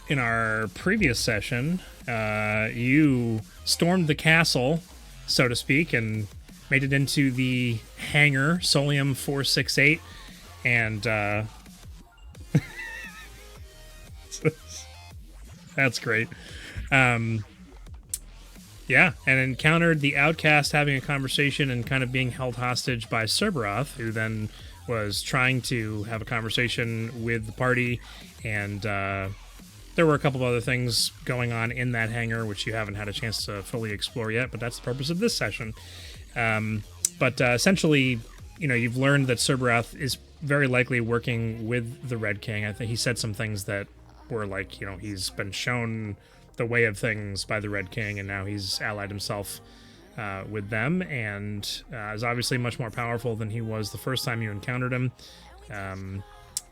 in our previous session, you stormed the castle, so to speak, and made it into the hangar, Solium 468, and that's great. Yeah, and encountered the Outcast having a conversation and kind of being held hostage by Cerberoth, who then was trying to have a conversation with the party, and there were a couple of other things going on in that hangar, which you haven't had a chance to fully explore yet, but that's the purpose of this session. But essentially, you've learned that Cerberoth is very likely working with the Red King. I think he said some things that were like, he's been shown the way of things by the Red King, and now he's allied himself with them, and is obviously much more powerful than he was the first time you encountered him. Then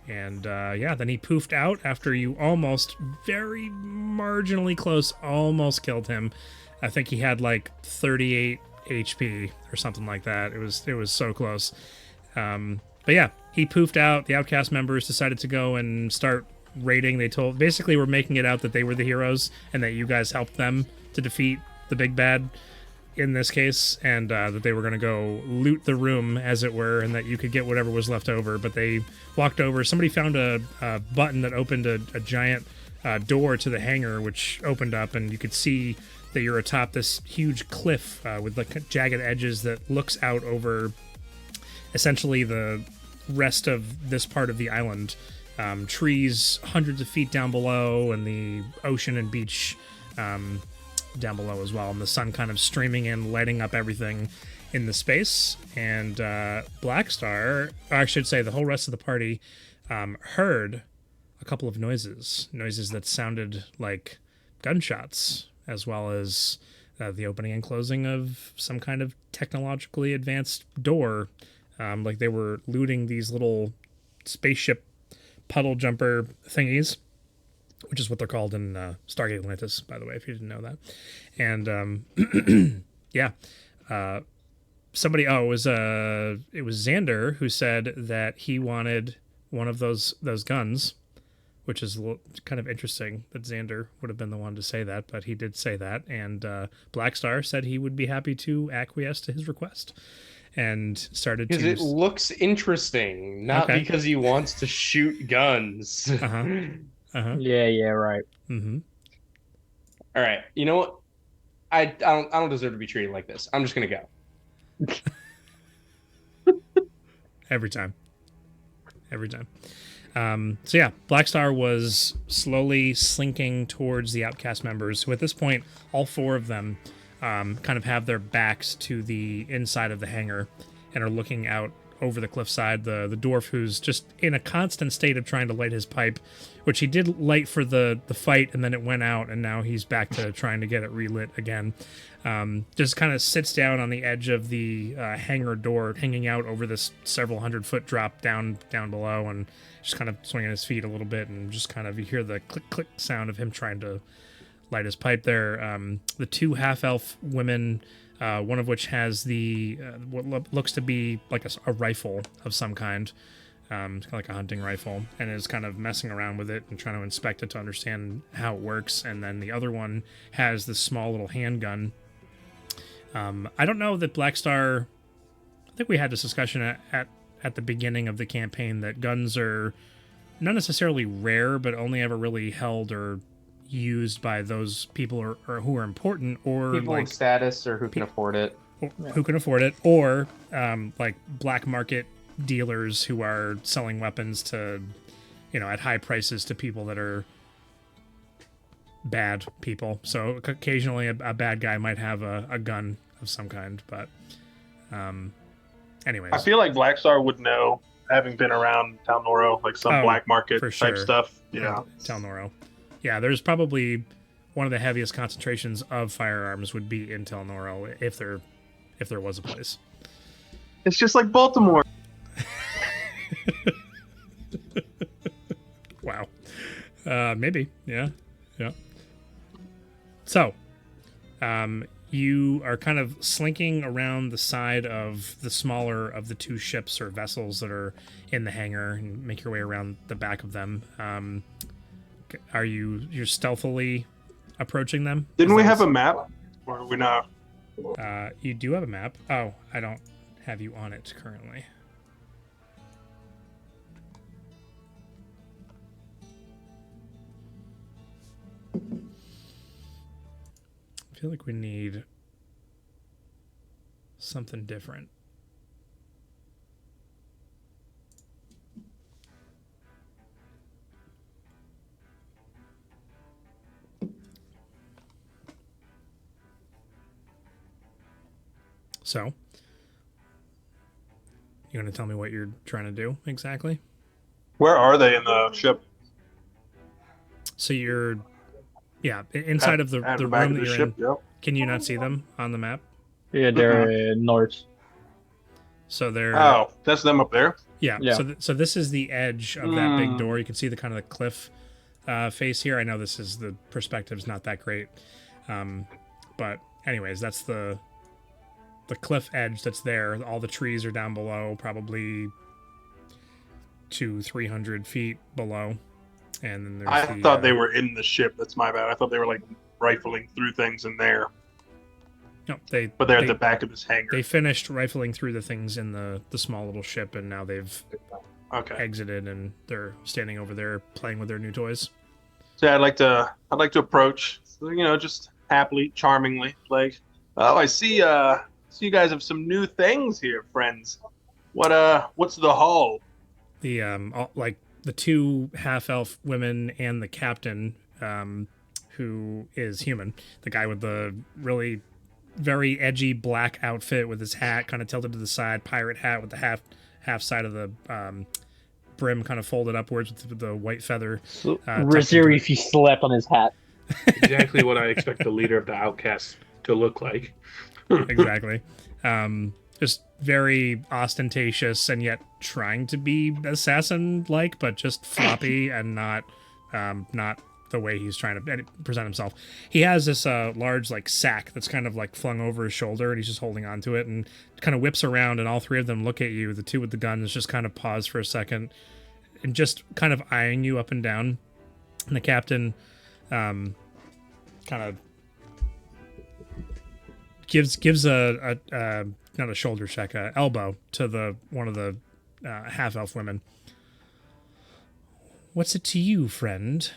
he poofed out after you almost, very marginally close, almost killed him. I think he had like 38 HP or something like that. It was so close. But yeah, he poofed out. The Outcast members decided to go and start raiding. Basically were making it out that they were the heroes and that you guys helped them to defeat the big bad in this case, and that they were going to go loot the room, as it were, and that you could get whatever was left over. But they walked over. Somebody found a button that opened a giant door to the hangar, which opened up, and you could see that you're atop this huge cliff with like jagged edges that looks out over essentially the rest of this part of the island. Trees hundreds of feet down below, and the ocean and beach down below as well, and the sun kind of streaming in, lighting up everything in the space. And Blackstar, or I should say the whole rest of the party, heard a couple of noises that sounded like gunshots, as well as the opening and closing of some kind of technologically advanced door, like they were looting these little spaceship puddle jumper thingies, which is what they're called in Stargate Atlantis, by the way, if you didn't know that. And somebody, it was Xander who said that he wanted one of those guns, which is kind of interesting that Xander would have been the one to say that, but he did say that. And Blackstar said he would be happy to acquiesce to his request, and started because it looks interesting, not because he wants to shoot guns. Yeah, right. Mm-hmm. All right, you know what? I don't deserve to be treated like this. I'm just gonna go. Every time. So yeah, Blackstar was slowly slinking towards the Outcast members, who at this point, all four of them kind of have their backs to the inside of the hangar and are looking out over the cliffside. The dwarf, who's just in a constant state of trying to light his pipe, which he did light for the fight, and then it went out, and now he's back to trying to get it relit again. Just kind of sits down on the edge of the hangar door, hanging out over this several 100-foot drop down below, and just kind of swinging his feet a little bit, and just kind of, you hear the click sound of him trying to light his pipe there. The two half-elf women, one of which has the what looks to be like a rifle of some kind, kind of like a hunting rifle, and is kind of messing around with it and trying to inspect it to understand how it works. And then the other one has this small little handgun. I don't know that Blackstar... I think we had this discussion at the beginning of the campaign that guns are not necessarily rare, but only ever really held or used by those people or who are important, or people like of status, or who can afford it. Who can afford it, or like black market dealers who are selling weapons to, at high prices to people that are bad people. So occasionally a bad guy might have a gun of some kind, but anyways. I feel like Blackstar would know, having been around Talnoro, like some black market type stuff. Yeah. Talnoro. Yeah, there's probably one of the heaviest concentrations of firearms would be in Talnoro, if there was a place. It's just like Baltimore. Wow. Maybe. Yeah. So, you are kind of slinking around the side of the smaller of the two ships or vessels that are in the hangar, and make your way around the back of them. like, you're stealthily approaching them? Didn't we have a map? Or are we not? You do have a map. Oh, I don't have you on it currently. I feel like we need something different. So, you want to tell me what you're trying to do exactly? Where are they in the ship? So you're, inside of the room that you're ship, in. Yep. Can you not see them on the map? Yeah, they're north. So they're. Oh, that's them up there. Yeah. So this is the edge of that big door. You can see the kind of the cliff face here. I know the perspective's not that great, but anyways, that's the cliff edge that's there. All the trees are down below, probably 200-300 feet below. And then there's I thought they were in the ship. That's my bad. I thought they were like rifling through things in there. No, but they're at the back of this hangar. They finished rifling through the things in the small little ship, and now they've exited, and they're standing over there playing with their new toys. So I'd like to approach, just happily, charmingly, like, oh, I see you guys have some new things here, friends. What's the haul? The the two half-elf women and the captain, who is human, the guy with the really very edgy black outfit with his hat kind of tilted to the side, pirate hat with the half side of the brim kind of folded upwards with the white feather. Riziri if he slept on his hat. Exactly what I expect the leader of the Outcast to look like. Exactly. Just very ostentatious and yet trying to be assassin-like, but just floppy and not the way he's trying to present himself. He has this large sack that's kind of flung over his shoulder, and he's just holding on to it and kind of whips around, and all three of them look at you. The two with the guns just kind of pause for a second and just kind of eyeing you up and down. And the captain kind of gives a not a shoulder check, a elbow to one of the half-elf women. What's it to you, friend?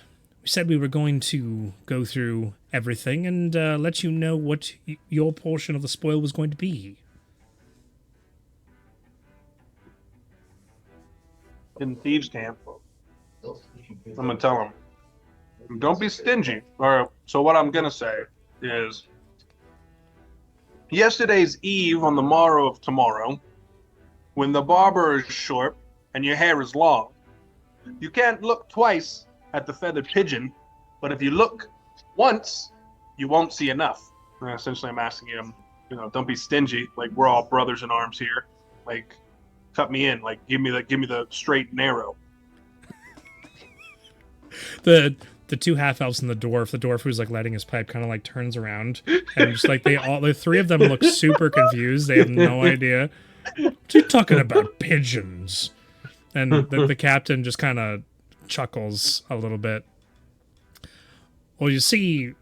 We said we were going to go through everything and let you know what your portion of the spoil was going to be. In thieves' camp, I'm gonna tell them, don't be stingy. So what I'm gonna say is, yesterday's eve on the morrow of tomorrow, when the barber is short and your hair is long, you can't look twice at the feathered pigeon, but if you look once, you won't see enough. And essentially, I'm asking him, don't be stingy. Like, we're all brothers in arms here. Like, cut me in. Like, give me the straight and narrow. The two half elves and the dwarf who's lighting his pipe kind of turns around, and just the three of them look super confused. They have no idea. What are you talking about, pigeons? And the captain just kind of chuckles a little bit. Well, you see,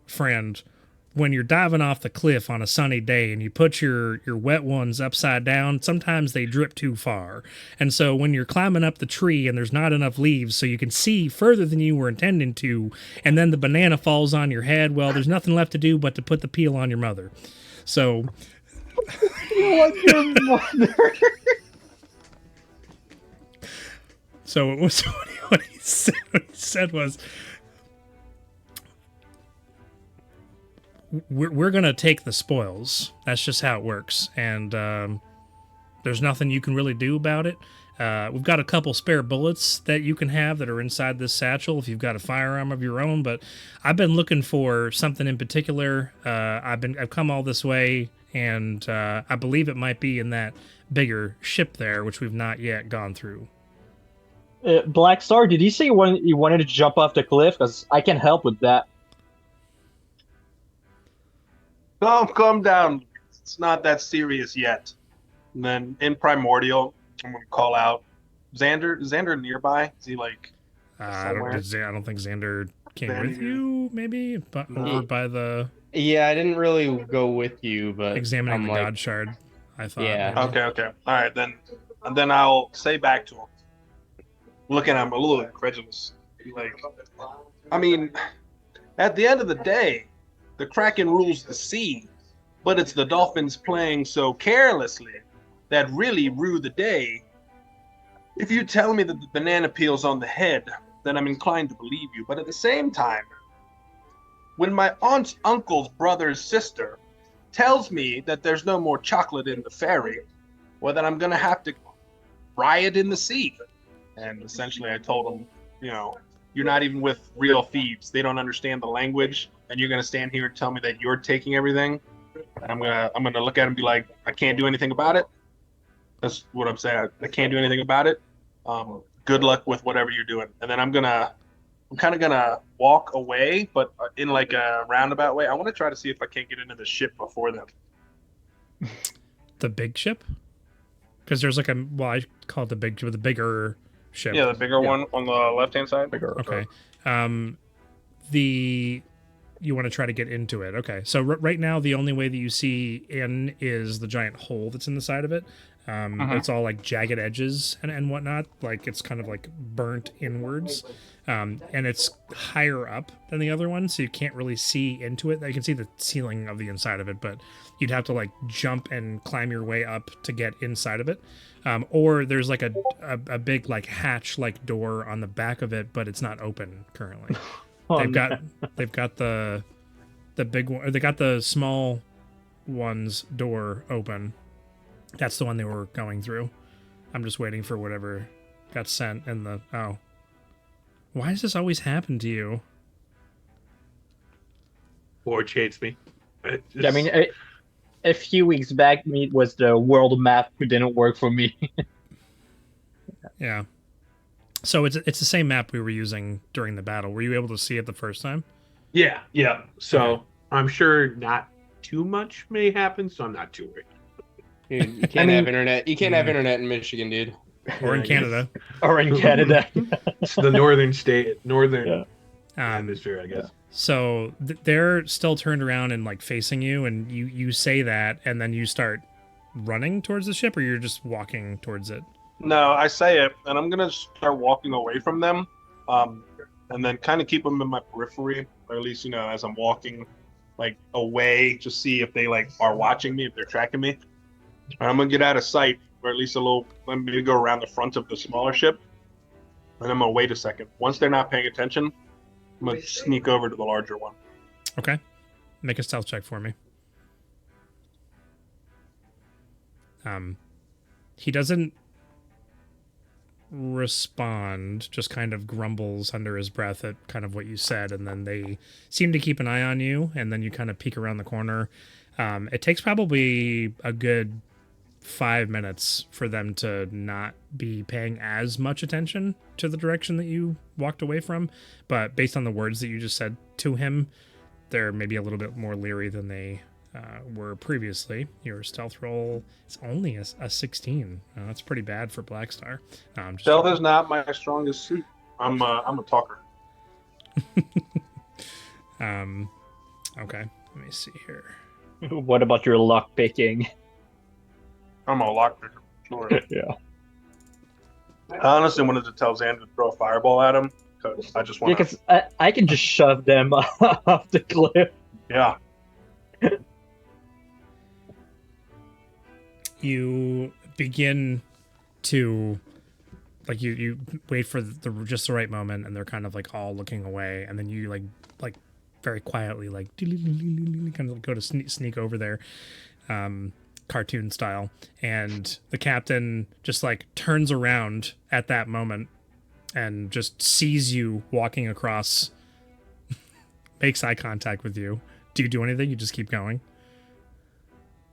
friend, when you're diving off the cliff on a sunny day and you put your wet ones upside down, sometimes they drip too far. And so when you're climbing up the tree and there's not enough leaves so you can see further than you were intending to, and then the banana falls on your head, well, there's nothing left to do but to put the peel on your mother. So... What your mother? So it was what he said was, we're going to take the spoils. That's just how it works. And there's nothing you can really do about it. We've got a couple spare bullets that you can have that are inside this satchel if you've got a firearm of your own. But I've been looking for something in particular. I've come all this way, and I believe it might be in that bigger ship there, which we've not yet gone through. Black Star, did he say when you wanted to jump off the cliff? Because I can help with that. Calm down. It's not that serious yet. And then in Primordial, I'm going to call out Xander. Is Xander nearby? Is he I Somewhere. don't think Xander came Xander. with you. Maybe, but No. over by the Yeah, I didn't really go with you, but examining I'm the like, God Shard. I thought. Yeah. maybe. Okay. All right, then. And then I'll say back to him, looking at him a little incredulous. Like, I mean, at the end of the day, the Kraken rules the sea, but it's the dolphins playing so carelessly that really rue the day. If you tell me that the banana peel's on the head, then I'm inclined to believe you. But at the same time, when my aunt's uncle's brother's sister tells me that there's no more chocolate in the ferry, well, then I'm going to have to riot in the sea. And essentially, I told him, you're not even with real thieves. They don't understand the language, and you're going to stand here and tell me that you're taking everything. And I'm gonna look at him and be like, I can't do anything about it. That's what I'm saying. I can't do anything about it. Good luck with whatever you're doing. And then I'm kind of gonna walk away, but in like a roundabout way. I want to try to see if I can't get into the ship before them. The big ship? Because there's like I call it the big ship, the bigger ship. Yeah, the bigger one on the left-hand side. Okay. You want to try to get into it. Okay. So right now, the only way that you see in is the giant hole that's in the side of it. It's all like jagged edges and whatnot. Like it's kind of like burnt inwards. And it's higher up than the other one, so you can't really see into it. You can see the ceiling of the inside of it, but you'd have to like jump and climb your way up to get inside of it. Or there's like a big like hatch like door on the back of it, but it's not open currently. They've got the big one. Or they got the small one's door open. That's the one they were going through. I'm just waiting for whatever got sent in the. Oh, why does this always happen to you? Forge hates me. I mean, a few weeks back, it was the world map who didn't work for me. Yeah. So it's the same map we were using during the battle. Were you able to see it the first time? Yeah. So Okay. I'm sure not too much may happen, so I'm not too worried. Dude, you can't have internet. You can't have internet in Michigan, dude. Or in I Canada? Or in Canada. It's the northern Yeah. hemisphere, I guess. So they're still turned around and like facing you, and you say that, and then you start running towards the ship, or you're just walking towards it. No, I say it, and I'm gonna start walking away from them, and then kind of keep them in my periphery, or at least as I'm walking, like away, just see if they like are watching me, if they're tracking me. And I'm gonna get out of sight, or at least let me go around the front of the smaller ship, and I'm gonna wait a second. Once they're not paying attention, I'm gonna sneak over to the larger one. Okay. Make a stealth check for me. He doesn't respond, just kind of grumbles under his breath at kind of what you said, and then they seem to keep an eye on you, and then you kind of peek around the corner. It takes probably a good 5 minutes for them to not be paying as much attention to the direction that you walked away from, but based on the words that you just said to him, they're maybe a little bit more leery than they were previously. Your stealth roll is only a 16. That's pretty bad for Black Star. Stealth is not my strongest suit. I'm a talker. Okay, let me see here. What about your lock picking? I'm a lockpicker. Sure. Yeah. I honestly wanted to tell Xander to throw a fireball at him because I just want to. Because I can just shove them off the cliff. Yeah. You begin to like you wait for just the right moment, and they're kind of like all looking away, and then you like very quietly like kind of go to sneak over there, cartoon style, and the captain just like turns around at that moment and just sees you walking across, makes eye contact with you. Do you do anything? You just keep going?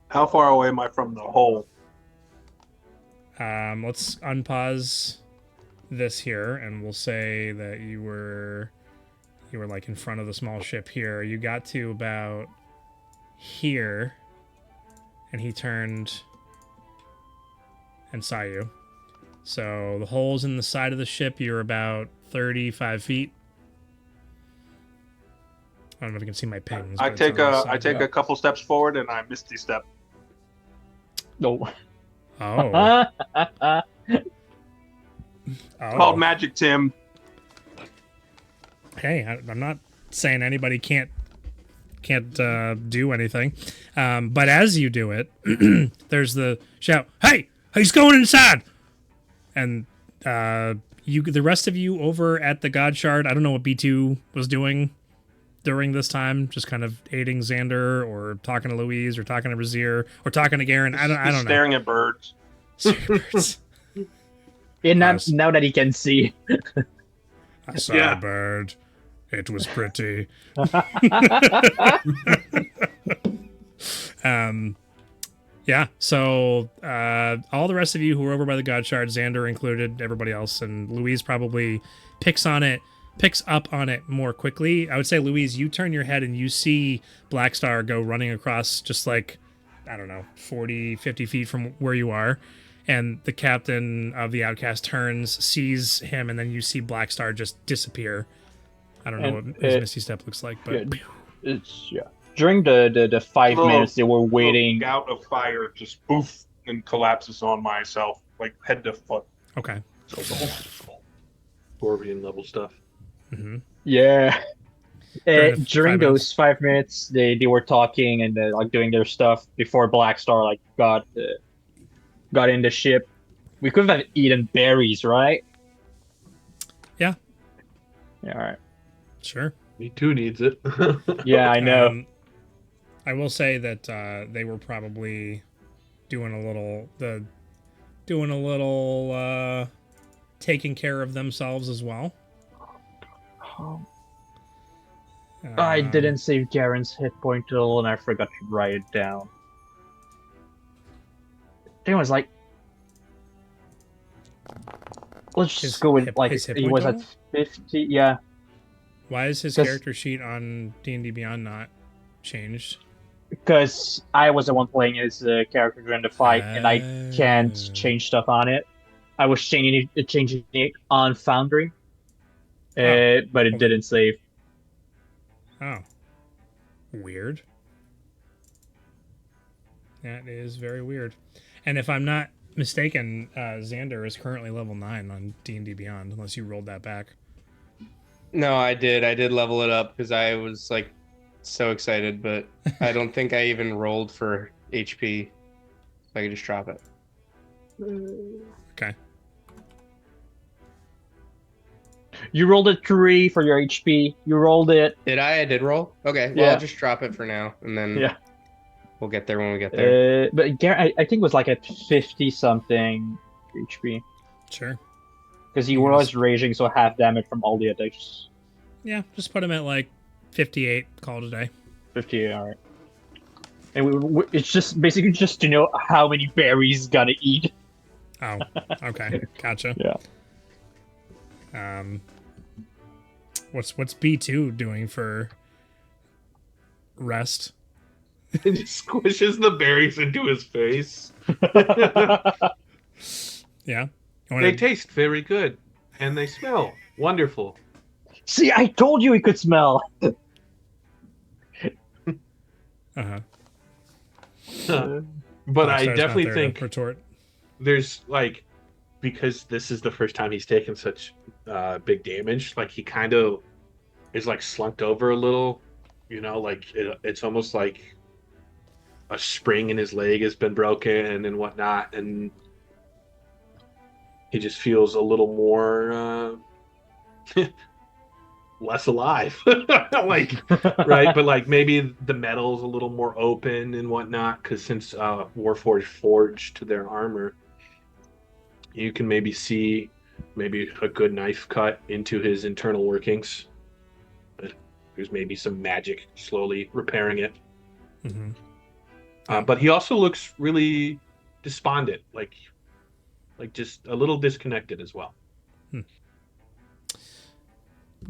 How far away am I from the hole? Let's unpause this here, and we'll say that you were like in front of the small ship here. You got to about here, and he turned and saw you. So the hole's in the side of the ship. You're about 35 feet. I don't know if you can see my pings. I but it's take on the a side. I take a couple steps forward and I misty step. No. Oh. It's called magic, Tim. Hey, I'm not saying anybody can't do anything, but as you do it, there's the shout, "Hey, he's going inside!" And the rest of you over at the God Shard, I don't know what B2 was doing during this time, just kind of aiding Xander or talking to Louise or talking to Brazier or talking to Garen. I don't know. Staring at birds. Birds. And now, Nice. now that he can see. I saw Yeah. a bird. It was pretty. Yeah, so all the rest of you who were over by the God Shard, Xander included, everybody else, and Louise probably picks up on it more quickly. I would say, Louise, you turn your head and you see Blackstar go running across just like, I don't know, 40, 50 feet from where you are. And the captain of the Outcast turns, sees him, and then you see Blackstar just disappear. I don't know And what his Misty Step looks like, but It's during the 5 Little- minutes they were waiting. Little gout of fire just poof and collapses on myself, like head to foot. okay. Corvian level stuff. Hmm. Yeah. During the During 5 those minutes. 5 minutes, they were talking and like doing their stuff before Blackstar like got in the ship. We could have eaten berries, right? Yeah. Yeah. All right. Sure. Me too needs it. Yeah, I know. I will say that they were probably doing a little taking care of themselves as well. I Um, didn't save Garen's hit point total, and I forgot to write it down. I think it was like, let's just His go with hit- like his hit he point was total? at 50. Yeah, Why is his 'Cause- character sheet on D&D Beyond not changed? because I was the one playing his character during the fight, and I can't Oh. change stuff on it. I was changing it on Foundry, Oh. but it didn't save. Oh. Weird. That is very weird. And if I'm not mistaken, Xander is currently level 9 on D&D Beyond, unless you rolled that back. No, I did level it up because I was like so excited, but I don't think I even rolled for HP. So I could just drop it. Okay. You rolled a 3 for your HP. You rolled it. Did I? I did roll? Okay, well, Yeah. I'll just drop it for now, and then Yeah. we'll get there when we get there. But Garen, I think it was like at 50 something HP Sure. because he Yes. was raging, so half damage from all the attacks. Yeah, just put him at like 58, call it a day. 50, all right. And it's just basically just to know how many berries he's gonna eat. Oh, okay. Gotcha. Yeah. What's B2 doing for rest? It just squishes the berries into his face. Yeah. You They wanna- taste very good, and they smell wonderful. See, I told you he could smell. uh-huh. But I Blackstar's not definitely there to think retort. there's like, because this is the first time he's taken such big damage, like he kind of is like slunked over a little, like it's almost like a spring in his leg has been broken and whatnot, and he just feels a little more less alive. Like, right? But like maybe the metal's a little more open and whatnot, because since Warforged forged their armor, you can maybe see maybe a good knife cut into his internal workings. There's maybe some magic slowly repairing it. Hmm. But he also looks really despondent, like just a little disconnected as well.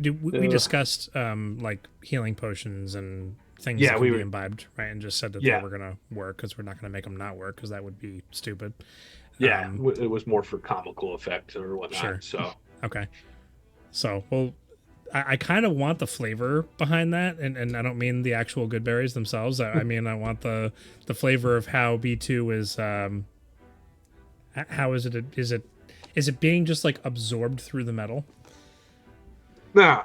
We discussed like healing potions and things Yeah, that we can be were- imbibed, right? And just said that Yeah. they were gonna work because we're not gonna make them not work because that would be stupid. Yeah, Um, it was more for comical effect or whatnot. Sure. So Okay. So, well, I kind of want the flavor behind that, and I don't mean the actual good berries themselves. I mean I want the flavor of how B2 is. How is it? Is it being just like absorbed through the metal? Nah,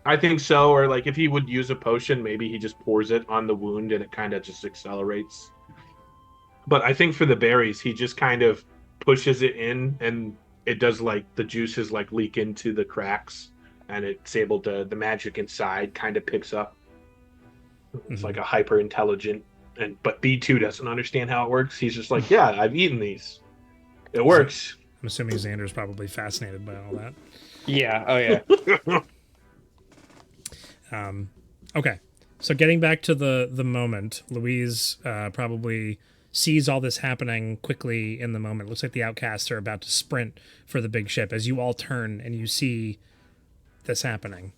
I think so. Or like if he would use a potion, maybe he just pours it on the wound and it kind of just accelerates. But I think for the berries, he just kind of pushes it in, and it does like the juices like leak into the cracks, and it's able to, the magic inside kind of picks up. It's like a hyper intelligent, but B2 doesn't understand how it works. He's just like, yeah, I've eaten these. It works. I'm assuming Xander's probably fascinated by all that. Yeah. Oh yeah. Okay, so getting back to the moment, Louise probably sees all this happening quickly in the moment. It looks like the outcasts are about to sprint for the big ship as you all turn and you see this happening.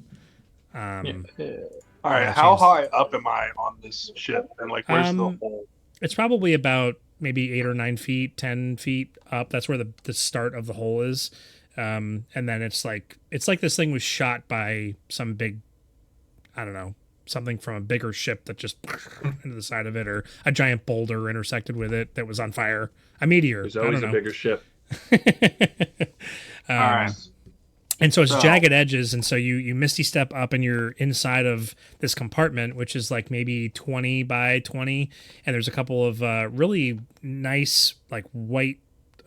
All right, how high up am I on this ship? And like, where's the hole? It's probably about maybe 8 or 9 feet, 10 feet up. That's where the start of the hole is. And then it's like this thing was shot by some big, I don't know, something from a bigger ship that just into the side of it, or a giant boulder intersected with it that was on fire. A meteor. There's always a bigger ship. All right. And so it's jagged edges, and so you misty step up, and you're inside of this compartment, which is like maybe 20 by 20, and there's a couple of really nice, like white,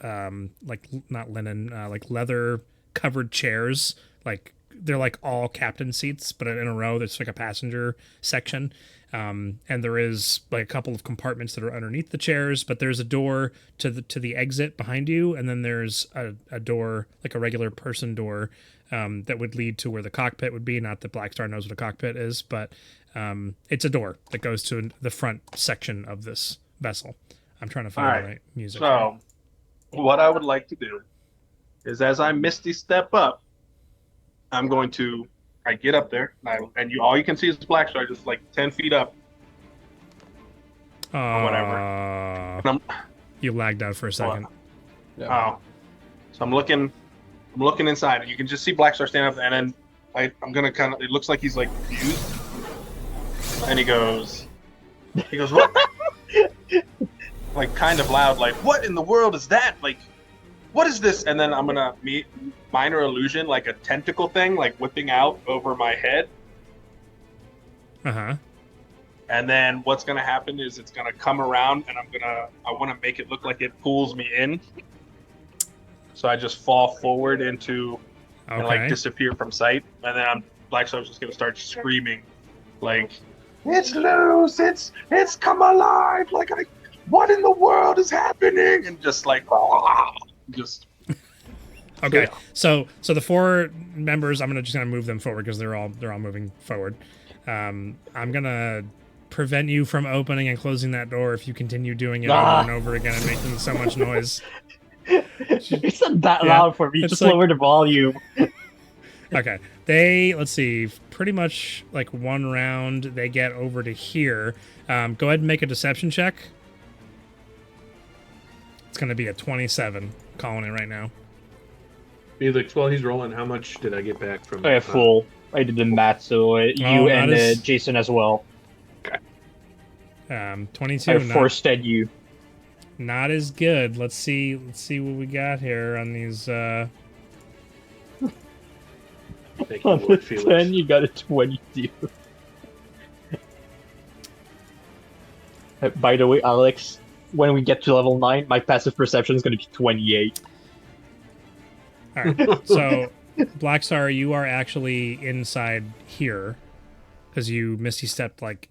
like not linen, like leather covered chairs. Like they're like all captain seats, but in a row. There's like a passenger section, and there is like a couple of compartments that are underneath the chairs. But there's a door to the exit behind you, and then there's a door, like a regular person door, that would lead to where the cockpit would be. Not that Black Star knows what a cockpit is, but it's a door that goes to the front section of this vessel. I'm trying to find the right music. So, what I would like to do is, as I misty step up, I'm going to, I get up there, and all you can see is Black Star just like 10 feet up. Or whatever. You lagged out for a second. Oh. So I'm looking inside, and you can just see Black Star stand up, and then I'm going to kind of, it looks like he's like confused. And he goes, what? Like kind of loud, like, what in the world is that? Like, what is this? And then I'm going to meet minor illusion, like a tentacle thing, like whipping out over my head. Uh-huh. And then what's going to happen is it's going to come around, and I want to make it look like it pulls me in. So I just fall forward into, and like disappear from sight. And then Black Star's just going to start screaming, like, it's loose, it's come alive, like, what in the world is happening? And just like, just... Okay, yeah. So the 4 members, I'm just gonna move them forward because they're all moving forward. I'm gonna prevent you from opening and closing that door if you continue doing it over and over again and making so much noise. It's not that loud for me. Just lower the volume. Okay, let's see, pretty much like one round they get over to here. Go ahead and make a deception check. It's gonna be a 27. Calling it right now. Felix, while he's rolling, how much did I get back from? Full. I did the math, so you and Jason as well. Okay. 22. I forced you. Not as good. Let's see what we got here on these. On the 10, you got a 22. By the way, Alex, when we get to level 9, my passive perception is going to be 28. All right. So, Black Star, you are actually inside here because you misty stepped like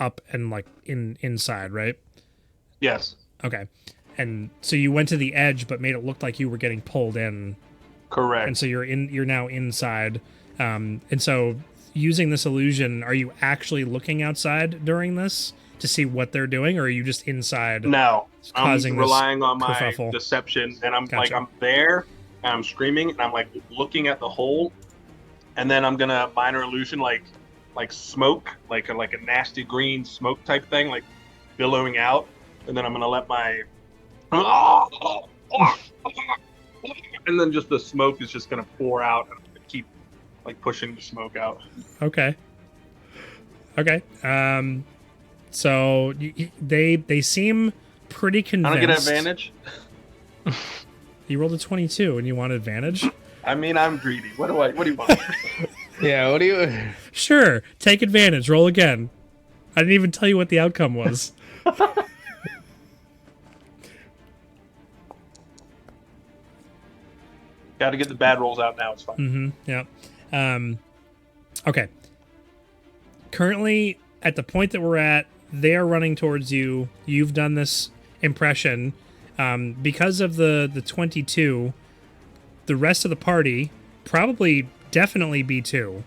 up and like inside, right? Yes. Okay. And so you went to the edge, but made it look like you were getting pulled in. Correct. And so you're now inside. And so using this illusion, are you actually looking outside during this to see what they're doing, or are you just inside? No, causing I'm relying on my kerfuffle? Deception, and I'm Gotcha. like, I'm there, and I'm screaming, and I'm like looking at the hole, and then I'm gonna minor illusion like smoke, like a nasty green smoke type thing, like billowing out, and then I'm gonna let my and then just the smoke is just gonna pour out, and I'm gonna keep like pushing the smoke out. Okay. Okay. So they seem pretty I convinced. don't get advantage. You rolled a 22 and you want advantage? I mean, I'm greedy. What do you want? Yeah, what do you? Sure. Take advantage. Roll again. I didn't even tell you what the outcome was. Got to get the bad rolls out now. It's fine. Yeah. Okay. Currently, at the point that we're at, they are running towards you. You've done this impression. Because of the 22, the rest of the party, probably definitely B2,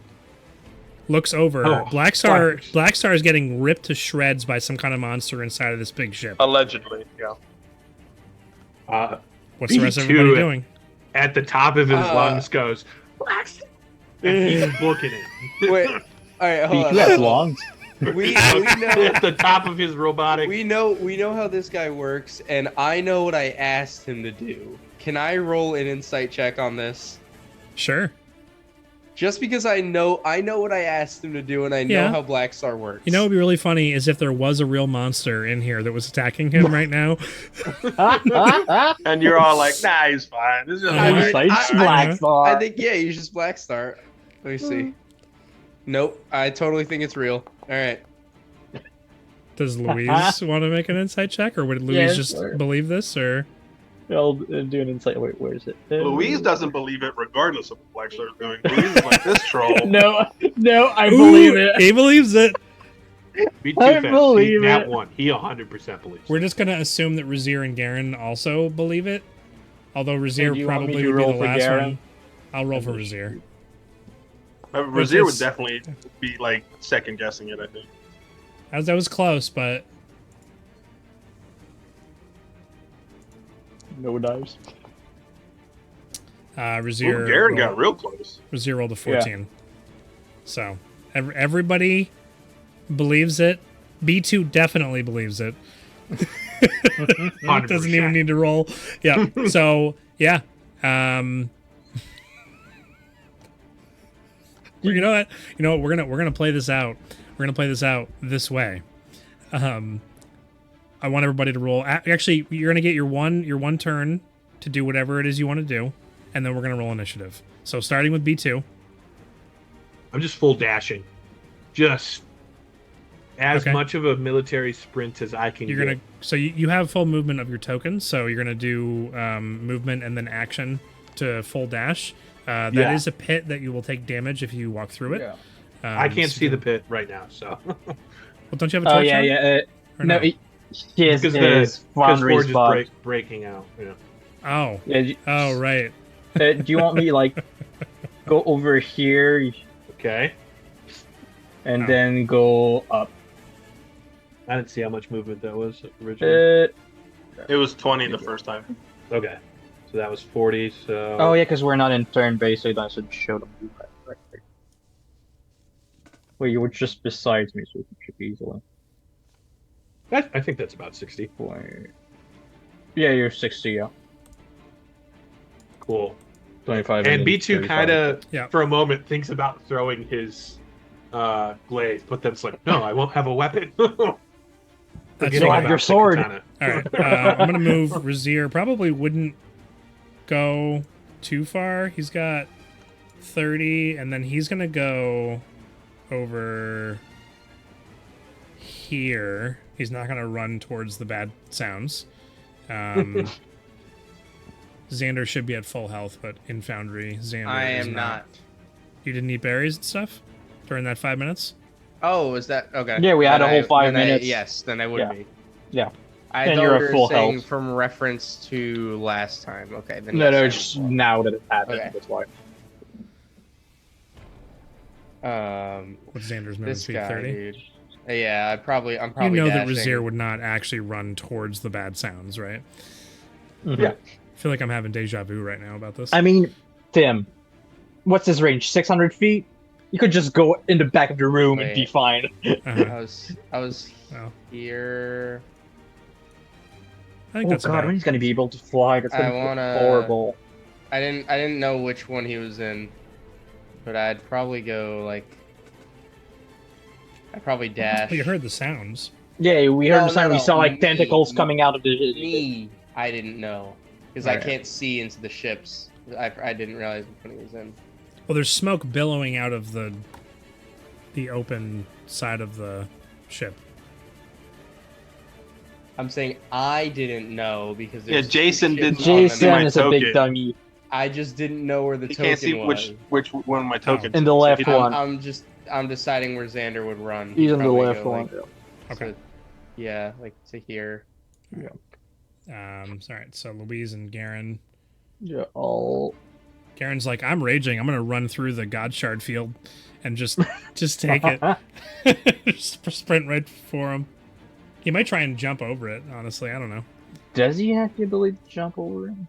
looks over. Oh, Black Star fuckers. is getting ripped to shreds by some kind of monster inside of this big ship. Allegedly, yeah. What's the rest of B2 everybody doing? At the top of his lungs goes, Blackstar! And he's booking it. Wait. All right, hold B2 on. has lungs. We know At the top of his robotic. we know how this guy works, and I know what I asked him to do. Can I roll an insight check on this? Sure. Just because I know what I asked him to do, and I know Yeah. how Black Star works. You know what would be really funny is if there was a real monster in here that was attacking him right now. And you're all like, nah, he's fine. This is just I mean, Insights, I- Black I- Star. I think he's just Black Star. Let me see. Nope, I totally think it's real. All right. Does Louise want to make an insight check, or would Louise Yeah, just sure. believe this, or? I'll do an insight. Wait, where is it? Louise doesn't believe it, regardless of what Black Star's doing. Louise is like, this troll. No, I believe Ooh, it. He believes it. Be too I fast. believe He's nat it. one. He 100% believes. We're just gonna assume that Razir and Garen also believe it. Although Hey, do Razir you want me probably to would be roll the for last Garen? one. I'll roll for Razir. Razir would It's- definitely be like second guessing it, I think. That was close, but No dice. Razir. Ooh, Garen rolled- got real close. Razir rolled a 14. So everybody believes it. B2 definitely believes it. 100%. Doesn't even need to roll. Yeah. So yeah. You know what? We're gonna play this out. We're gonna play this out this way. I want everybody to roll. Actually, you're gonna get your one turn to do whatever it is you want to do, and then we're gonna roll initiative. So starting with B2. I'm just full dashing. Just as Okay. much of a military sprint as I can You're get. gonna you have full movement of your tokens, so you're gonna do movement and then action to full dash. That is Yeah. a pit that you will take damage if you walk through it. Yeah. I can't so- see the pit right now, so. Well, don't you have a Oh torch? yeah, on? yeah. Or No, his Because is Foundry Forge spot. is breaking out. Yeah. Oh. Yeah, Oh, right. do you want me like go over here Okay. and Oh. then go up? I didn't see how much movement that was originally. It was 20 the first time. Okay. So that was 40, so. Oh yeah, because we're not in turn base, so it doesn't show the movement. Right. Well, you were just beside me, so it should be easily. I think that's about 60. Yeah, you're 60, yeah. Cool. 25. And then B2 35. kind of, Yeah. for a moment, thinks about throwing his glaive, but then it's like, no, I won't have a weapon. That's Forgetting fine. about Your the sword. katana. All right. I'm gonna move Razir. Probably wouldn't go too far. He's got 30, and then he's gonna go over here. He's not gonna run towards the bad sounds. Xander should be at full health, but in Foundry, Xander I is am not. You didn't eat berries and stuff during that 5 minutes? Oh, is that okay? Yeah, we had Then a whole 5 then minutes. Yes, then I would Yeah. be. Yeah. I And thought you're we at were full saying health. from reference to last time. Okay, then No, yes, no, I'm it's just full. now that it happened. Okay. That's why. What's Xander's movement This speed? guy, 30? dude. Yeah, I'm probably. You know that dashing. Razir would not actually run towards the bad sounds, right? Yeah. I feel like I'm having deja vu right now about this. I mean, Tim, what's his range? 600 feet? You could just go in the back of the room and be Wait. fine. Uh-huh. I was Oh. here. I think Oh that's god, about when he's gonna be able to fly, that's I gonna be wanna- horrible. I didn't know which one he was in. but I'd probably go like. I'd probably dash. Well, you heard the sounds. Yeah, we heard the sound. We saw like me. tentacles coming out of the. Me, I didn't know because I Alright. can't see into the ships. I didn't realize I'm putting these in. Well, there's smoke billowing out of the open side of the ship. I'm saying I didn't know because Yeah, there's Jason ships didn't on them. Jason my is a big token. dummy. I just didn't know where the He token can't see was. which one of my tokens. In the is. left He- one. I'm deciding where Xander would run. He's in the Probably left go, one. like, Okay. to- yeah, like to here. All right. So Louise and Garen. Yeah, all. Garen's like, I'm raging. I'm gonna run through the God Shard field, and just take it. Just sprint right for him. He might try and jump over it. Honestly, I don't know. Does he have the ability to jump over him?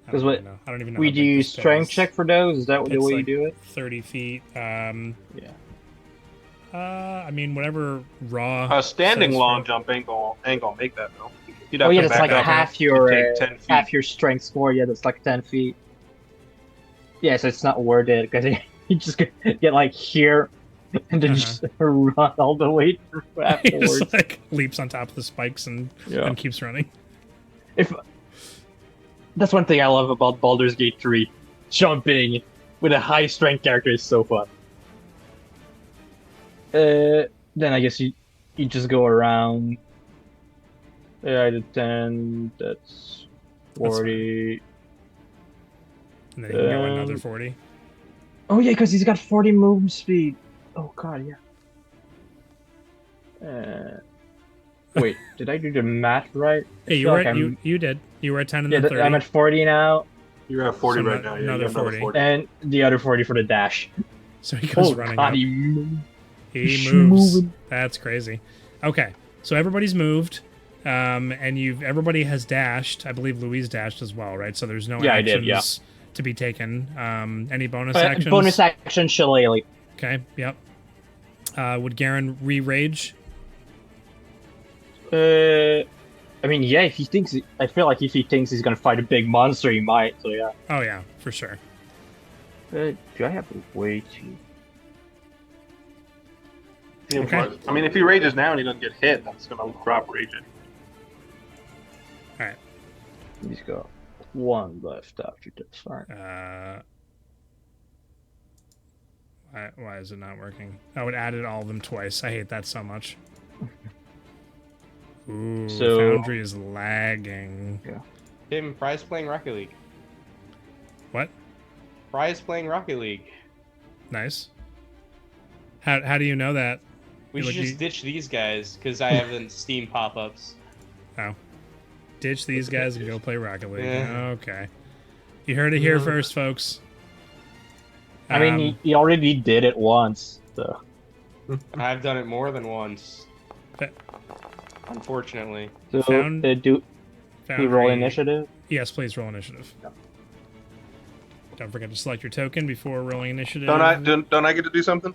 I 'Cause don't what- even know. I don't even know. We how big do this pit strength is. check for those. Is that the It's way like you do it? 30 feet. Yeah. I mean, whatever raw. A standing says long for- jump ain't gonna make that though. You'd Oh have yeah, to that's back like up. half You'd your take 10 feet. half your strength score. Yeah, that's like 10 feet. Yeah, so it's not worth it because you just get like here and then just run all the way through He afterwards. just like leaps on top of the spikes and keeps running. If that's one thing I love about Baldur's Gate 3, jumping with a high strength character is so fun. Then I guess you just go around. Yeah, I did 10. That's 40. And then you can go another 40. Oh yeah, because he's got 40 movement speed. Oh god, yeah. Wait, did I do the math right? Hey, you feel were like at, I'm- you did. You were at 10 and Yeah, then 30. I'm at 40 now, You're at 40 So right now. Yeah, another you have another 40. and the other 40 for the dash. So he goes Oh running god, up. he moved. He He's moves. moving. That's crazy. Okay, so everybody's moved, and everybody has dashed. I believe Louise dashed as well, right? So there's no Yeah, I actions did, yeah. to be taken. Any bonus actions? Bonus action shillelagh. Okay. Yep. Would Garen re-rage? I mean, yeah, if he thinks, I feel like if he thinks he's gonna fight a big monster, he might. So yeah. Oh yeah, for sure. Do I have a way to? Yeah, Okay. but, I mean, if he rages now and he doesn't get hit, that's gonna drop raging. All right. He's got one left after this. Fine. Why is it not working? Oh, it added all of them twice. I hate that so much. Ooh, So- Foundry is lagging. Tim, Fry's playing Rocket League. What? Fry's playing Rocket League. Nice. How do you know that? We You should look- just ditch these guys because I have the Steam pop-ups. Oh. Ditch these guys and go play Rocket League. Yeah. Okay. You heard it here first, folks. I mean, he already did it once. So. I've done it more than once. Fa- Unfortunately. So Found- do we roll Foundry- initiative? Yes, please roll initiative. Don't forget to select your token before rolling initiative. Don't I get to do something?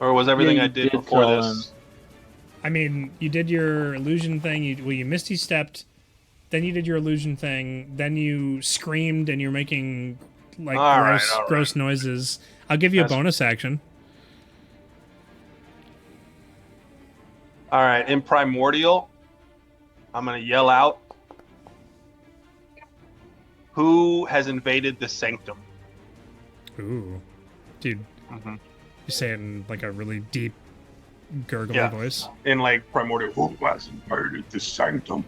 Or was everything Yeah, I you did did before tell this? I mean, you did your illusion thing. You misty stepped, then you did your illusion thing, then you screamed and you're making like All right, gross, all right. gross noises. I'll give you a That's- bonus action. All right, in Primordial, I'm gonna yell out, "Who has invaded the sanctum?" Ooh, dude, Mhm. you say it in like a really deep, gurgly Yeah. voice. In like Primordial, who has invaded the sanctum?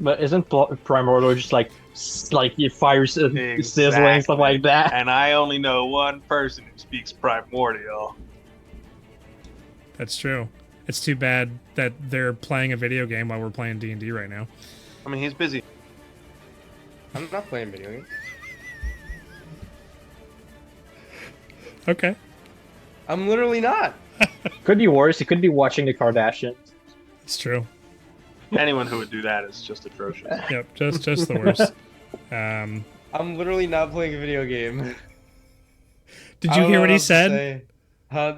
But isn't Primordial just like it fires sizzling and stuff like that? And I only know one person who speaks Primordial. That's true. It's too bad that they're playing a video game while we're playing D&D right now. I mean, he's busy. I'm not playing video games. Okay. I'm literally not. Could be worse. He could be watching the Kardashians. It's true. Anyone who would do that is just atrocious. Yep, just the worst. Um, I'm literally not playing a video game. did I you don't hear know what he else to said? say.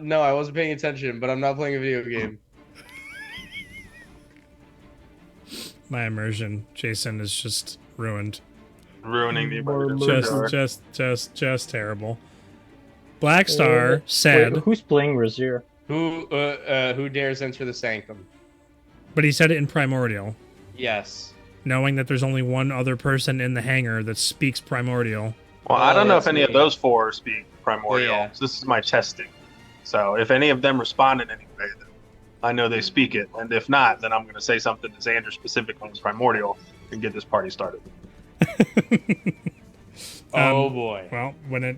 No, I wasn't paying attention, but I'm not playing a video game. My immersion. Jason is just ruined. Ruining the More ability to murder. sure. Just terrible. Black Star said, Wait, who's playing Razir? Who dares enter the sanctum? but he said it in Primordial, Yes. knowing that there's only one other person in the hangar that speaks Primordial. Well, I don't know if that's any of me. those four speak primordial. Yeah. So this is my testing. So if any of them respond in any way, then I know they speak it. And if not, then I'm going to say something to Xander specifically in primordial and get this party started. Oh boy. Well,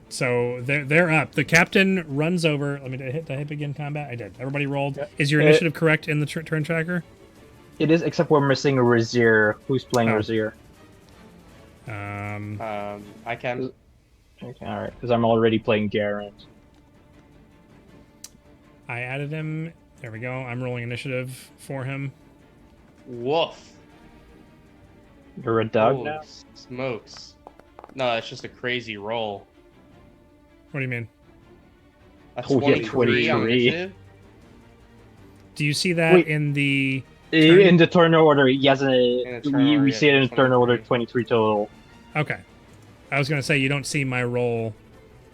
so they're up. The captain runs over. Let me did I hit begin combat? I did. Everybody rolled. Yep. Is your initiative correct in the turn tracker? It is, except we're missing Razir. Who's playing Oh. Razir? I can. Okay, alright, because I'm already playing Garen. I added him. There we go. I'm rolling initiative for him. Woof. You're a dog Holy now? smokes. No, that's just a crazy roll. What do you mean? A Oh, yeah, 23 on 23. initiative? Do you see that Wait. in the? In the turn order, yes, the turn we order, see it in yeah, the turn order 23. 23 total. Okay. I was gonna say you don't see my roll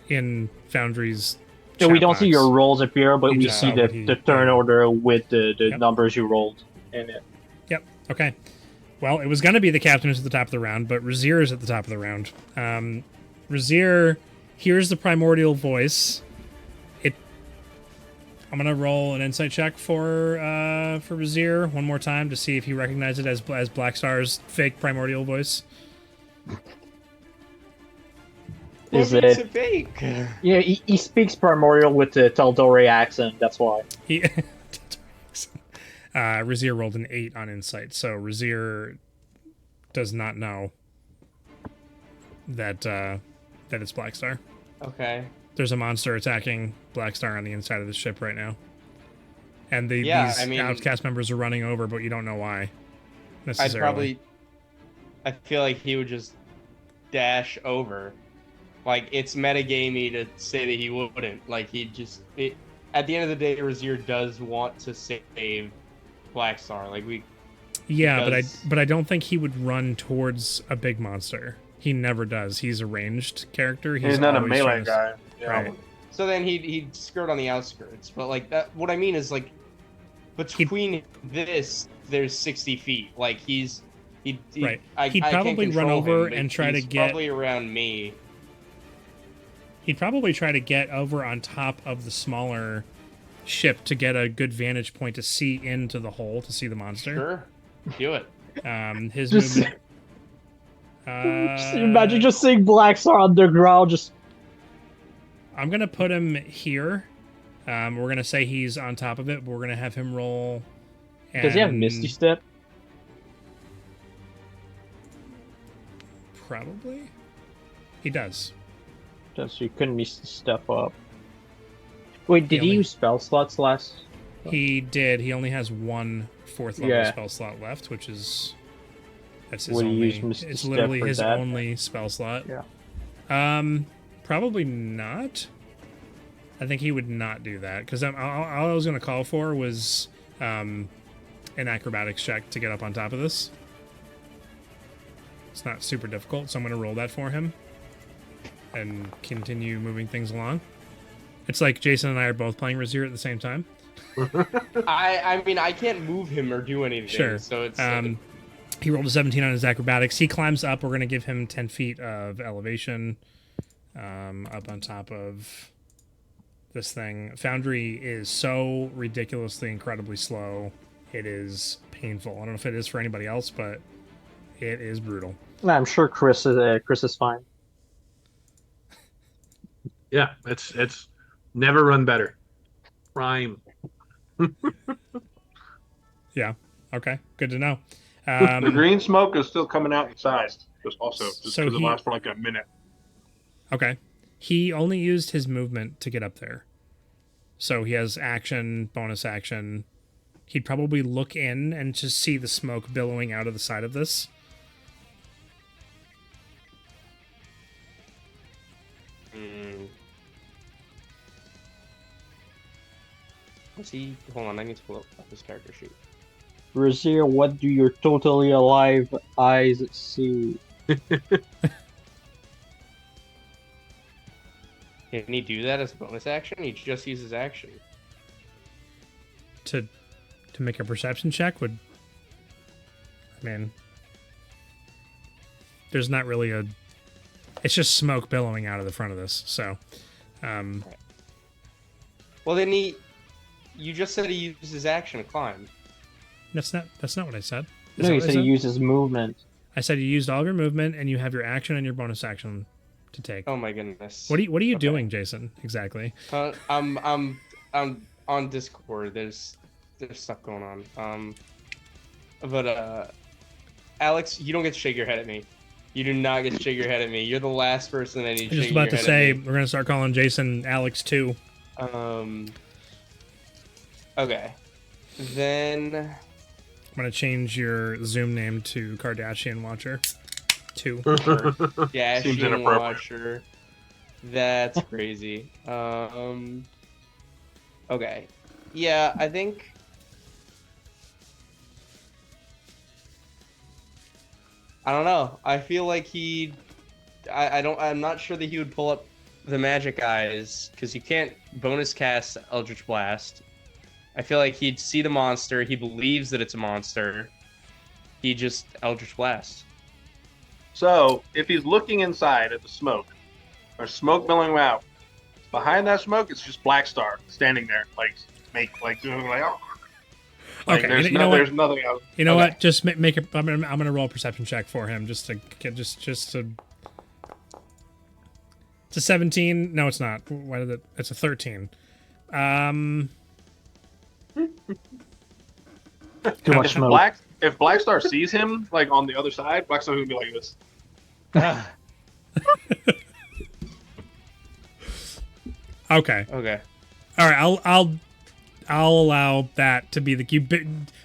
in Foundry's. So we chat don't see box. your rolls appear, but You we just see saw the, what he- the turn yeah. order with the Yep. numbers you rolled in it. Yep. Okay. Well, it was going to be the captain who's at the top of the round, but Razir is at the top of the round. Razir hears the primordial voice. I'm going to roll an insight check for Razir one more time to see if he recognizes it as Black Star's fake primordial voice. Is What makes it? it fake? Yeah, he speaks primordial with the Taldori accent. That's why. He Razir rolled an 8 on insight, so Razir does not know that it's Black Star. Okay. There's a monster attacking Black Star on the inside of the ship right now. And these Outcast members are running over, but you don't know why. Necessarily. I feel like he would just dash over. Like, it's metagamey to say that he wouldn't. Like, at the end of the day, Razir does want to save Black Star. Like, Yeah, because- but I don't think he would run towards a big monster. He never does. He's a ranged character. He's not a always melee trying to- guy. Yeah. Right. So then he'd skirt on the outskirts. But, like, that. What I mean is, like, between there's 60 feet. Like, Right. I He'd can't probably run control over him, but and try to he's get- probably around me. He'd probably try to get over on top of the smaller ship to get a good vantage point to see into the hole to see the monster. Sure. Do it. His Just- movement. Just imagine just seeing Black Star underground. Just I'm gonna put him here. We're gonna say he's on top of it, but we're gonna have him roll. does he have and- Misty Step? Probably. He does. Just you couldn't Misty Step up. Wait, did he only- use spell slots last? He did. He only has one 4th level Yeah. spell slot left, which is that's his Would he only. use Misty It's Step literally for his that? only spell slot. Yeah. Probably not. I think he would not do that because all I was going to call for was an acrobatics check to get up on top of this. It's not super difficult, so I'm going to roll that for him and continue moving things along. It's like Jason and I are both playing Razir at the same time. I mean, I can't move him or do anything. Sure. So it's He rolled a 17 on his acrobatics. He climbs up. We're going to give him 10 feet of elevation up on top of this thing. Foundry is so ridiculously, incredibly slow. It is painful. I don't know if it is for anybody else, but it is brutal. I'm sure Chris is fine. Yeah, it's never run better. Prime. Yeah. Okay. Good to know. The green smoke is still coming out inside. Just So because it he- lasts for like a minute. Okay. He only used his movement to get up there. So he has action, bonus action. He'd probably look in and just see the smoke billowing out of the side of this. Let's see. Hold on, I need to pull up his character sheet. Razir, what do your totally alive eyes see? Can he do that as a bonus action? He just uses action. To make a perception check would. I mean, there's not really a. It's just smoke billowing out of the front of this. So, Well, then you just said he uses action to climb. that's not what I said. Is No, that you what I said he uses movement. I said you used all of your movement and you have your action and your bonus action to take. Oh my goodness. What are you Okay. doing, Jason? Exactly. I'm on Discord. There's stuff going on. But Alex, you don't get to shake your head at me. You do not get to shake your head at me. You're the last person that needs I was to just shake about your to head say at me. we're gonna start calling Jason Alex too. Okay. Then I'm gonna change your Zoom name to Kardashian Watcher 2. Kardashian inappropriate. Watcher. That's crazy. Okay. Yeah, I think. I don't know. I feel like I'm not sure that he would pull up the magic eyes because you can't bonus cast Eldritch Blast. I feel like he'd see the monster. He believes that it's a monster. He just Eldritch Blast. So if he's looking inside at the smoke, there's smoke billowing out. Behind that smoke, it's just Black Star standing there, doing oh. Like, Okay, there's, you know what? there's nothing else. You know Okay. what? Just make it. I'm gonna roll a perception check for him just to get just to. It's a 17. No, it's not. Why did it? It's a 13. Too much smoke. If Black Star sees him like on the other side, Black Star would be like this. Okay. Okay. All right. I'll allow that to be the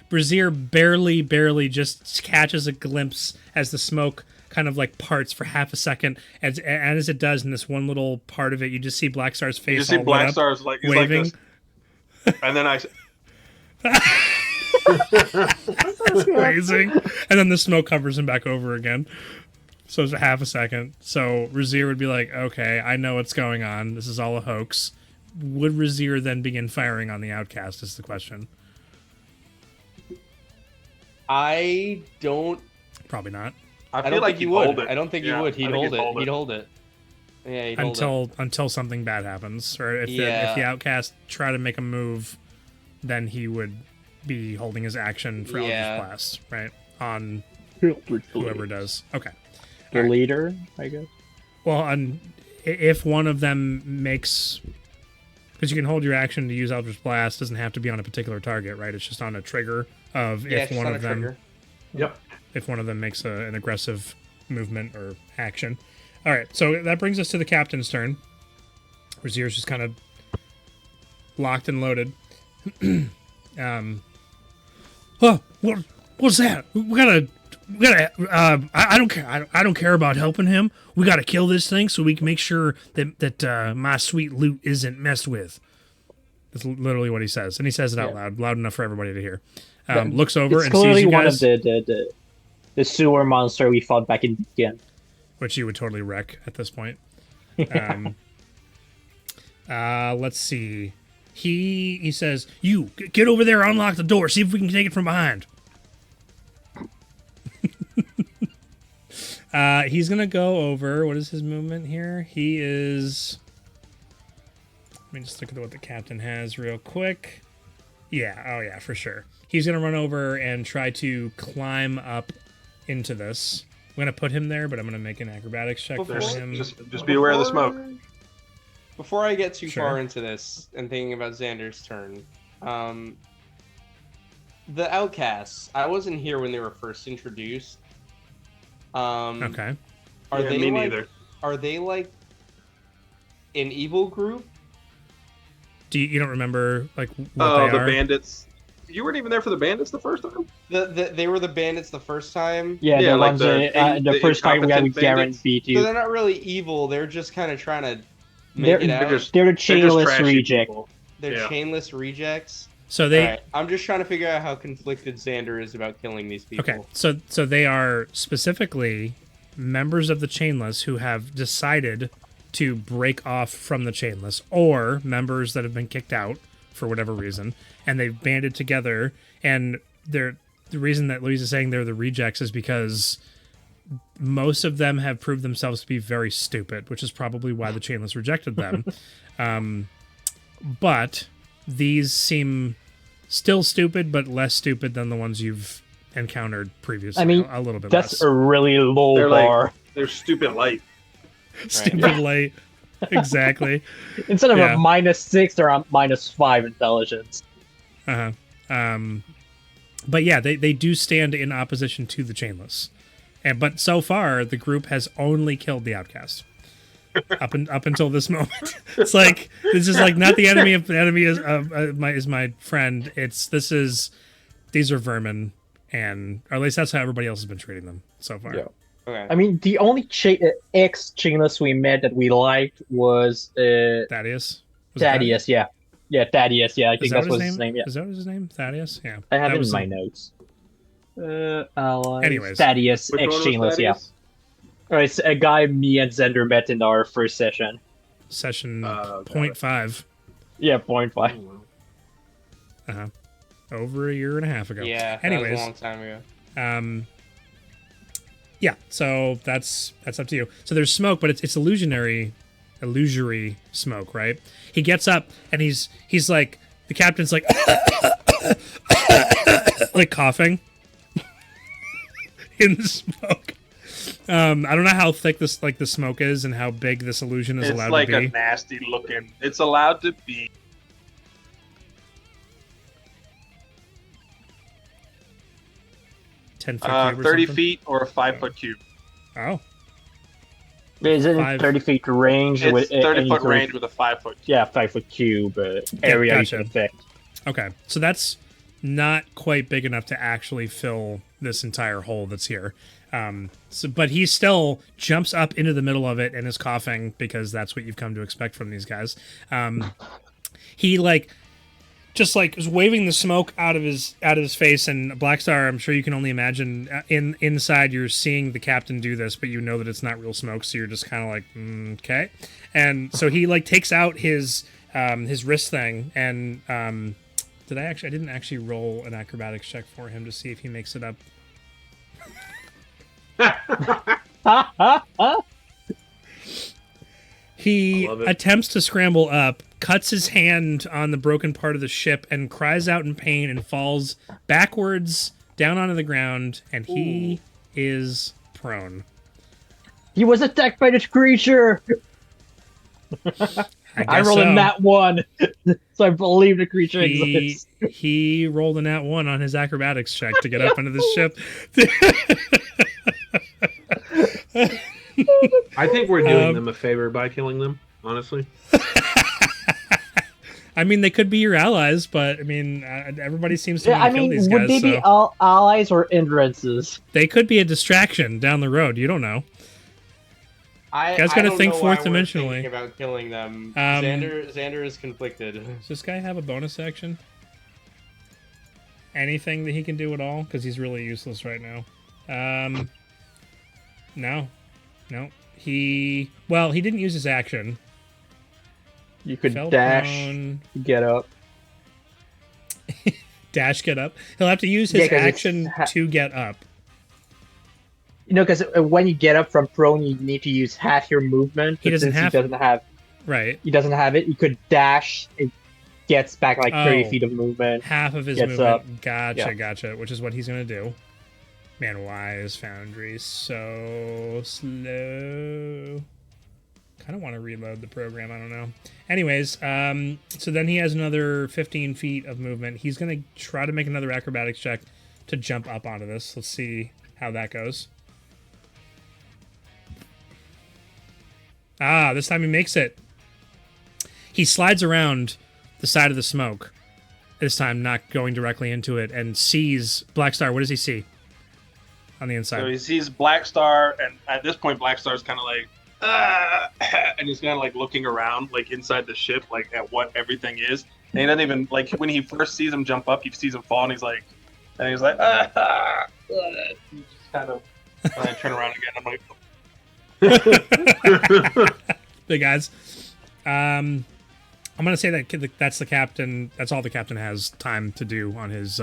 Brazier barely just catches a glimpse as the smoke kind of like parts for half a second, and as it does in this one little part of it, you just see Black Star's face. You see all lit Black up, Star's like he's waving. like this, and then I. That's amazing. And then the smoke covers him back over again. So it's a half a second. So Razier would be like, okay, I know what's going on. This is all a hoax. Would Razier then begin firing on the Outcast is the question. I don't. Probably not. I I feel don't like think he he'd hold would. it. I don't think Yeah, he would. I He'd think hold he'd it. hold it. He'd hold it. Yeah, he'd hold it. Until something bad happens. Or if Yeah. the Outcast try to make a move, then he would be holding his action for Eldritch Yeah. Blast, right? On whoever does. Okay. The leader, I guess. Well, if one of them makes... Because you can hold your action to use Eldritch Blast. Doesn't have to be on a particular target, right? It's just on a trigger of Yeah, if it's one on a of them... trigger. Yep. If one of them makes an aggressive movement or action. All right, so that brings us to the captain's turn. Razier's just kind of locked and loaded. Oh, what's that? We gotta. I don't care. I don't care about helping him. We gotta kill this thing so we can make sure that my sweet loot isn't messed with. That's literally what he says, and he says it out loud enough for everybody to hear. Looks over It's and clearly sees you one guys, of the sewer monster we fought back in the beginning. which you would totally wreck at this point. Let's see. He says, "You get over there, unlock the door, see if we can take it from behind." He's gonna go over. What is his movement here? He is. Let me just look at what the captain has real quick. Yeah. Oh yeah, for sure. He's gonna run over and try to climb up into this. I'm gonna put him there, but I'm gonna make an acrobatics check for him. Just be aware of the smoke. Before I get too Sure. far into this and thinking about Xander's turn, the Outcasts. I wasn't here when they were first introduced. Okay. Are Yeah, they me like, neither. Are they like an evil group? Do you don't remember like what Oh, they the are? bandits. You weren't even there for the bandits the first time? They were the bandits the first time. Yeah, Yeah, the like ones the the first fight we had with incompetent Garen bandits. beat So you. they're not really evil. They're just kind of trying to They're- make it out. just- They're the They're just chainless trashy reject. people. They're yeah. chainless rejects. So they Alright, I'm just trying to figure out how conflicted Xander is about killing these people. okay. So they are specifically members of the Chainless who have decided to break off from the Chainless, or members that have been kicked out for whatever reason, and they've banded together. And the reason that Louise is saying they're the rejects is because most of them have proved themselves to be very stupid, which is probably why the Chainless rejected them. But these seem still stupid, but less stupid than the ones you've encountered previously. I mean, a little bit that's less. a really low They're bar. They're stupid light. Stupid late. Exactly. Instead of Yeah. a -6, they're on -5 intelligence. Uh-huh. But yeah, they do stand in opposition to the Chainless. But so far, the group has only killed the Outcast. Up until this moment. It's like, this is like not the enemy of the enemy is my friend. These are vermin, or at least that's how everybody else has been treating them so far. Yeah. Okay. I mean, the only ex-Chainless we met that we liked was Thaddeus? Was it Thaddeus, yeah. Yeah, Thaddeus, yeah. I think that that was his name, yeah. Is that his name? Thaddeus? Yeah. I have That it was in my notes. Allies. Anyways. Thaddeus, Which one was ex-Chainless, yeah. Thaddeus? Alright, it's a guy me and Zender met in our first session. Session Got it. 0.5. Yeah, 0.5. Uh-huh. Over a year and a half ago. Yeah, that Anyways. was a long time ago. Yeah, so that's up to you. So there's smoke, but it's illusory smoke, right? He gets up and he's like, the captain's like like coughing in the smoke. I don't know how thick the smoke is and how big this illusion is It's allowed like to a be. nasty looking. It's allowed to be 10 foot cube or 30 something? feet or a 5-foot cube. Oh, Is it Five- 30 feet range? It's with 30-foot any- range with a 5-foot cube. Yeah, 5-foot cube area you gotcha. can affect. okay. So that's not quite big enough to actually fill this entire hole that's here. But he still jumps up into the middle of it and is coughing because that's what you've come to expect from these guys. He is waving the smoke out of his face, and Blackstar, I'm sure you can only imagine inside you're seeing the captain do this, but you know that it's not real smoke, so you're just kind of like, okay. And so he takes out his wrist thing, and I didn't actually roll an acrobatics check for him to see if he makes it up. He Love it. attempts to scramble up, cuts his hand on the broken part of the ship, and cries out in pain and falls backwards down onto the ground, and he is prone. He was attacked by this creature! I guess rolled so. a nat 1, so I believe the creature exists. He rolled a nat 1 on his acrobatics check to get up into the ship. I think we're doing them a favor by killing them, honestly. I mean, they could be your allies, but I mean, everybody seems to Yeah, want I to kill mean, these would guys. they be So allies or hindrances? they could be a distraction down the road. You don't know. I Guys gotta don't think know why fourth we're dimensionally. thinking about killing them. Um, Xander is conflicted. Does this guy have a bonus action? Anything that he can do at all? Because he's really useless right now. No. He didn't use his action. You could Fell dash, prone, get up. dash, get up. He'll have to use his 'cause it's action to get up. You know, because when you get up from prone, you need to use half your movement. He but doesn't since have- He doesn't have. Right. He doesn't have it. You could dash. It gets back like 30 Oh. feet of movement. Half of his Gets movement. up. Gotcha. Yeah. Which is what he's going to do. Man, why is Foundry so slow? Kind of want to reload the program. I don't know. Anyways, so then he has another 15 feet of movement. He's going to try to make another acrobatics check to jump up onto this. Let's see how that goes. This time he makes it. He slides around the side of the smoke. This time not going directly into it, and sees Blackstar. What does he see on the inside? So he sees Black Star, and at this point, Black Star's kind of like, and he's kind of like looking around, like inside the ship, like at what everything is. And he doesn't even like when he first sees him jump up, he sees him fall, and he's like, He just kind of turn around again. I'm like, Big guys. I'm gonna say that that's the captain. That's all the captain has time to do on his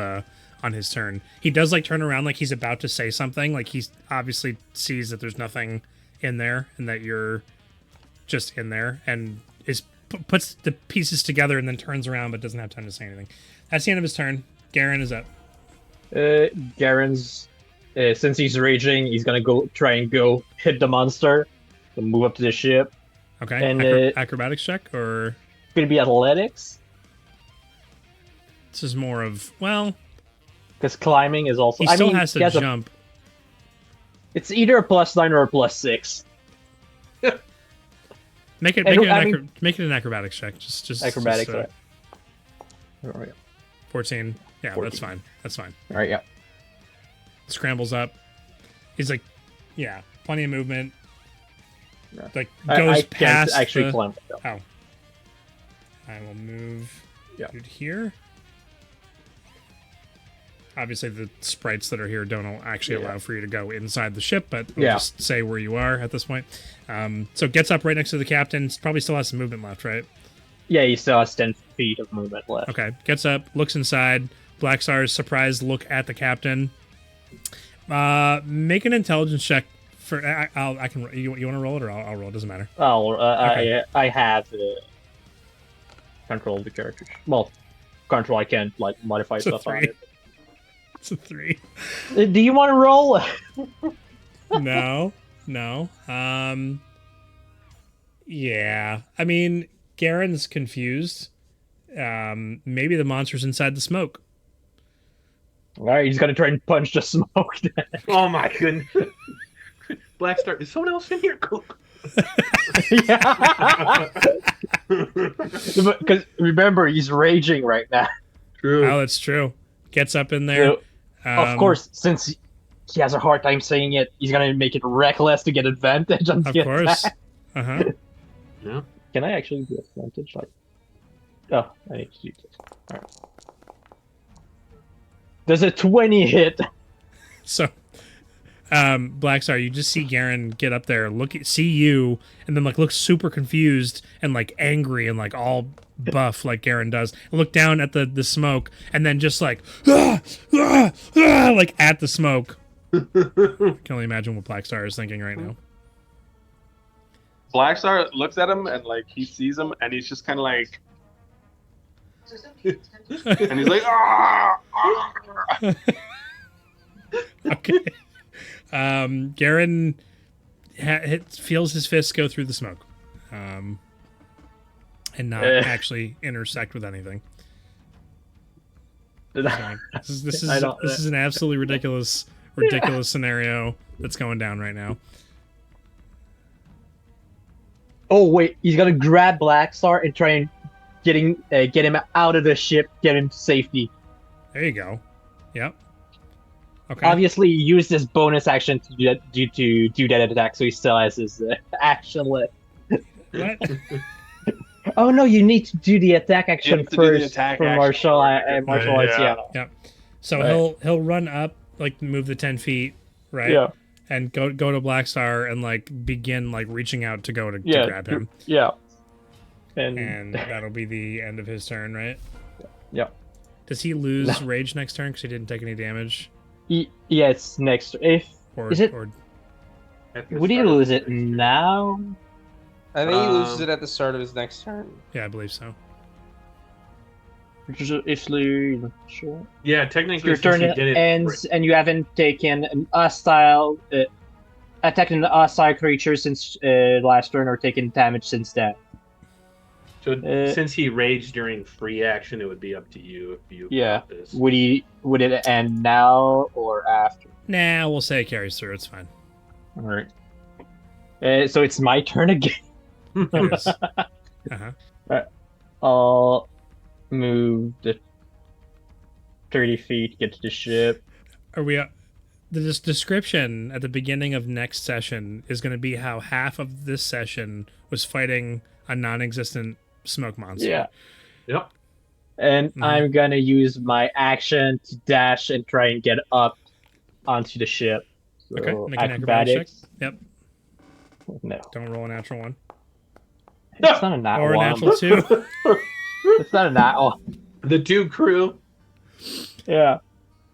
turn. He does like turn around like he's about to say something. Like he obviously sees that there's nothing in there and that you're just in there, and puts the pieces together and then turns around but doesn't have time to say anything. That's the end of his turn. Garen is up. Garen's since he's raging, he's gonna try and go hit the monster and move up to the ship. Okay. And acrobatics check or gonna be athletics. This is more of because climbing is also. He still has to jump. It's either a +9 or a +6. Make it an acrobatics check. Just acrobatics. Just, right. 14. Yeah, 14. That's fine. All right. Yeah. Scrambles up. He's like, yeah, plenty of movement. Yeah. Like goes I past. Can't actually climb. Oh. I will move dude here. Obviously, the sprites that are here don't actually allow for you to go inside the ship, but we'll just say where you are at this point. So gets up right next to the captain. Probably still has some movement left, right? Yeah, he still has 10 feet of movement left. Okay, gets up, looks inside. Black Star's surprised look at the captain. Make an intelligence check for. I can. You want to roll it or I'll roll it? Doesn't matter. Okay. I have control of the characters. Well, control. I can't modify stuff on it. It's a 3. Do you want to roll? No. Yeah. I mean, Garen's confused. Maybe the monster's inside the smoke. All right, he's gonna try and punch the smoke. Oh my goodness. Black Star, is someone else in here? Yeah. Because remember, he's raging right now. True. Oh, that's true. Gets up in there. Of course, since he has a hard time saying it, he's gonna make it reckless to get advantage on the Of course. attack. Yeah. Can I actually do advantage? Oh, I need to do this. All right. There's a 20 hit. So, Black Star, you just see Garen get up there, see you, and then look super confused and angry and all buff like Garen does. And look down at the smoke, and then just at the smoke. I can only imagine what Black Star is thinking right now. Black Star looks at him and he sees him and he's just kind of and he's like, ah! Okay. Garen feels his fists go through the smoke, and not actually intersect with anything. This is an absolutely ridiculous scenario that's going down right now. Oh wait, he's gonna grab Black Star and try and get him out of the ship, get him to safety. There you go. Yep. Okay. Obviously, he used his bonus action to do that attack, so he still has his action left. What? Oh no, you need to do the attack action first for martial arts. Yeah. Yep. So he'll run up, move the 10 feet, right? Yeah. And go to Black Star and begin reaching out to grab him. Yeah. And that'll be the end of his turn, right? Yeah. Does he lose rage next turn because he didn't take any damage? Yeah, it's next. Would he lose it now? I think he loses it at the start of his next turn. Yeah, I believe so. Sure. Yeah, technically, Your turn ends and you haven't taken an hostile attack an hostile creature since last turn or taken damage since that. So since he raged during free action, it would be up to you if you. Yeah. This. Would it end now or after? Nah, we'll say it carries through. It's fine. All right. So it's my turn again. It is. Uh-huh. I'll move the 30 feet, get to the ship. Are we? The description at the beginning of next session is going to be how half of this session was fighting a non-existent smoke monster. Yeah. Yep. And I'm gonna use my action to dash and try and get up onto the ship. So Okay. Make an acrobatics check. Yep. No, Don't roll a natural 1. it's not a nat Or a one. natural 2. It's not a nat one. The Duke crew. Yeah.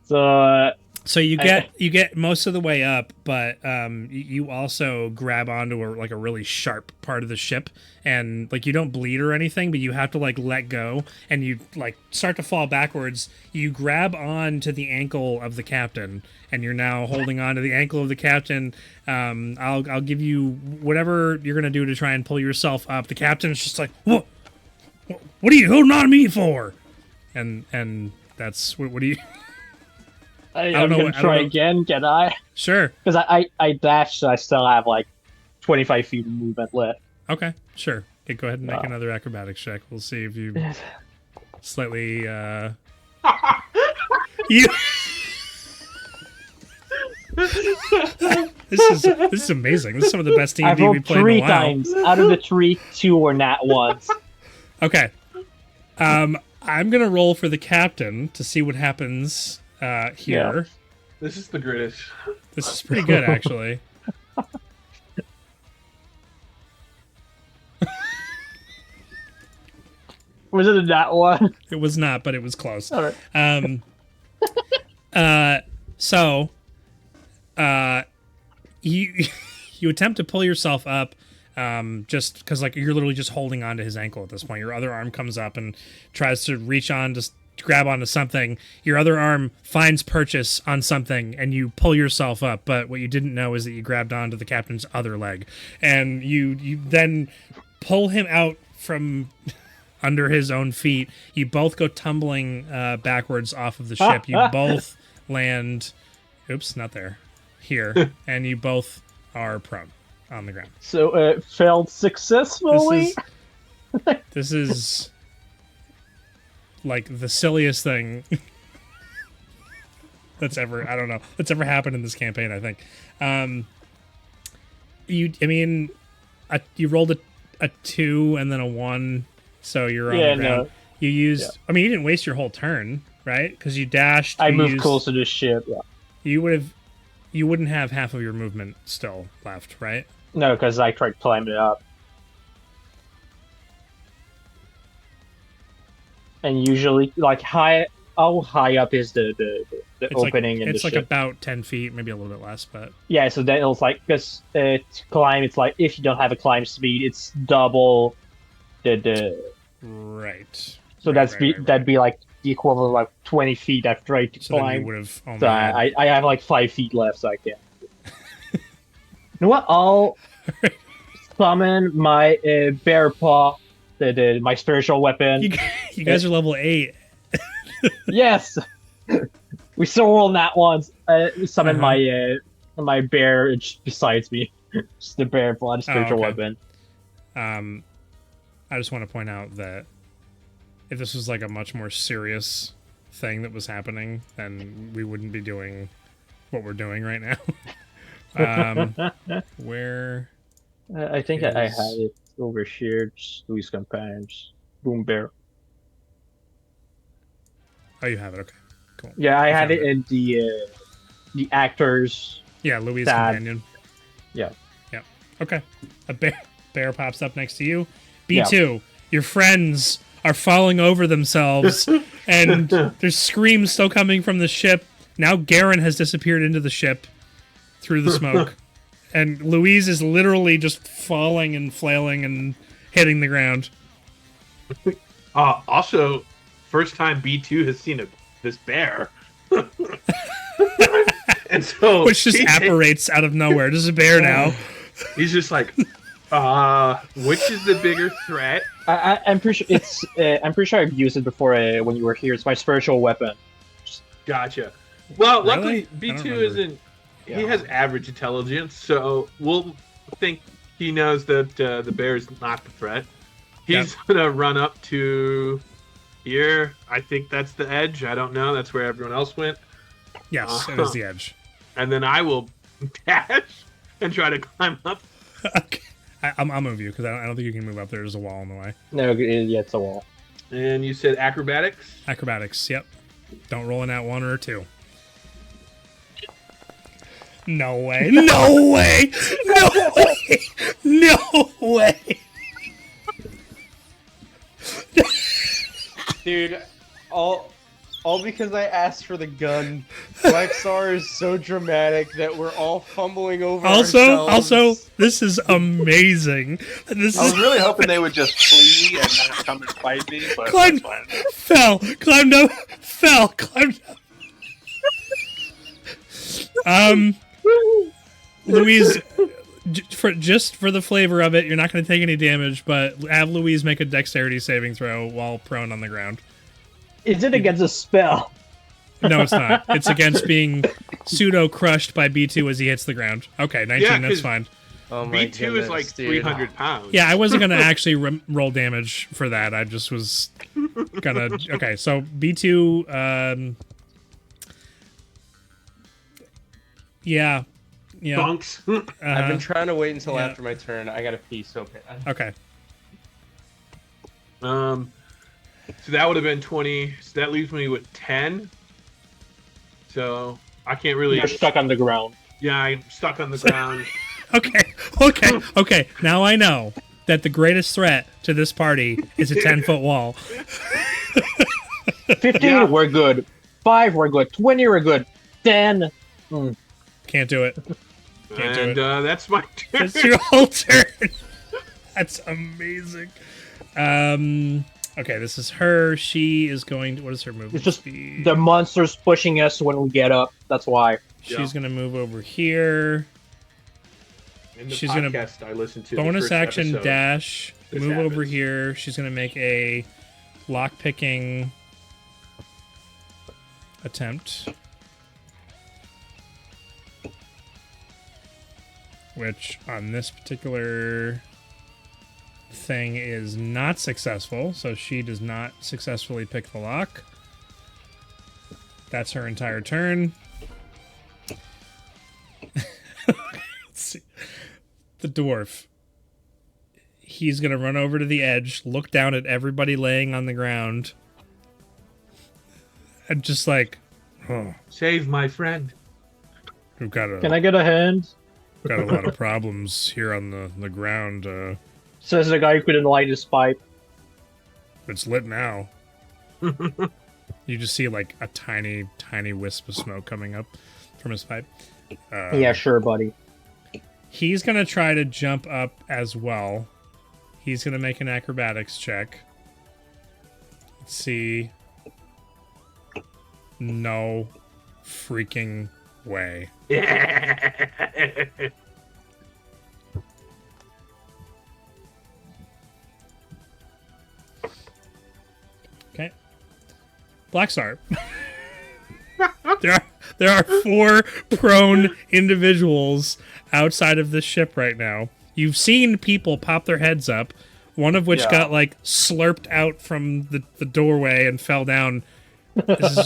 So So you get most of the way up, but you also grab onto a really sharp part of the ship, and like you don't bleed or anything, but you have to like let go, and you like start to fall backwards. You grab on to the ankle of the captain, and you're now holding on to the ankle of the captain. I'll give you whatever you're gonna do to try and pull yourself up. The captain's just like, what are you holding on to me for? And that's what do you? I'm don't know gonna what- I try don't know. again. Can I? Sure. Because I dashed, so I still have like 25 feet of movement left. Okay, sure. Okay, go ahead and make Wow. another acrobatics check. We'll see if you slightly you This is amazing. This is some of the best I've D&D we rolled played in 3 a while. times. Out of the 3, 2 were nat ones. Okay. I'm going to roll for the captain to see what happens here. This is the greatest. This is pretty good actually. Was it a nat one? It was not, but it was close. All right. So you you attempt to pull yourself up, just because like you're literally just holding onto his ankle at this point. Your other arm comes up and tries to reach on to grab onto something. Your other arm finds purchase on something, and you pull yourself up. But what you didn't know is that you grabbed onto the captain's other leg, and you then pull him out from under his own feet. You both go tumbling backwards off of the ship. You both land. Oops, not there. Here, and you both are prone on the ground. So it failed successfully. This is like the silliest thing that's ever happened in this campaign, I think. You rolled a 2 and then a 1, so you're on the ground. No. You used I mean, you didn't waste your whole turn, right? Because you dashed. I moved close to the ship. Yeah. You wouldn't have half of your movement still left, right? No, because I tried climbing it up. And usually, like how high up is the opening in the It's like ship? about 10 feet, maybe a little bit less, but Yeah, so then it was like, because to climb, it's like if you don't have a climb speed, it's double the. right. So that'd be like the equivalent of like 20 feet I've tried to So then you climb. would have only So had... I have like 5 feet left, so I can. You know what? I'll summon my bear paw, my spiritual weapon. You guys are level 8. Yes, we still roll that once. Summon my bear besides me. Just the bear paw, the spiritual okay. weapon. I just want to point out that if this was like a much more serious thing that was happening, then we wouldn't be doing what we're doing right now. Where? I think I had it over here. Just Louis Companions. Boom bear. Oh, you have it. Okay, cool. Yeah, I had found it in the actors. Yeah, Louis' Sad. companion. Yeah. Yep. Okay. A bear pops up next to you. B2, your friends are falling over themselves, and there's screams still coming from the ship. Now Garen has disappeared into the ship through the smoke, and Louise is literally just falling and flailing and hitting the ground. Also, first time B2 has seen this bear. And so Which just apparates out of nowhere. There's a bear now. He's just like, which is the bigger threat? I'm pretty sure it's. I'm pretty sure I've used it before when you were here. It's my spiritual weapon. Gotcha. Well, Really? luckily I don't B2 remember. isn't. He has average intelligence, so we'll think he knows that the bear is not the threat. He's gonna run up to here. I think that's the edge. I don't know. That's where everyone else went. Yes, it is the edge. And then I will dash and try to climb up. Okay. I'll move you because I don't think you can move up there. There's a wall in the way. No, yeah, it's a wall. And you said acrobatics? Acrobatics, yep. Don't roll in that 1 or a 2. No way. No way. No. way! No way! Dude, all because I asked for the gun. Black Star is so dramatic that we're all fumbling over ourselves. Also, this is amazing. This I was is really hoping they would just flee and not come and fight me, but Climb- that's fine. climbed up, climbed up. Louise, just for the flavor of it, you're not going to take any damage, but have Louise make a dexterity saving throw while prone on the ground. Is it against a spell? No, it's not. It's against being pseudo-crushed by B2 as he hits the ground. Okay, 19, Yeah, that's 'cause- fine. Oh my B2 is like goodness, dude. 300 pounds. Yeah, I wasn't going to actually roll damage for that. I just was going to... Okay, so B2... Yeah. Bunks. I've been trying to wait until Yeah. after my turn. I gotta pee so bad. Okay. So that would have been 20. So that leaves me with 10. So I can't really. You're stuck on the ground. Yeah, I'm stuck on the ground. Okay. Now I know that the greatest threat to this party is a 10-foot wall. 15, Yeah. we're good. 5, we're good. 20, we're good. 10. Can't do it. Can't do And it. that's my turn. It's your whole turn. That's amazing. Okay, this is her. She is going to... What is her move? It's just the monster's pushing us when we get up. That's why. She's going to move over here. In the She's gonna podcast I listened to. the Bonus first action episode. dash. This Move over happens. here. She's going to make a lock-picking attempt. Which, on this particular thing, is not successful. So she does not successfully pick the lock. That's her entire turn. Let's see. The dwarf. He's going to run over to the edge, look down at everybody laying on the ground, and just like, oh, Save my friend. we've got Can I get a hand? got a lot of problems here on the ground. Says the guy who couldn't light his pipe. It's lit now. You just see like a tiny, tiny wisp of smoke coming up from his pipe. Yeah, sure, buddy. He's going to try to jump up as well. He's going to make an acrobatics check. Let's see. No freaking way. Okay. Black Star. There are 4 prone individuals outside of this ship right now. You've seen people pop their heads up, one of which Yeah. got like slurped out from the doorway and fell down. This is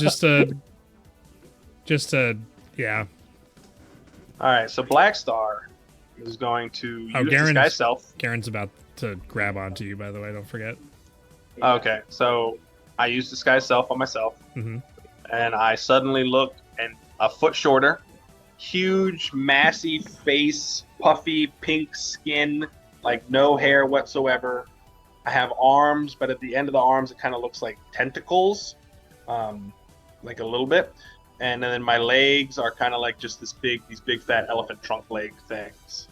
just a yeah. All right, so Black Star is going to use Garen's- disguise self. Garen's about to grab onto you, by the way. Don't forget. Okay, so I use disguise self on myself, hmm and I suddenly look and a foot shorter, huge, massive face, puffy pink skin, like no hair whatsoever. I have arms, but at the end of the arms, it kind of looks like tentacles, like a little bit. And then my legs are kind of like just these big fat elephant trunk leg things.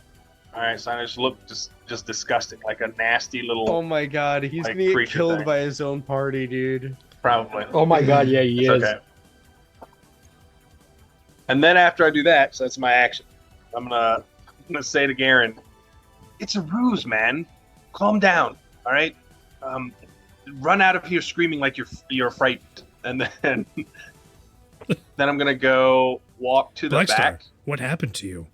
All right, so I just look just disgusting, like a nasty little, Oh my god, he's Like, gonna get creature killed thing. by his own party, dude. probably. Oh my god, yeah, he It's is. okay. And then after I do that, so that's my action. I'm gonna say to Garen, "It's a ruse, man. Calm down. All right. Run out of here screaming like you're frightened." And then then I'm gonna go walk to the Black Star, back. what happened to you?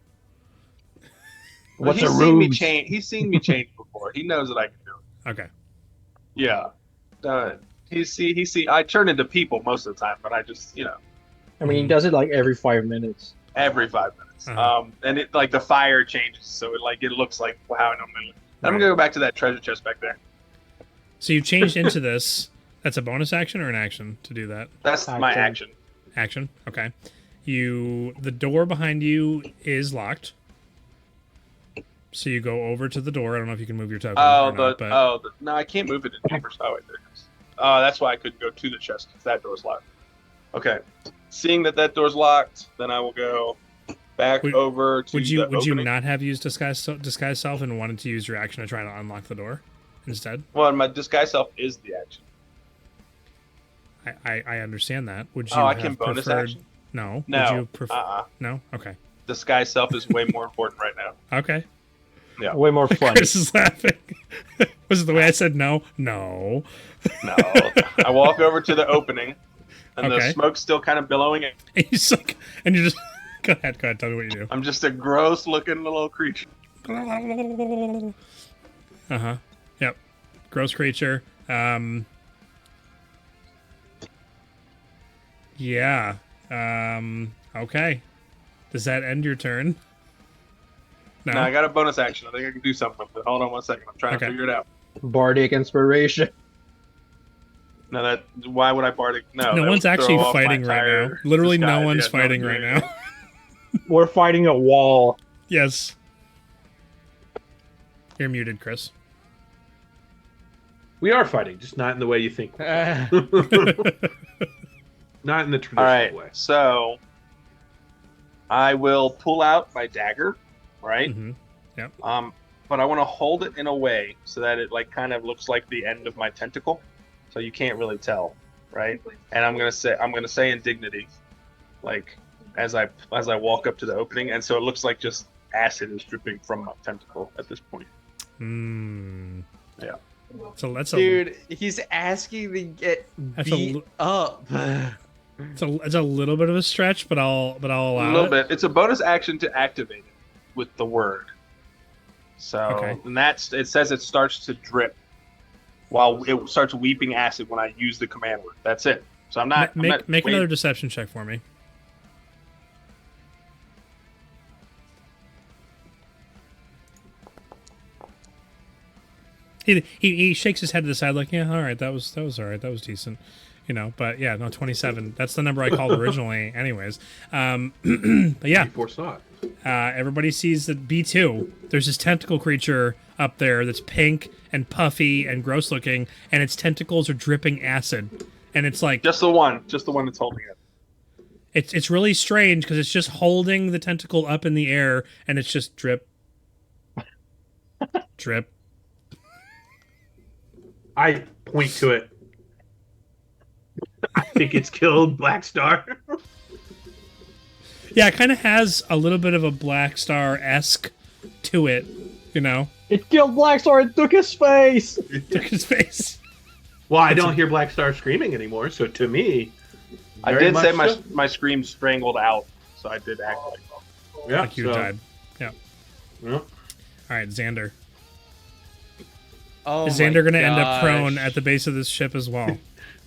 Well, What's he's a seen me ruse? change. He's seen me change before. He knows that I can do it. Okay. Yeah. I turn into people most of the time, but I just I mean, he does it like every 5 minutes. every 5 minutes. Uh-huh. And it like the fire changes, so it looks like how I normally look. I'm Right. gonna go back to that treasure chest back there. So you've changed into this. That's a bonus action or an action to do that? That's my action. Action. Okay. The door behind you is locked. So you go over to the door. I don't know if you can move your token. Oh, or not, but no, I can't move it in here. Oh, wait, there it is. Oh, that's why I couldn't go to the chest because that door's locked. Okay, seeing that door's locked, then I will go back over to would you opening. not have used disguise self and wanted to use your action to try to unlock the door instead? Well, my disguise self is the action. I understand that. Would you? Oh, I have can bonus preferred... action? No. No. Would you prefer... No. Okay. Disguise self is way more important right now. Okay. Yeah. Way more fun. Chris is laughing. Was it the way I said no? No. No. I walk over to the opening, and Okay. the smoke's still kind of billowing. And you suck. And you just go ahead. Tell me what you do. I'm just a gross-looking little creature. Yep. Gross creature. Yeah. Okay. Does that end your turn? No. No, I got a bonus action. I think I can do something with it. Hold on one second. I'm trying to figure it out. Bardic inspiration. No, why would I bardic? No, No that one's would actually throw off my fighting right now. entire Literally, no disguise. one's Yeah, fighting no, right yeah. now. We're fighting a wall. Yes. You're muted, Chris. We are fighting, just not in the way you think. Not in the traditional All right, way. so I will pull out my dagger, right? Mm-hmm. Yep. But I want to hold it in a way so that it like kind of looks like the end of my tentacle, so you can't really tell, right? And I'm gonna say indignity, like as I walk up to the opening, and so it looks like just acid is dripping from my tentacle at this point. Yeah. So Dude, he's asking to get beat up. It's a little bit of a stretch, but I'll allow A little it. bit. It's a bonus action to activate it with the word. So Okay. and it says it starts to drip while it starts weeping acid when I use the command word. That's it. So I'm not. Make another deception check for me. He shakes his head to the side like, yeah, all right, that was all right, that was decent, But yeah, no, 27. That's the number I called originally, anyways. But yeah, You foresaw it. everybody sees that B2. There's this tentacle creature up there that's pink and puffy and gross looking, and its tentacles are dripping acid, and it's like Just the one that's holding it. it's really strange because it's just holding the tentacle up in the air, and it's just drip, drip. I point to it. I think it's killed Black Star. Yeah, it kind of has a little bit of a Black Star-esque to it, It killed Blackstar and took his face. Took his face. Well, I don't hear Black Star screaming anymore, so to me, I very did say much so. my scream strangled out, so I did act like. Yeah, Like you so, died. Yeah. yeah. All right, Xander. Oh Is Xander my going to end up gosh. prone at the base of this ship as well?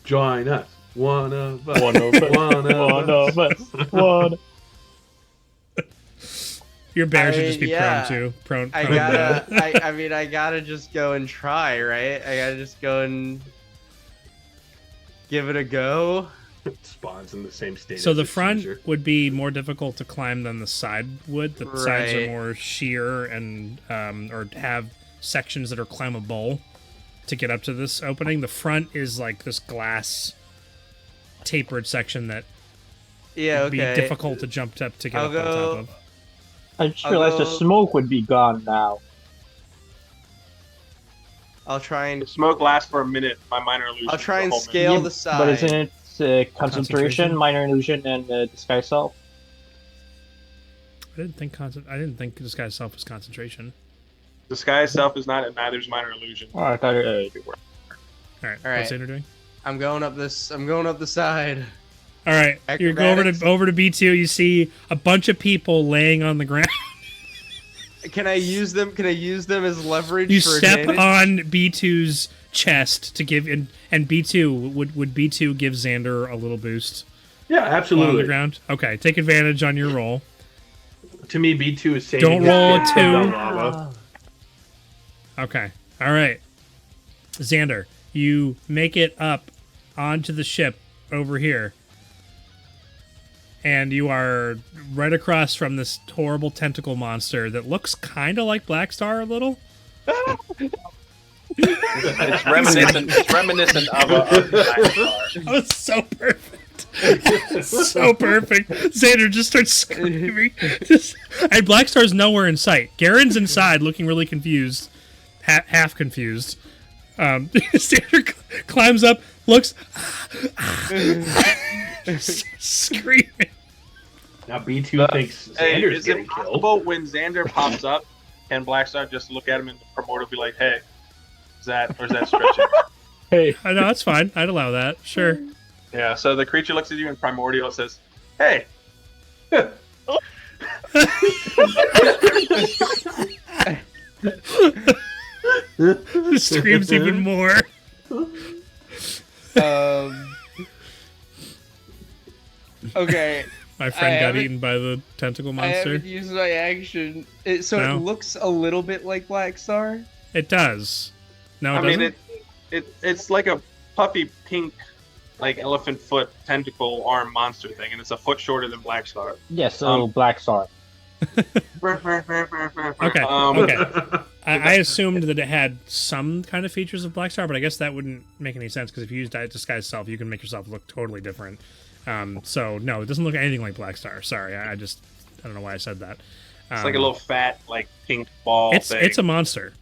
Join us. One of us. One of us. One of us. One. Your bear should I just be mean, yeah. prone too. Prone. I prone gotta. bear. I gotta just go and try, right? I gotta just go and give it a go. Spawns in the same state. So as the a front seizure. would be more difficult to climb than the side would. The sides are Right. more sheer and or have sections that are climbable to get up to this opening. The front is like this glass tapered section that Yeah. would Okay. be difficult to jump up to get I'll up go- on top of. I just I'll realized the go- smoke would be gone now. I'll try The and. smoke lasts for a minute. My minor illusion. I'll try and the whole minute. scale Yeah, the side. But isn't it concentration, Concentration? minor illusion, and disguise self? I didn't think this guy's self was concentration. Disguise self is not, and neither is minor illusion. Oh, I thought it All were. right. All right. What's Xander doing? I'm going up this. I'm going up the side. All right. You go Acrobatics? over to B2. You see a bunch of people laying on the ground. Can I use them? Can I use them as leverage? You for step advantage? on B2's chest to give, and B2 would B2 give Xander a little boost Yeah, while on the absolutely. ground? Okay, take advantage on your roll. To me, B2 is saving. Don't his roll a kid from the two. lava. Okay, all right, Xander, you make it up onto the ship over here. and you are right across from this horrible tentacle monster that looks kind of like Black Star a little. It's reminiscent. It's reminiscent of a Black Star. That was so perfect. So perfect. Xander just starts screaming. And Black Star's nowhere in sight. Garen's inside looking really confused. Half confused. Xander climbs up, looks, screaming. Now B2 thinks Xander's is it getting possible killed. when Xander pops up, can Blackstar just look at him and the promoter be like, "Hey, is that stretching?" Hey, I know, that's fine. I'd allow that. Sure. Yeah. So the creature looks at you and Primordial says, "Hey." Screams even more. Okay. My friend got haven't- eaten by the tentacle I monster. haven't used my action. So No. it looks a little bit like Black Star. It does. No, it I doesn't. mean, it's like a puffy pink, like elephant foot tentacle arm monster thing, and it's a foot shorter than Blackstar. yes, so Black Star. Okay. Okay. I assumed that it had some kind of features of Black Star, but I guess that wouldn't make any sense because if you use Disguise Self, you can make yourself look totally different. So no, it doesn't look anything like Black Star. Sorry, I don't know why I said that. It's like a little fat, like pink ball thing. It's a monster,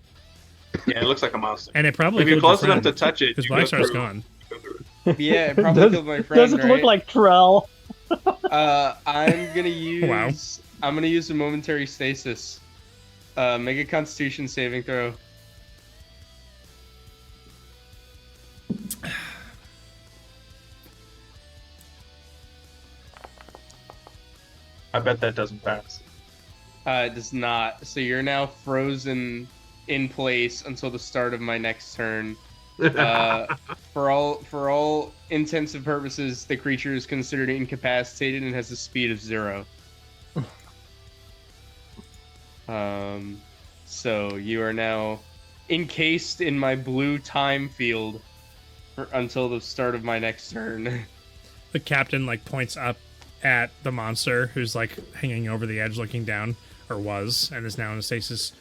Yeah, it looks like a monster. and it probably If you're killed close your enough to friend, touch it, because you Black go Star's through. gone. Yeah, it probably Does- killed my friend. Does it right? look like Trell? I'm gonna use. Wow. I'm gonna use a momentary stasis. Make a Constitution saving throw. I bet that doesn't pass. It does not. So you're now frozen in place until the start of my next turn. For all intents and purposes, the creature is considered incapacitated and has a speed of 0. So you are now encased in my blue time field until the start of my next turn. The captain like points up at the monster who's like hanging over the edge looking down, or was, and is now in a stasis,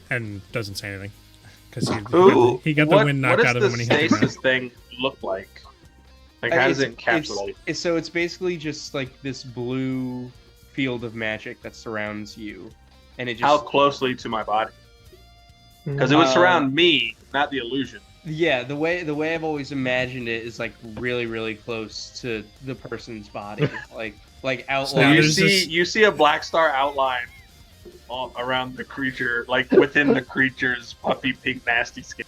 and doesn't say anything because he got the wind knocked out of him when he hit the What does the ground. stasis thing look like? Like, how does it encapsulate? So it's basically just like this blue field of magic that surrounds you, and it just How closely to my body? Because it would surround me, not the illusion. Yeah, the way I've always imagined it is like really, really close to the person's body, like Now outline. You there's this- see a black star outline all around the creature, like within the creature's puffy, pink, nasty skin.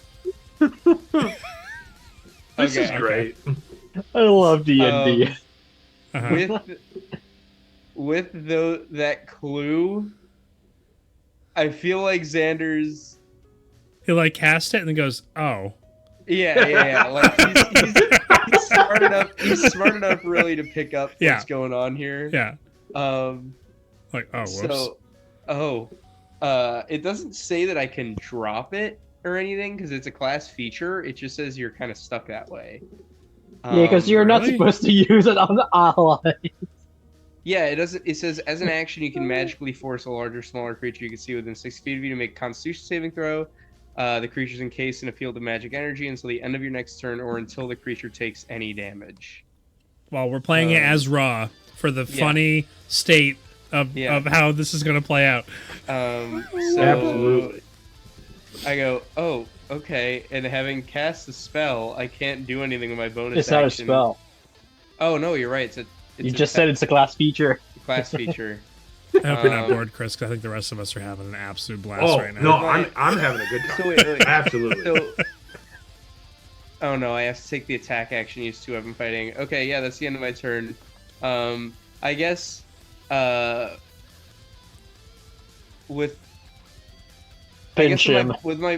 This is Okay. great. I love D&D. Uh-huh. With that clue, I feel like Xander's. He like cast it and then goes, "Oh, Yeah. Like he's smart enough. He's smart enough, really, to pick up Yeah. what's going on here. yeah." Um. Like, oh, whoops. It doesn't say that I can drop it or anything because it's a class feature. It just says you're kind of stuck that way. Yeah, because you're not really? supposed to use it on the ally. Yeah, it doesn't. It says as an action, you can magically force a larger, smaller creature you can see within 6 feet of you to make a Constitution saving throw. The creature's encased in a field of magic energy until the end of your next turn, or until the creature takes any damage. Well, we're playing it as raw for the funny state of how this is going to play out. So Absolutely. I go, oh, okay. And having cast the spell, I can't do anything with my bonus It's not a action. spell. Oh no, you're right. It's You just said it's a class feature. class feature. I hope you're not bored, Chris, because I think the rest of us are having an absolute blast Oh right now. no, I'm having a good time. So wait. Absolutely. So, oh no, I have to take the attack action, use 2 weapon fighting. Okay, yeah, that's the end of my turn. I guess, with Pinch him. with my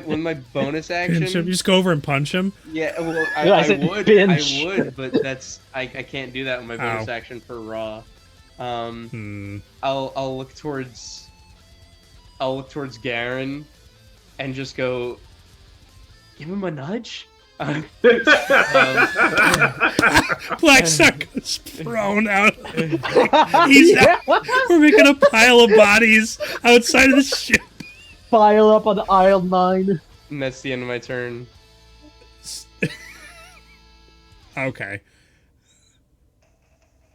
bonus action. Pinch him. You just go over and punch him. Yeah, well, Yeah, I I said would, pinch. but that's I can't do that with my bonus action for raw. I'll look towards Garen and just go, give him a nudge. Black Star gets thrown out. We're making a pile of bodies outside of the ship. Pile up on aisle 9. And that's the end of my turn. Okay.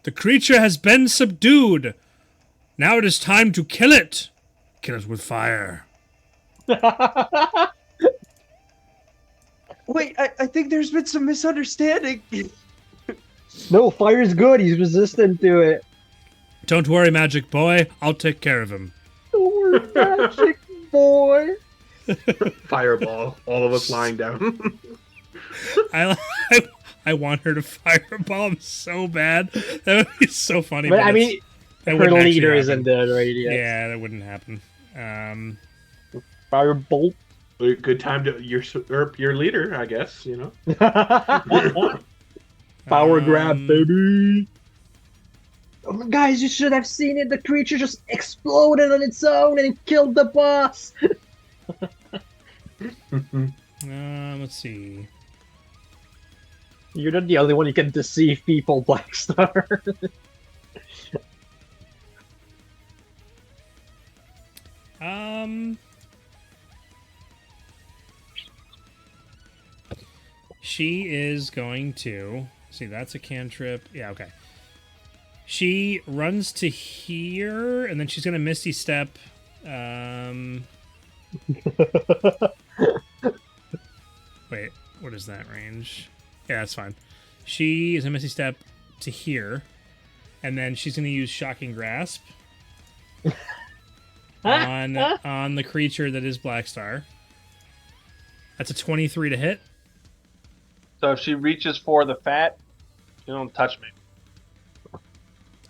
The creature has been subdued. Now it is time to kill it. Kill it with fire. Wait, I think there's been some misunderstanding. No, fire's good. He's resistant to it. Don't worry, magic boy. I'll take care of him. Poor magic boy. Fireball. All of us lying down. I want her to fireball him so bad. That would be so funny. But I mean, that her wouldn't actually leader happen. isn't dead, right? Yeah, that wouldn't happen. Firebolt. Good time to usurp your leader, I guess. You know. Power grab, baby. Oh, guys, you should have seen it. The creature just exploded on its own and it killed the boss. Let's see. You're not the only one who can deceive people, Black Star. She is going to see. That's a cantrip. Yeah, okay. She runs to here, and then she's gonna misty step. Wait, what is that range? Yeah, that's fine. She is a misty step to here, and then she's gonna use shocking grasp on the creature that is Black Star. That's a 23 to hit. So if she reaches for the fat, you don't touch me.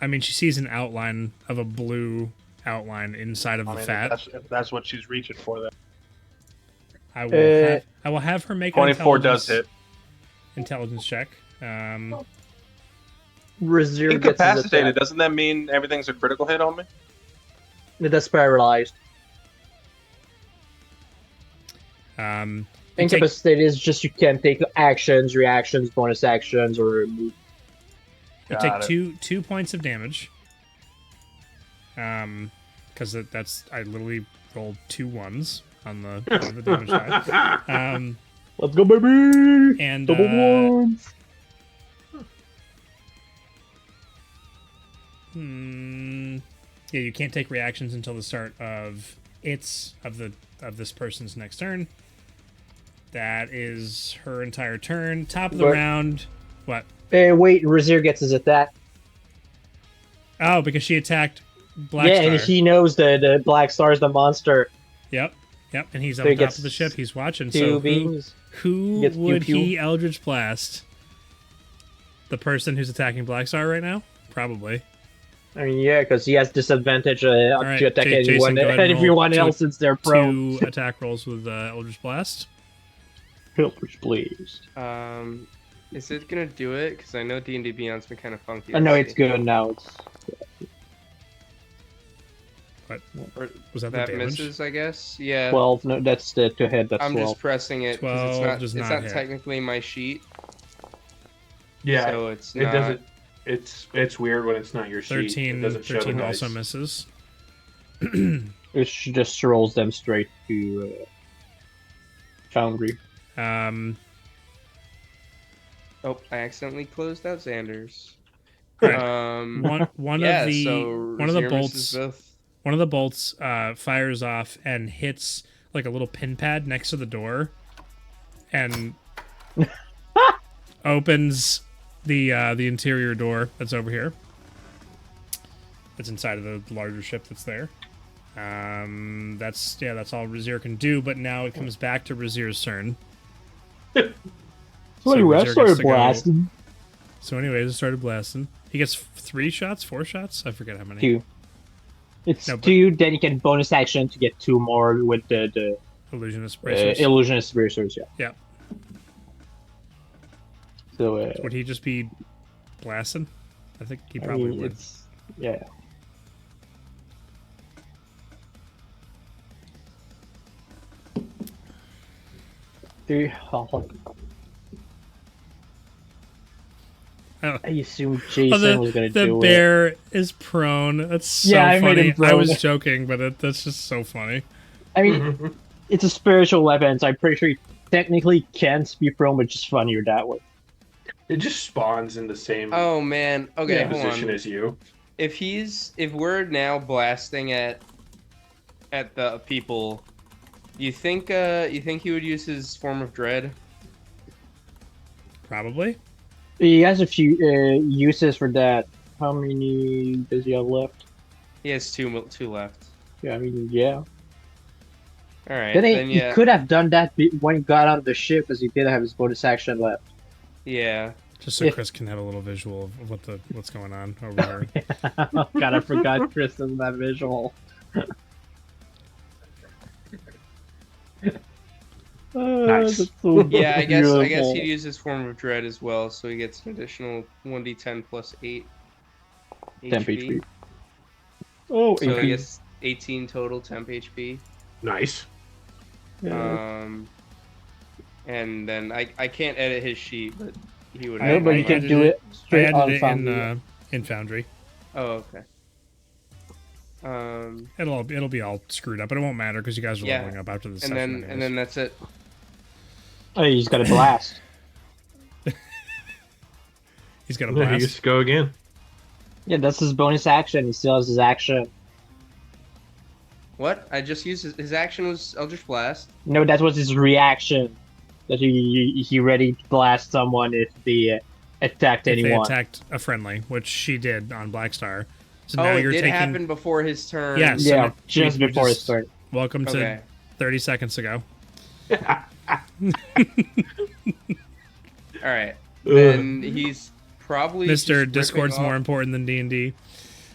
I mean, she sees an outline of a blue outline inside of the fat. If that's what she's reaching for, then. I will have her make 24 does hit. Intelligence check. Reserve Incapacitated, doesn't that mean everything's a critical hit on me? That's paralyzed. Incapacitated is just you can't take actions, reactions, bonus actions, or move. You take two points of damage. Because that's I literally rolled 2 1s on the damage die. Let's go, baby! And double ones. Yeah, you can't take reactions until the start of this person's next turn. That is her entire turn. Top of the round. What? Wait, Razir gets his attack. Oh, because she attacked Black Star. Yeah, and he knows the Black Star is the monster. Yep, and he's on top of the ship. He's watching. So who would he Eldritch Blast? The person who's attacking Black Star right now? Probably. I mean, yeah, because he has disadvantage to attack anyone, Jason, and everyone else since they're prone. 2 attack rolls with Eldritch Blast. Eldritch Blast. Is it gonna do it? Because I know D&D Beyond's been kind of funky. No, it's good now. What? Was that that the damage? misses, I guess. Yeah. 12. No, that's to hit. That's I'm 12. just pressing it 12 because it's not technically my sheet. Yeah, So it's it not. doesn't. It's weird when it's not your sheet. 13, It doesn't show the 13 also dice. misses. It just rolls them straight to Foundry. Oh, I accidentally closed out Xander's. Right. One of the bolts fires off and hits like a little pin pad next to the door, and opens the interior door that's over here. That's inside of the larger ship that's there. That's all Razir can do. But now it comes back to Razir's turn. So anyway, I started blasting. So anyways, it started blasting. He gets 4 shots? I forget how many. 2. It's 2, then you can bonus action to get 2 more with the Illusionist Bracers. Illusionist Bracers, yeah. Yeah. So, would he just be blasting? I think he probably would. Yeah. I assumed Jason the was gonna do the it. bear is prone. That's so Yeah, I made funny. him prone. I was joking, but that's just so funny. I mean, it's a spiritual weapon, so I'm pretty sure he technically can't be prone, but just funnier that way. It just spawns in the same Oh man. Okay, hold position on. as you. If we're now blasting at the people, you think he would use his form of dread? Probably. He has a few uses for that. How many does he have left? He has two left. Yeah, I mean, yeah. All right. Then yeah. he could have done that when he got on the ship, because he did have his bonus action left. Yeah. Just so Chris can have a little visual of what's going on over here. God, I forgot Chris doesn't have visual. Nice. That's so Yeah, I guess beautiful. he'd use his form of dread as well, so he gets an additional 1d10 plus 8 temp HP. Oh, So I 18. guess 18 total temp HP. Nice. And then I can't edit his sheet, but he would. No, but you can added do it I straight on added it Foundry. in Foundry. Oh, okay. It'll be all screwed up, but it won't matter because you guys are Yeah. leveling up after the and session. then anyways. and then that's it. Oh, he's got a blast. He's got a Yeah, you blast. just go again. Yeah, that's his bonus action. He still has his action. What? I just used his action was Eldritch Blast. No, that was his reaction. That he ready to blast someone if they attacked If they anyone. attacked a friendly, which she did on Black Star. So Oh, now it you're did taking. happen before his turn. Yes. Yeah, So just we before his just- turn. Welcome to Okay. 30 seconds ago. All right. Then he's probably just Mr. ripping Discord's off more important than D&D.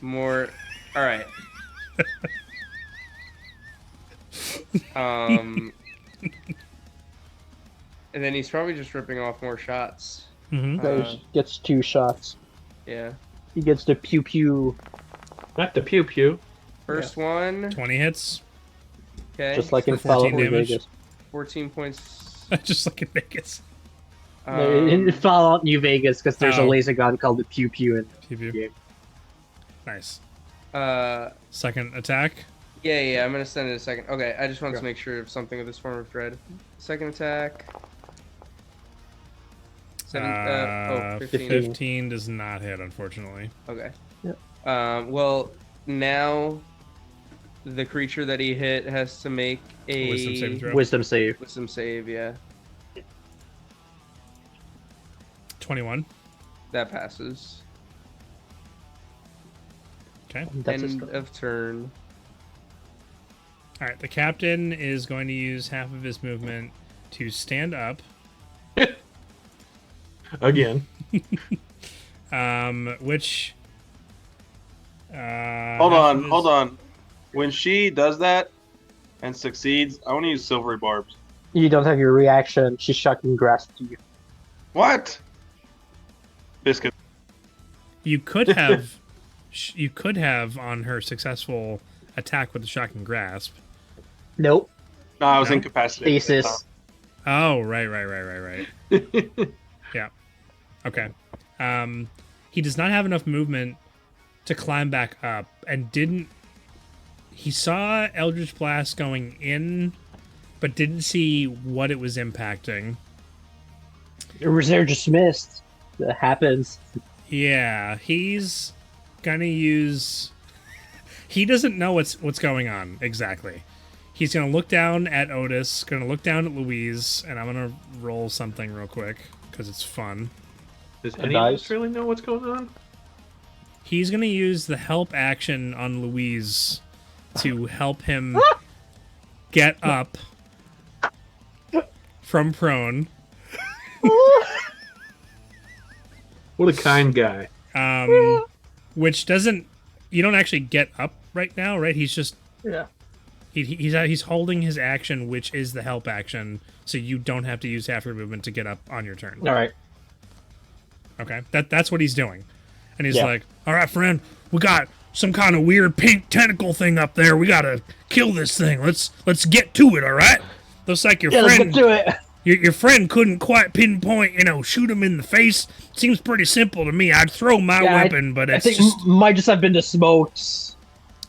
more. All right. And then he's probably just ripping off more shots. Mm-hmm. So he gets 2 shots. Yeah. He gets the pew pew, Not the pew pew. First one. 20 hits, Okay. just like in For 14 Fallout New damage. Vegas. 14 points. just like in Vegas. In Fallout New Vegas, because there's a Oh. laser gun called the pew pew. And Pew pew. Yeah. Nice. Uh, Second attack. yeah, I'm gonna send it in a second. Okay, I just wanted to make sure of something with this form of dread. Second attack. 15. 15 does not hit, unfortunately. Okay. Yep. Well, now the creature that he hit has to make a Wisdom saving throw. wisdom save. Wisdom save. Yeah, 21. that passes. Okay. That's his End turn. of turn. All right. The captain is going to use half of his movement to stand up. Again. Which. Hold on. When she does that and succeeds, I want to use silvery barbs. You don't have your reaction. She's shocking grasp to you. What? Biscuit. You could have. You could have on her successful attack with the shocking grasp. Nope. No, I was No? incapacitated. at the Stasis. time. Oh, right. Yeah. Okay. He does not have enough movement to climb back up, and didn't. He saw Eldritch Blast going in, but didn't see what it was impacting. Your reserve just missed. That happens. Yeah, he's gonna use. He doesn't know what's going on exactly. He's gonna look down at Otis, gonna look down at Louise, and I'm gonna roll something real quick because it's fun. Does A any of us dice? really know what's going on? He's gonna use the help action on Louise to help him get up from prone. What a kind guy. Which doesn't. You don't actually get up right now, right? He's just. Yeah. He's holding his action, which is the help action, so you don't have to use half your movement to get up on your turn. All right. Okay, that's what he's doing, and he's Yeah. like, "All right, friend, we got some kind of weird pink tentacle thing up there. We gotta kill this thing. Let's get to it. All right? Looks like your Yeah, let's friend. get to it. Your friend couldn't quite pinpoint, shoot him in the face. Seems pretty simple to me. I'd throw my weapon, but I it's think just... might just have been the smokes.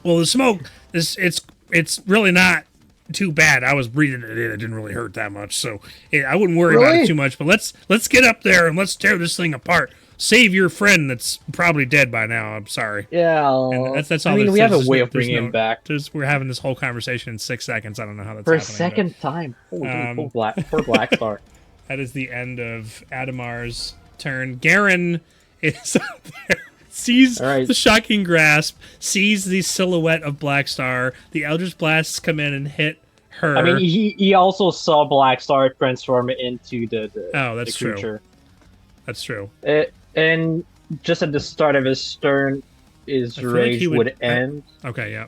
Well, the smoke, it's really not too bad. I was breathing it in. It didn't really hurt that much, so I wouldn't worry about it too much. But let's get up there and let's tear this thing apart. Save your friend that's probably dead by now. I'm sorry. Yeah. And that's all. I mean, this we have is. a way of bringing him back. We're having this whole conversation in 6 seconds. I don't know how that's For a happening, second time. Poor Black Star. That is the end of Adamar's turn. Garen is up there. Sees the shocking grasp, sees the silhouette of Black Star. The Eldritch Blasts come in and hit her. I mean, he also saw Black Star transform into the that's creature. true. That's true. And just at the start of his turn, his rage would end. Okay, yeah.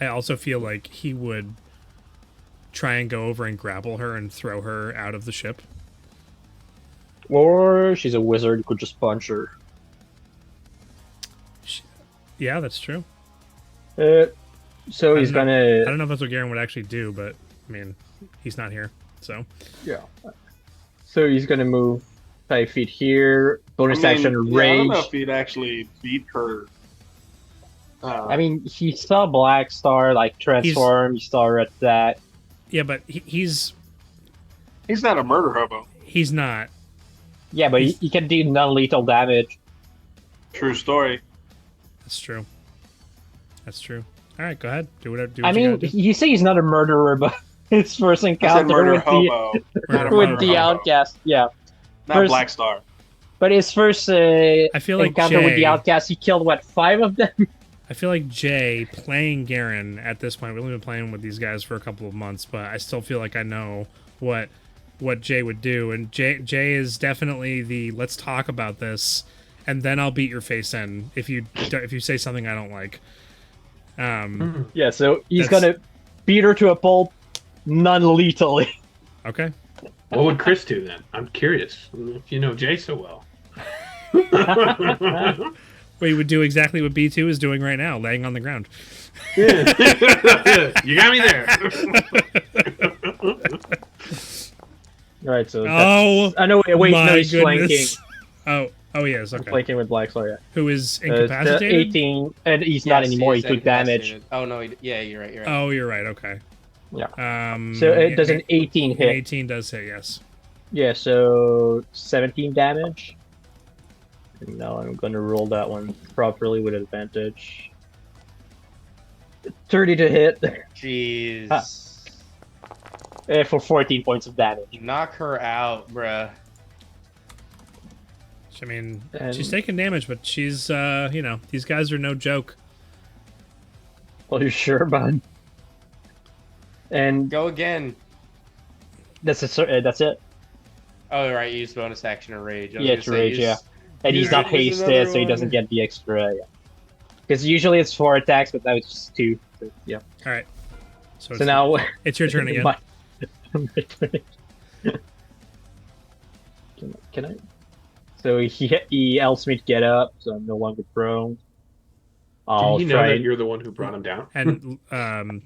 I also feel like he would try and go over and grapple her and throw her out of the ship. Or she's a wizard who could just punch her. Yeah, that's true. So he's gonna... I don't know if that's what Garen would actually do, but, I mean, he's not here, so... Yeah. So he's gonna move 5 feet here. Bonus action rage. I don't know if he'd actually beat her. I mean, he saw Black Star transform. He saw that. Yeah, but he's not a murder hobo. He's not. Yeah, but he can do non-lethal damage. True story. That's true. That's true. All right, go ahead. Do what I mean, you say he's not a murderer, but his first encounter with the Outcast. Yeah. Not Black Star. But his first I feel like encounter with the Outcast, he killed, 5 of them? I feel like Jay, playing Garen at this point, we've only been playing with these guys for a couple of months, but I still feel like I know what Jay would do. And Jay is definitely the let's talk about this, and then I'll beat your face in if you say something I don't like. Yeah, so he's going to beat her to a pulp non-lethally. Okay. What would Chris do then? I'm curious. If you know Jay so well. Well, he would do exactly what B2 is doing right now, laying on the ground. Yeah. You got me there. All right, so I know. Wait, no, he's goodness. flanking. Oh, he is. Okay. Flanking with Black Star, yeah. Who is incapacitated? 18, and he's not anymore. He took damage. Oh no, yeah, you're right. Oh, you're right. Okay. Yeah. So it does an 18 hit. 18 does hit, yes. Yeah, so 17 damage. And now I'm going to roll that one properly with advantage. 30 to hit. Jeez. For 14 points of damage. Knock her out, bruh. I mean, she's taking damage, but she's, these guys are no joke. Well, you sure, bud? And go again. That's it. Oh, right. Use bonus action or rage. Yeah, it's rage, yeah. And he's not hasted, so he doesn't get the extra. Yeah. Because usually it's 4 attacks, but now it's just 2. So, yeah. All right. So now it's your turn again. Can I? So he helps me to get up, so I'm no longer prone. Do you know that you're the one who brought him down? And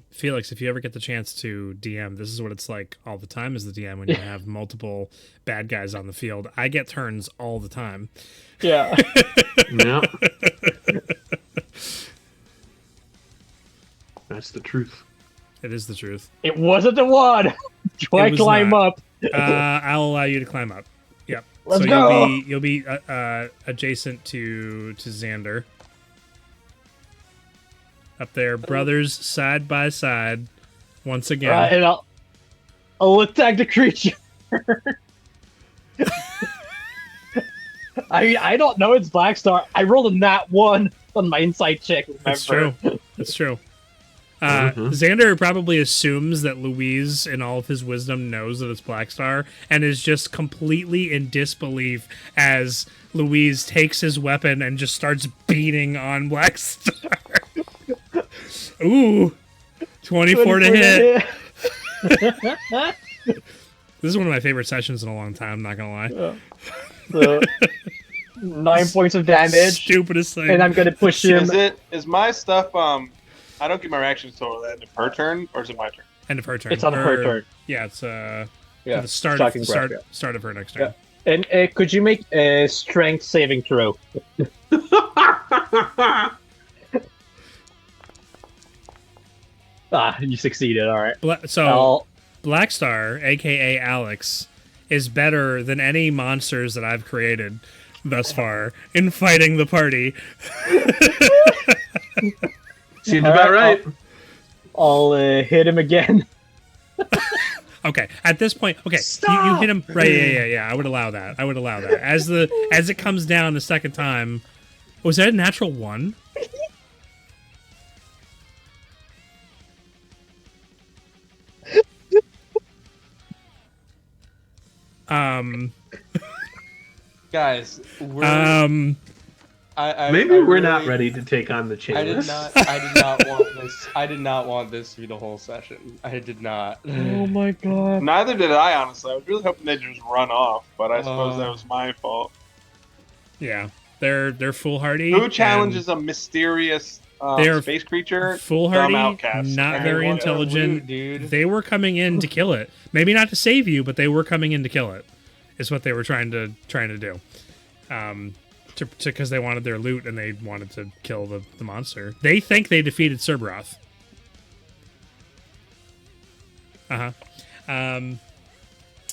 Felix, if you ever get the chance to DM, this is what it's like all the time as the DM when you have multiple bad guys on the field. I get turns all the time. Yeah. Yeah. That's the truth. It is the truth. It wasn't the one. Do I climb up? I'll allow you to climb up. Yep. Let's go. You'll be adjacent to Xander. Up there, brothers, side by side, once again. And I'll attack the creature. I don't know it's Black Star. I rolled a nat 1 on my insight check. Remember? That's true. That's true. Xander probably assumes that Louise, in all of his wisdom, knows that it's Black Star, and is just completely in disbelief as Louise takes his weapon and just starts beating on Black Star. Ooh, 24 to hit. This is one of my favorite sessions in a long time, not gonna lie. So, 9 points of damage. Stupidest thing. And I'm gonna push him. Is my stuff I don't get my reactions until the end of her turn, or is it my turn? End of her turn. It's on her turn. Yeah, it's Yeah. the start Shocking of breath, yeah. start of her next turn. And could you make a strength saving throw? You succeeded. All right. So Blackstar, aka Alex, is better than any monsters that I've created thus far in fighting the party. Seems about right. I'll hit him again. Okay, at this point, okay, you hit him right. Yeah. I would allow that. As it comes down the second time, was that a natural 1? Guys, we're Maybe I we're really, not ready to take on the challenge. I did not want this to be the whole session. I did not. Oh my god. Neither did I, honestly. I was really hoping they'd just run off, but I suppose that was my fault. Yeah, they're foolhardy. Who challenges a mysterious they're space creature? Foolhardy, Dumb outcast. not very intelligent. Loot, dude. They were coming in to kill it. Maybe not to save you, but they were coming in to kill it. Is what they were trying to do. Because they wanted their loot and they wanted to kill the monster. They think they defeated Cerberoth.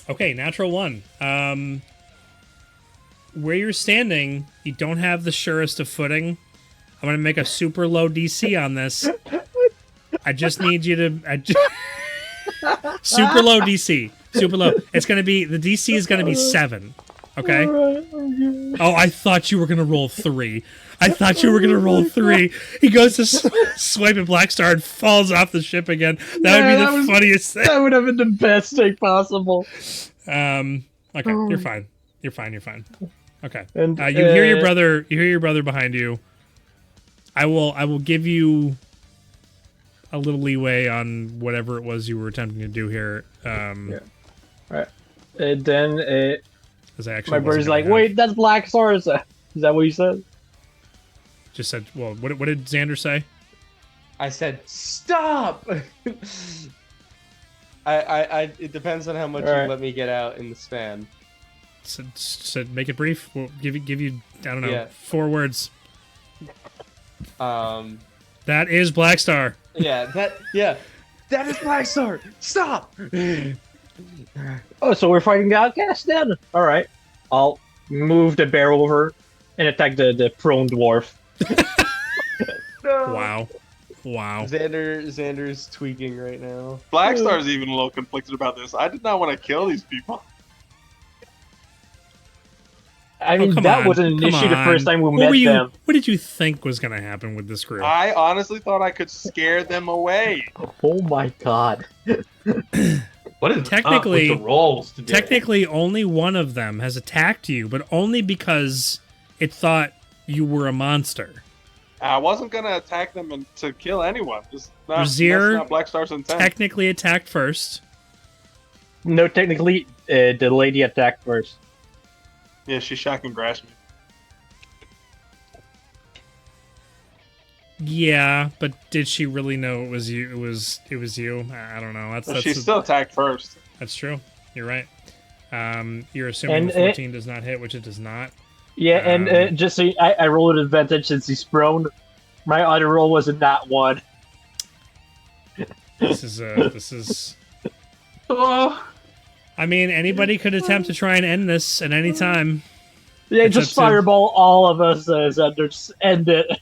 Okay, natural 1. Where you're standing, you don't have the surest of footing. I'm gonna make a super low DC on this. I just need you to super low DC. Super low. It's gonna be the DC is gonna be 7. Okay. Oh, I thought you were gonna roll 3. He goes to swipe at Blackstar and falls off the ship again. That would be the funniest thing. That would have been the best thing possible. Okay, you're fine. You're fine. Okay. And you hear your brother. You hear your brother behind you. I will give you a little leeway on whatever it was you were attempting to do here. Yeah. All right. Then my brother's like, "Wait, that's Blackstar." Is that what you said? Just said. Well, what did Xander say? I said stop. It depends on how much you let me get out in the span. Said make it brief. We'll give you I don't know 4 words. That is Blackstar. That is Blackstar. Stop. Oh, so we're fighting the Outcast then? All right. I'll move the bear over and attack the prone dwarf. Wow. Xander's tweaking right now. Blackstar's even a little conflicted about this. I did not want to kill these people. I mean, that was an issue the first time we met them. What did you think was going to happen with this group? I honestly thought I could scare them away. Oh my god. What is technically up with the rolls today? Technically, only one of them has attacked you, but only because it thought you were a monster. I wasn't going to attack them to kill anyone. That's not Blackstar's intent. Technically attacked first. No, technically, the lady attacked first. Yeah, she shock and grasp me. Yeah, but did she really know it was you? It was you. I don't know. She still attacked first. That's true. You're right. You're assuming the 14 does not hit, which it does not. Yeah, and just so I rolled an advantage since he's prone. My other roll was a nat 1. This is. Oh. I mean, anybody could attempt to try and end this at any time. Yeah, just fireball all of us as just end it.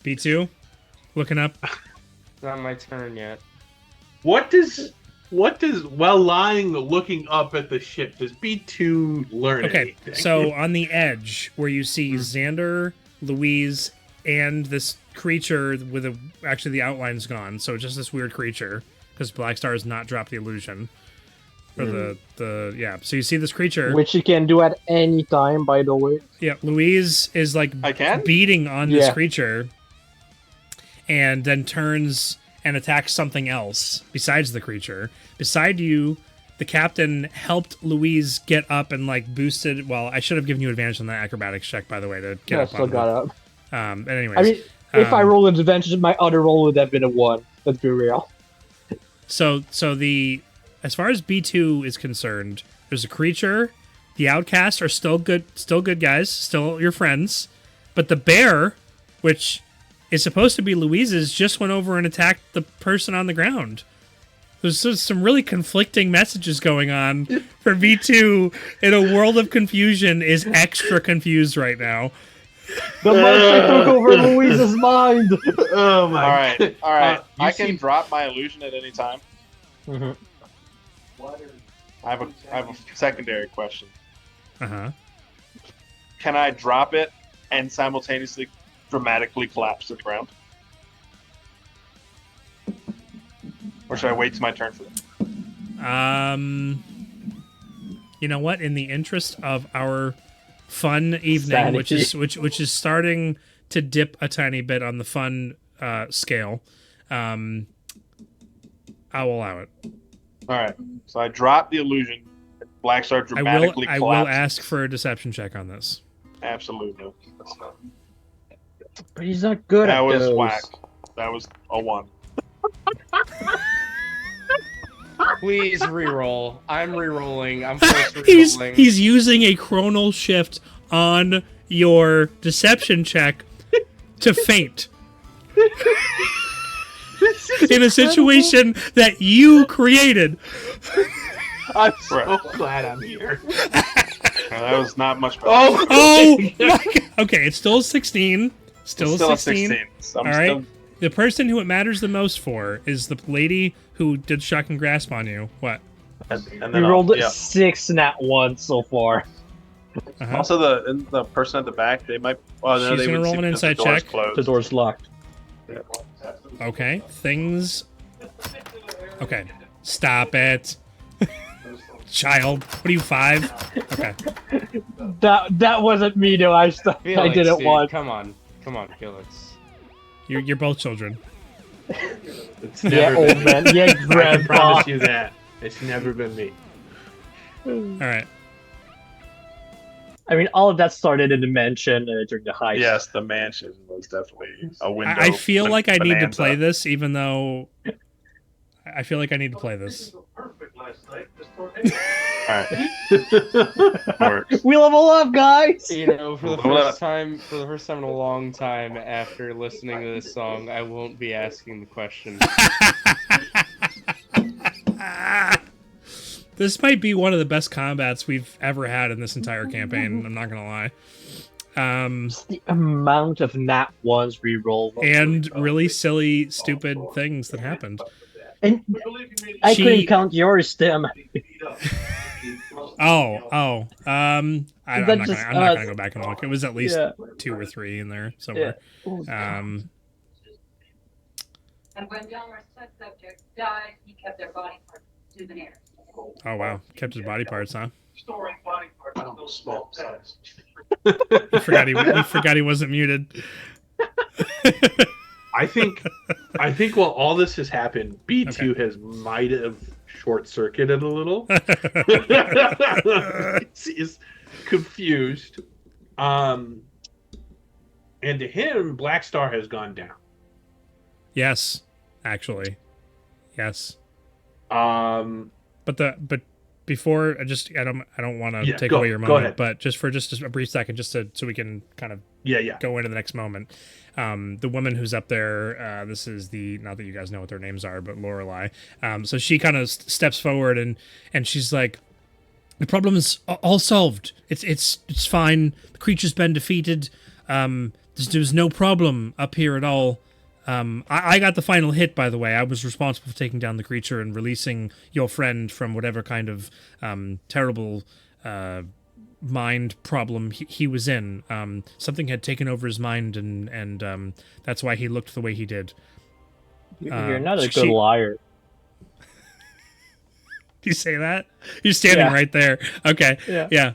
B2, looking up. It's not my turn yet. What does while lying looking up at the ship does B2 learn anything? So on the edge where you see Xander, Louise, and this creature with actually the outline's gone, so just this weird creature because Blackstar has not dropped the illusion. Or so you see this creature, which you can do at any time, by the way. Yeah, Louise is like beating on this creature, and then turns and attacks something else besides the creature. Beside you, the captain helped Louise get up and like boosted. Well, I should have given you advantage on that acrobatics check, by the way, to get up. I still got up. But anyways, I mean, if I rolled an advantage, my other roll would have been a 1. Let's be real. the as far as B2 is concerned, there's a creature. The Outcasts are still good guys, still your friends. But the bear, which is supposed to be Louise's, just went over and attacked the person on the ground. There's some really conflicting messages going on for V2 in a world of confusion is extra confused right now. The monster took over Louise's mind. Oh my! All right. You I can seem- drop my illusion at any time. Mm-hmm. I have a secondary question. Uh-huh. Can I drop it and simultaneously dramatically collapse to the ground? Or should I wait till my turn for that? You know what? In the interest of our fun evening, which is starting to dip a tiny bit on the fun scale, I will allow it. All right. So I drop the illusion. Black Star dramatically I will collapses. ask for a deception check on this. Absolutely. But he's not good That at was those. whack. That was a 1. Please reroll. I'm rerolling. I'm forced rerolling. He's using a chronal shift on your deception check to faint. In a situation that you created. I'm so glad I'm here. That was not much better. Oh my God. Okay, it's still a 16. Still a 16. So I'm All right. still- The person who it matters the most for is the lady who did shock and grasp on you. What? and We then rolled yeah. 6 nat 1 so far. Uh-huh. Also, the person at the back, they might. Well, no, She's they gonna would roll see an because the insight door's check. closed. The door's locked. Okay, things. Okay, stop it, child. What are you, 5? Okay, That wasn't me though. I Felix, didn't dude, want. Come on, Felix. you're both children. It's Yeah, never old been me. man. Yeah, I can grandpa. promise you that. It's never been me. All right. I mean, all of that started in the mansion during the heist. Yes, the mansion was definitely a window. I feel like I need to bonanza. play this, even though I feel like I need to play this. Alright. Works. We level up, guys. You know, for the Hold first up. time in a long time after listening to this song, I won't be asking the question. This might be one of the best combats we've ever had in this entire campaign. I'm not gonna lie. The amount of nat ones we roll. And really silly, stupid things that happened. And I She- couldn't count yours, Tim. I'm That not just- gonna go back and look. It was at least Yeah. 2 or 3 in there somewhere. And when Delmer's test subject died, he kept their body parts souvenirs. Oh wow, kept his body parts, huh? Storing body parts in those small size. We forgot he wasn't muted. I think while all this has happened, B2 might have short circuited a little. He's confused. And to him, Black Star has gone down. Yes, actually, yes. But before I don't want to take away your go moment, ahead. but just for a brief second, so we can kind of Yeah. go into the next moment. The woman who's up there, this is not that you guys know what their names are, but Lorelei. So she kind of steps forward and she's like, "The problem is all solved. It's fine. The creature's been defeated. There's no problem up here at all. I got the final hit, by the way. I was responsible for taking down the creature and releasing your friend from whatever kind of terrible mind problem he was in. Something had taken over his mind, and that's why he looked the way he did." You're not a she- good liar. Do you say that? You're standing Yeah. right there. Okay. Yeah.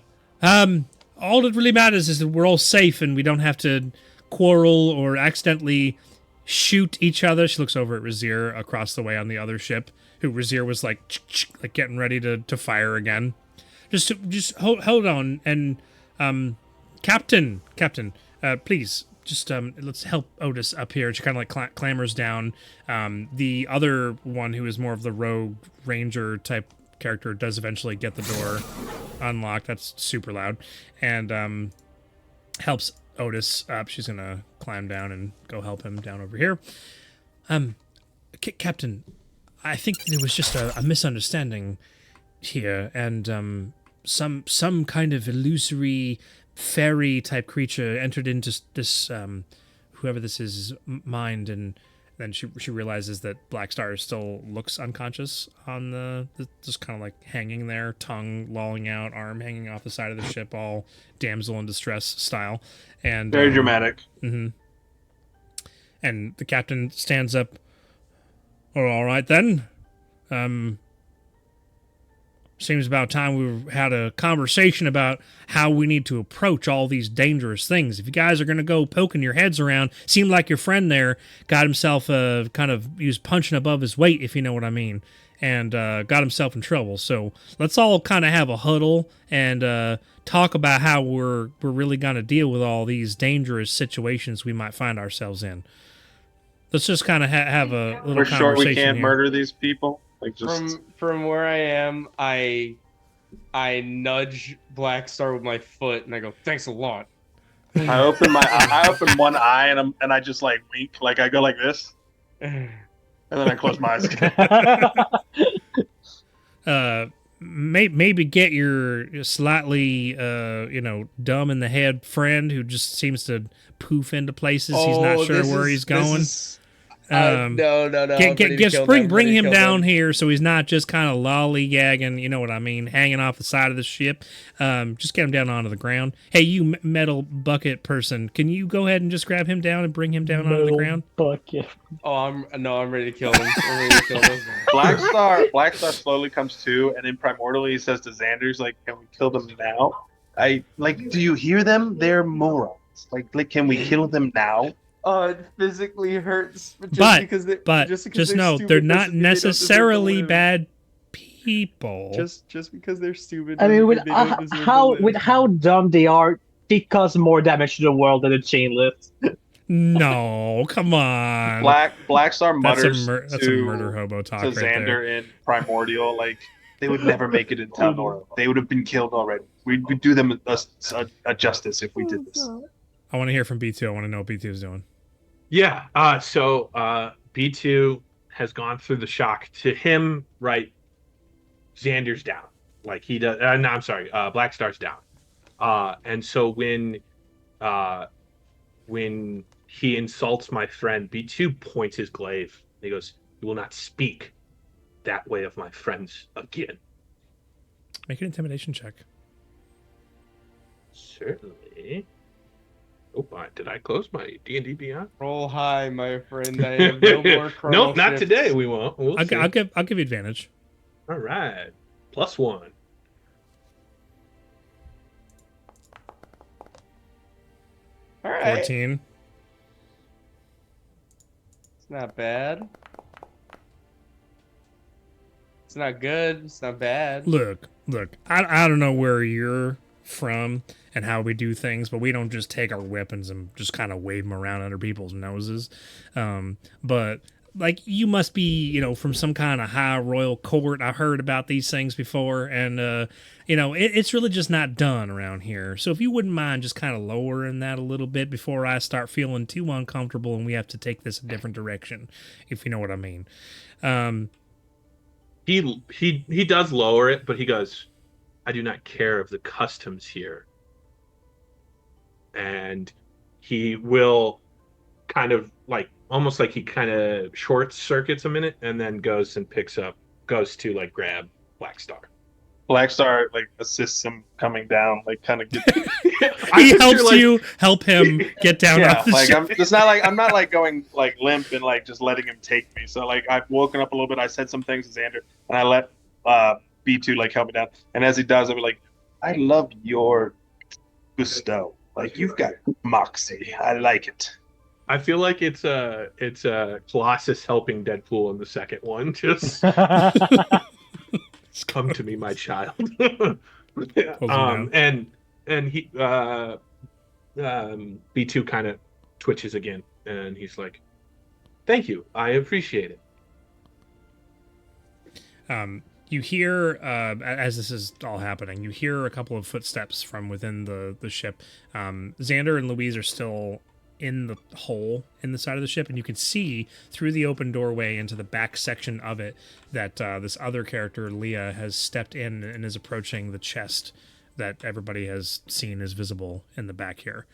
All that really matters is that we're all safe and we don't have to quarrel or accidentally shoot each other. She looks over at Razir across the way on the other ship, who Razir was like getting ready to fire again. Just hold on, and Captain, please just let's help Otis up here. She kind of like clambers down. The other one, who is more of the rogue ranger type character, does eventually get the door unlocked. That's super loud, and helps Otis up. She's gonna climb down and go help him down over here. Captain, I think there was just a misunderstanding here, and some kind of illusory fairy type creature entered into this whoever this is mind, and then she realizes that Black Star still looks unconscious on the just kind of like hanging there, tongue lolling out, arm hanging off the side of the ship, all damsel in distress style, and Very dramatic. Mm-hmm. And the captain stands up. Oh, all right then. Seems about time we had a conversation about how we need to approach all these dangerous things. If you guys are going to go poking your heads around, seemed like your friend there got himself kind of, he was punching above his weight, if you know what I mean, and got himself in trouble. So let's all kind of have a huddle and talk about how we're really going to deal with all these dangerous situations we might find ourselves in. Let's just kind of have a little We're conversation sure we can't here. murder these people. Like just From where I am, I nudge Black Star with my foot and I go, "Thanks a lot." I open one eye and I just like wink, like I go like this, and then I close my eyes. Maybe get your slightly dumb in the head friend who just seems to poof into places he's not sure where he's going. No. Bring him down here so he's not just kind of lollygagging, you know what I mean, hanging off the side of the ship. Just get him down onto the ground. Hey, you metal bucket person, can you go ahead and just grab him down and bring him down onto the ground? Bucket. Oh, I'm ready to kill him. I'm ready to kill him. Black Star slowly comes to, and then primordially he says to Xander, he's like, "Can we kill them now? Do you hear them? They're morons. Like, can we kill them now?" Oh, it physically hurts. Just know they're not necessarily bad people. Just because they're stupid. I mean, with how dumb they are, they cause more damage to the world than a chain lift. No, come on. Black Star mutters that's a murder hobo talk to right Xander there. in primordial, like they would never make it in Talnora. They would have been killed already. We'd do them a justice if we did this. I want to hear from B2. I want to know what B2 is doing. Yeah. So B2 has gone through the shock. To him, right, Xander's down. Like he does. No, I'm sorry. Black Star's down. And so when he insults my friend, B2 points his glaive. He goes, "You will not speak that way of my friends again." Make an intimidation check. Certainly. Oh, did I close my D&D Beyond? Roll high, my friend. I have no more chrono Nope, not shifts. today. We won't. We'll see. I'll give you advantage. All right. +1. All right. 14. It's not bad. It's not good. It's not bad. Look. I don't know where you're from and how we do things, but we don't just take our weapons and just kind of wave them around under people's noses. But like, you must be, from some kind of high royal court. I heard about these things before, and it's really just not done around here. So if you wouldn't mind just kind of lowering that a little bit before I start feeling too uncomfortable and we have to take this a different direction, if you know what I mean. He does lower it, but he goes, "I do not care of the customs here." And he will kind of almost like he kind of short circuits a minute and then goes to grab Black Star. Black Star assists him coming down, kind of get. He helps you help him get down off the ship. I'm not going limp and just letting him take me. So I've woken up a little bit. I said some things to Xander, and I let B2 help me down. And as he does, I'll be like, "I love your gusto. You've got moxie. I like it." I feel like it's a Colossus helping Deadpool in the second one. Just come to me, my child. And he B2 kind of twitches again, and he's like, "Thank you, I appreciate it." You hear, as this is all happening, you hear a couple of footsteps from within the ship. Xander and Louise are still in the hole in the side of the ship, and you can see through the open doorway into the back section of it that this other character, Leah, has stepped in and is approaching the chest that everybody has seen is visible in the back here.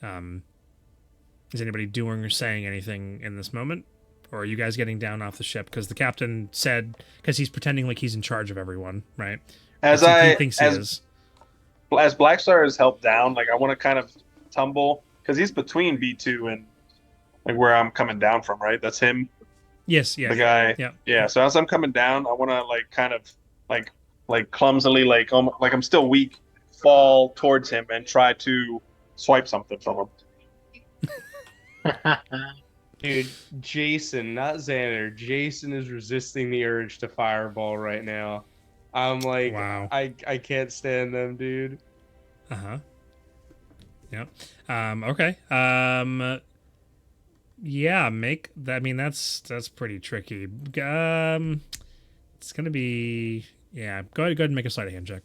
Is anybody doing or saying anything in this moment? Or are you guys getting down off the ship? Because the captain said, because he's pretending like he's in charge of everyone, right? As He thinks he as is. Blackstar is helped down, like I want to kind of tumble because he's between B2 and like where I'm coming down from, right? That's him, Yes, yeah. the guy. Yeah. Yeah. So as I'm coming down, I want to like kind of like clumsily, like I'm still weak, fall towards him and try to swipe something from him. Dude, Jason, not Xander. Jason is resisting the urge to fireball right now. I'm like, Wow. I can't stand them, dude. Uh-huh. Yep. Okay. Yeah, make that. I mean, that's pretty tricky. It's gonna be, yeah. Go ahead and make a sleight of hand check.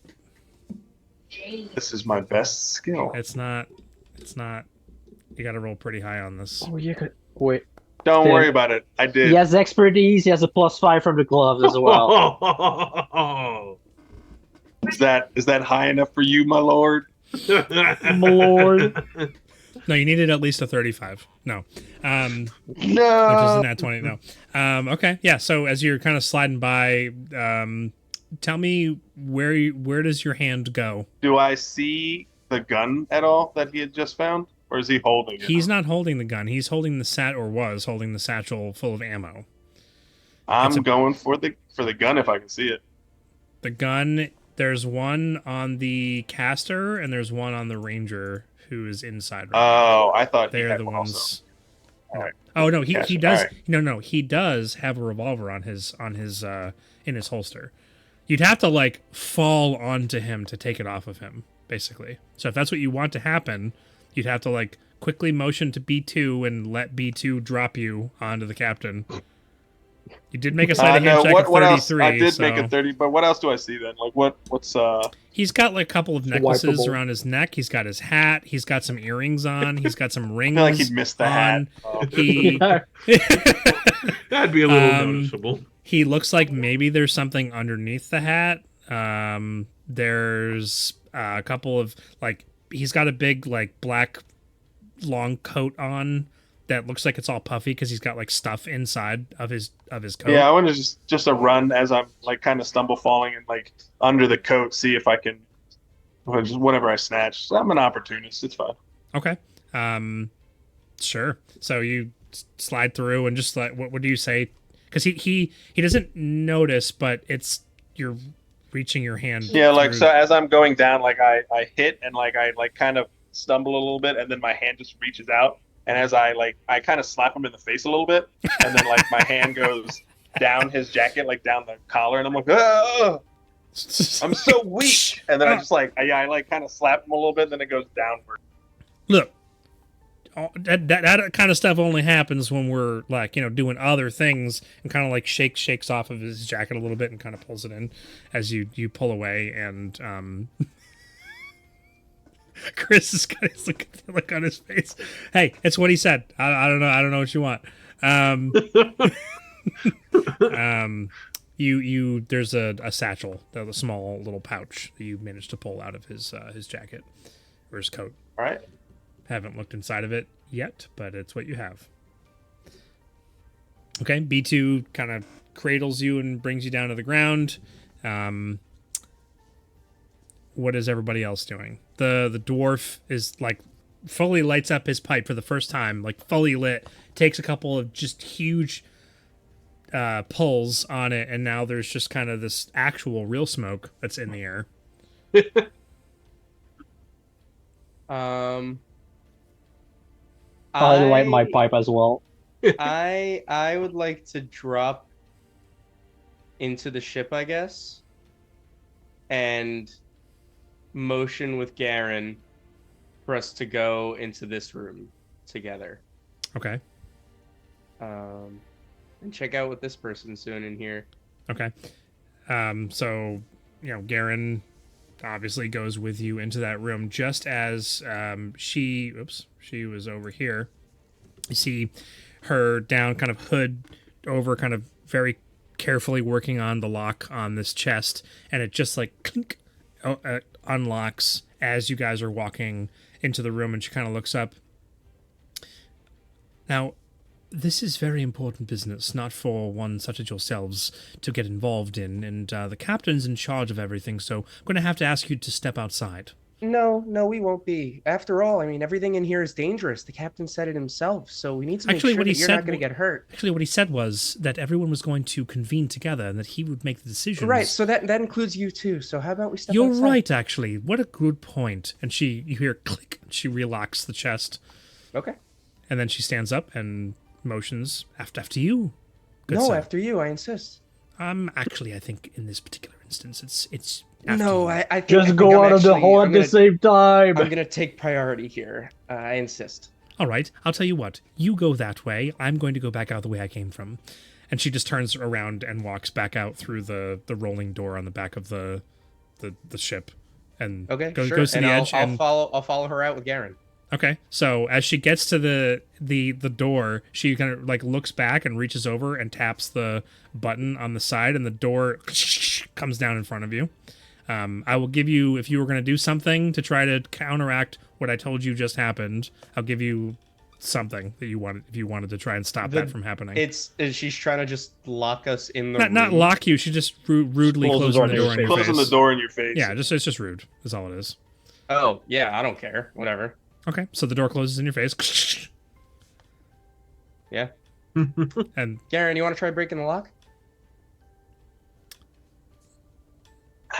This is my best skill. It's not. You got to roll pretty high on this. Oh, you could wait. Don't Tim. worry about it. I did. He has expertise. He has a +5 from the gloves as well. Is that high enough for you, my lord? My lord. No, you needed at least a 35. No. No. Which is a nat 20. No. Okay. Yeah. So as you're kind of sliding by, tell me where does your hand go? Do I see the gun at all that he had just found, or is he holding it? He's not holding the gun. He's holding was holding the satchel full of ammo. I'm going for the gun if I can see it. The gun. There's one on the caster and there's one on the ranger who is inside. Right now. Oh, I thought They're he had the one ones. also. No. All right. Oh no, he Gotcha. does. All right. No, he does have a revolver on his in his holster. You'd have to like fall onto him to take it off of him, basically. So if that's what you want to happen, you'd have to like quickly motion to B2 and let B2 drop you onto the captain. You did make a sleight of hand check of 33. What else? I did so make a 30, but what else do I see then? Like what's He's got like a couple of necklaces Wipeable. around his neck. He's got his hat. He's got some earrings on. He's got some I rings. feel like he missed the hat. on. Oh. He That'd be a little noticeable. He looks like maybe there's something underneath the hat. There's a couple of like he's got a big like black long coat on that looks like it's all puffy because he's got like stuff inside of his coat. Yeah, I want to just a run as I'm like kind of stumble falling and like under the coat, see if I can, or just whatever I snatch. I'm an opportunist. It's fine. Okay. Sure. So you slide through and just like what do you say? Because he doesn't notice, but you're reaching your hand. Yeah, like through. so as I'm going down, like I hit and like I like kind of stumble a little bit, and then my hand just reaches out, and as I kind of slap him in the face a little bit, and then like my hand goes down his jacket, like down the collar, and I'm like, oh, I'm so weak, and then I just like I like kind of slap him a little bit, then it goes downward. Look, that kind of stuff only happens when we're like doing other things, and kind of like shakes off of his jacket a little bit and kind of pulls it in as you pull away, and Chris has got his look on his face. Hey, it's what he said. I don't know what you want. You there's a satchel, a small little pouch that you managed to pull out of his jacket or his coat. All right. Haven't looked inside of it yet, but it's what you have. Okay, B2 kind of cradles you and brings you down to the ground. What is everybody else doing? The dwarf is like fully lights up his pipe for the first time, like fully lit, takes a couple of just huge pulls on it, and now there's just kind of this actual real smoke that's in the air. I'll light my pipe as well. I would like to drop into the ship, I guess, and motion with Garen for us to go into this room together. Okay. And check out what this person's doing in here. Okay. So, Garen obviously goes with you into that room just as she was over here. You see her down, kind of hood over, kind of very carefully working on the lock on this chest, and it just like clink, unlocks as you guys are walking into the room, and she kind of looks up. Now, this is very important business, not for one such as yourselves to get involved in, and the captain's in charge of everything, so I'm going to have to ask you to step outside. No, we won't be. After all, I mean, everything in here is dangerous. The captain said it himself, so we need to make sure that you're not going to get hurt. Actually, what he said was that everyone was going to convene together and that he would make the decisions. Right, so that includes you too. So how about we step You're outside? right, actually. What a good point. And you hear click, she relocks the chest. Okay. And then she stands up and motions after you. Good No, son. after you, I insist. Actually, I think in this particular instance, it's No, you. I think Just go out of the hole at the same time. I'm gonna take priority here. I insist. All right, I'll tell you what. You go that way. I'm going to go back out the way I came from. And she just turns around and walks back out through the rolling door on the back of the ship, and goes to the edge. I'll follow her out with Garen. Okay, so as she gets to the door, she kind of like looks back and reaches over and taps the button on the side, and the door comes down in front of you. I will give you, if you were going to do something to try to counteract what I told you just happened, I'll give you something that you wanted, if you wanted to try and stop that from happening. She's trying to just lock us in the room. Not lock you. She just rudely closing the door in your face. Closing the door in your face. Yeah, it's just rude. That's all it is. Oh yeah, I don't care. Whatever. Okay, so the door closes in your face. Yeah. And Garen, you want to try breaking the lock?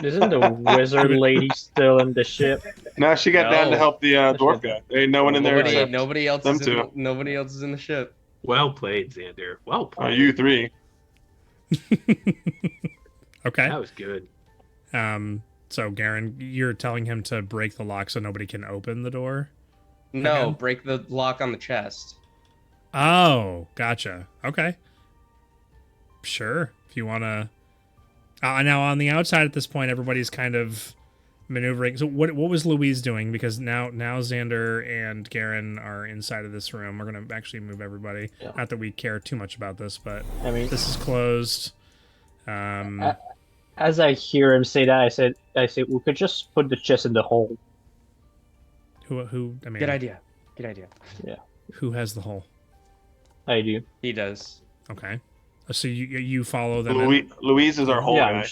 Isn't the wizard lady still in the ship? No, she got down to help the dwarf guy. There ain't no one in there except Nobody else them is two. nobody else is in the ship. Well played, Xander. Well played. You three. okay. That was good. So Garen, you're telling him to break the lock so nobody can open the door? No, Okay. break the lock on the chest. Oh, gotcha. Okay. Sure. If you want to. Now, on the outside at this point, everybody's kind of maneuvering. So what was Louise doing? Because now Xander and Garen are inside of this room. We're going to actually move everybody. Yeah. Not that we care too much about this, but I mean, this is closed. as I hear him say that, I said, we could just put the chest in the hole. Who? I mean, Good idea. who has the hole? I do. He does. Okay. So you follow them. Louise is our whole guy.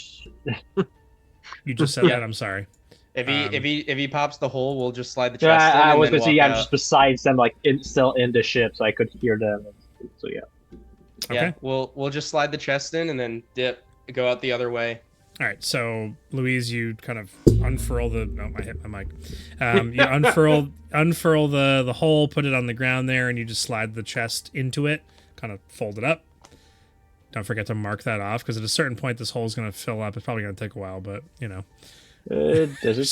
You just said that. I'm sorry. If he pops the hole, we'll just slide the chest Yeah, in. I and was then gonna say, walk I'm out. just besides them, like still in the ship, so I could hear them. So yeah. Okay. Yeah, we'll just slide the chest in and then go out the other way. All right, so Louise, you kind of unfurl the. Oh, I hit my mic. You unfurl the hole, put it on the ground there, and you just slide the chest into it. Kind of fold it up. Don't forget to mark that off, because at a certain point, this hole is going to fill up. It's probably going to take a while, but you know. Does it You're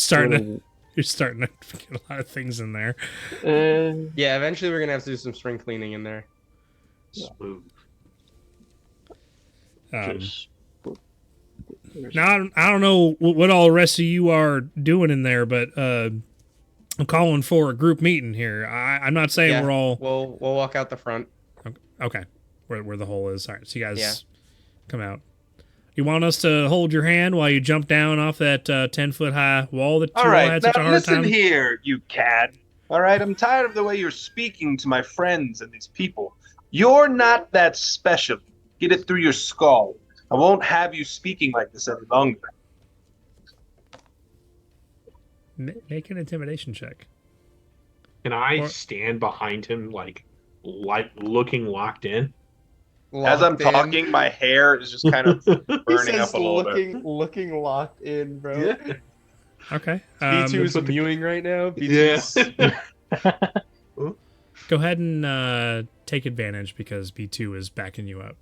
starting to get a lot of things in there. Yeah, eventually we're gonna have to do some spring cleaning in there. Smooth. Now, I don't know what all the rest of you are doing in there, but I'm calling for a group meeting here. I'm not saying we're all... We'll walk out the front. Okay, where the hole is. All right, so you guys come out. You want us to hold your hand while you jump down off that 10-foot high wall that you all had such a hard listen time? here, you cad. All right, I'm tired of the way you're speaking to my friends and these people. You're not that special. Get it through your skull. I won't have you speaking like this any longer. Make an intimidation check. Can I stand behind him, like looking locked in? As I'm talking, my hair is just kind of burning up a little bit. Looking locked in, bro. Yeah. Okay. B2 is mewing right now. Go ahead and take advantage because B2 is backing you up.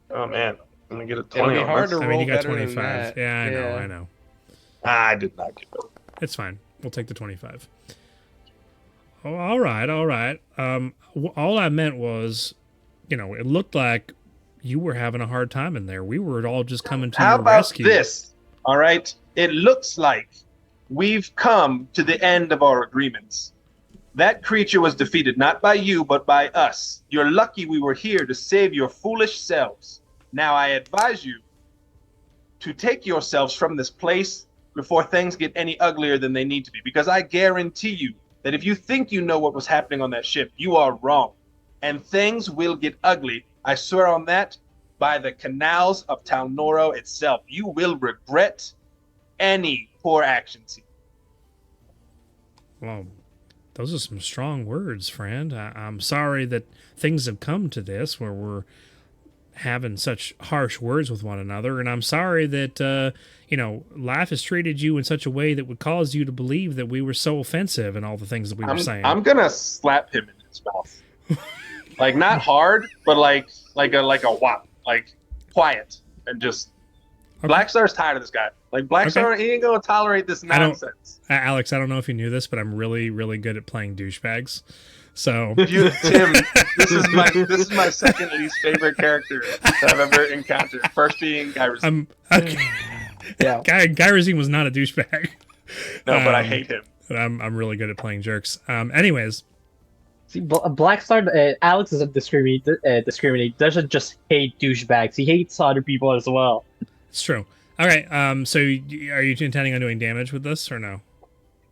Oh man, I'm gonna get a 20. It'll be on hard this. to I roll mean, you got better than 25. that. Yeah, I know. I did not get it. It's fine. We'll take the 25. Oh, all right, all right. All I meant was, it looked like you were having a hard time in there. We were all just coming to How your about rescue. this? All right. It looks like we've come to the end of our agreements. That creature was defeated not by you, but by us. You're lucky we were here to save your foolish selves. Now I advise you to take yourselves from this place before things get any uglier than they need to be. Because I guarantee you that if you think you know what was happening on that ship, you are wrong. And things will get ugly. I swear on that, by the canals of Talnoro itself. You will regret any poor actions. Well, those are some strong words, friend. I'm sorry that things have come to this where we're having such harsh words with one another, and I'm sorry that life has treated you in such a way that would cause you to believe that we were so offensive and all the things that we were saying. I'm gonna slap him in his mouth, like not hard, but like a whop, like quiet, and just. Okay. Black Star's tired of this guy. Like Black Star, he ain't gonna tolerate this nonsense. Alex, I don't know if you knew this, but I'm really, really good at playing douchebags. So Tim, this is my second least favorite character that I've ever encountered. First being Guy Razine. Okay. Yeah. Guy Razine was not a douchebag. No, but I hate him. I'm really good at playing jerks. Anyways. See, Black Star, Alex doesn't discriminate. Doesn't just hate douchebags. He hates other people as well. It's true. All right. So, are you intending on doing damage with this or no?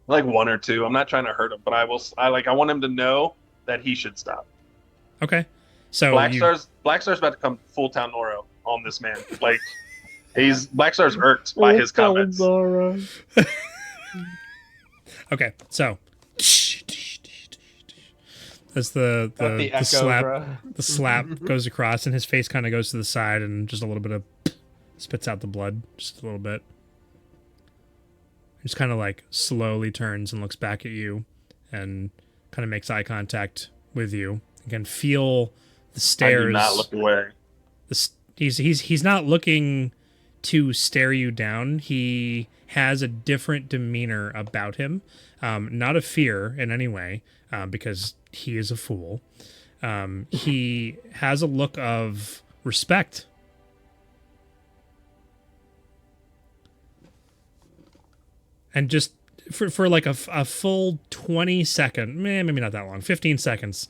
Like 1 or 2. I'm not trying to hurt him, but I want him to know that he should stop. Okay. So Black Star's about to come full town Noro on this man. Like Black Star's irked by his comments. Okay. So. As the slap goes across, and his face kind of goes to the side, and just a little bit of spits out the blood, just a little bit. Just kind of like slowly turns and looks back at you, and kind of makes eye contact with you. You can feel the stares. I do not look away. He's not looking to stare you down. He has a different demeanor about him, not of fear in any way, because he is a fool. He has a look of respect. And just for like a full 20 second, maybe not that long, 15 seconds,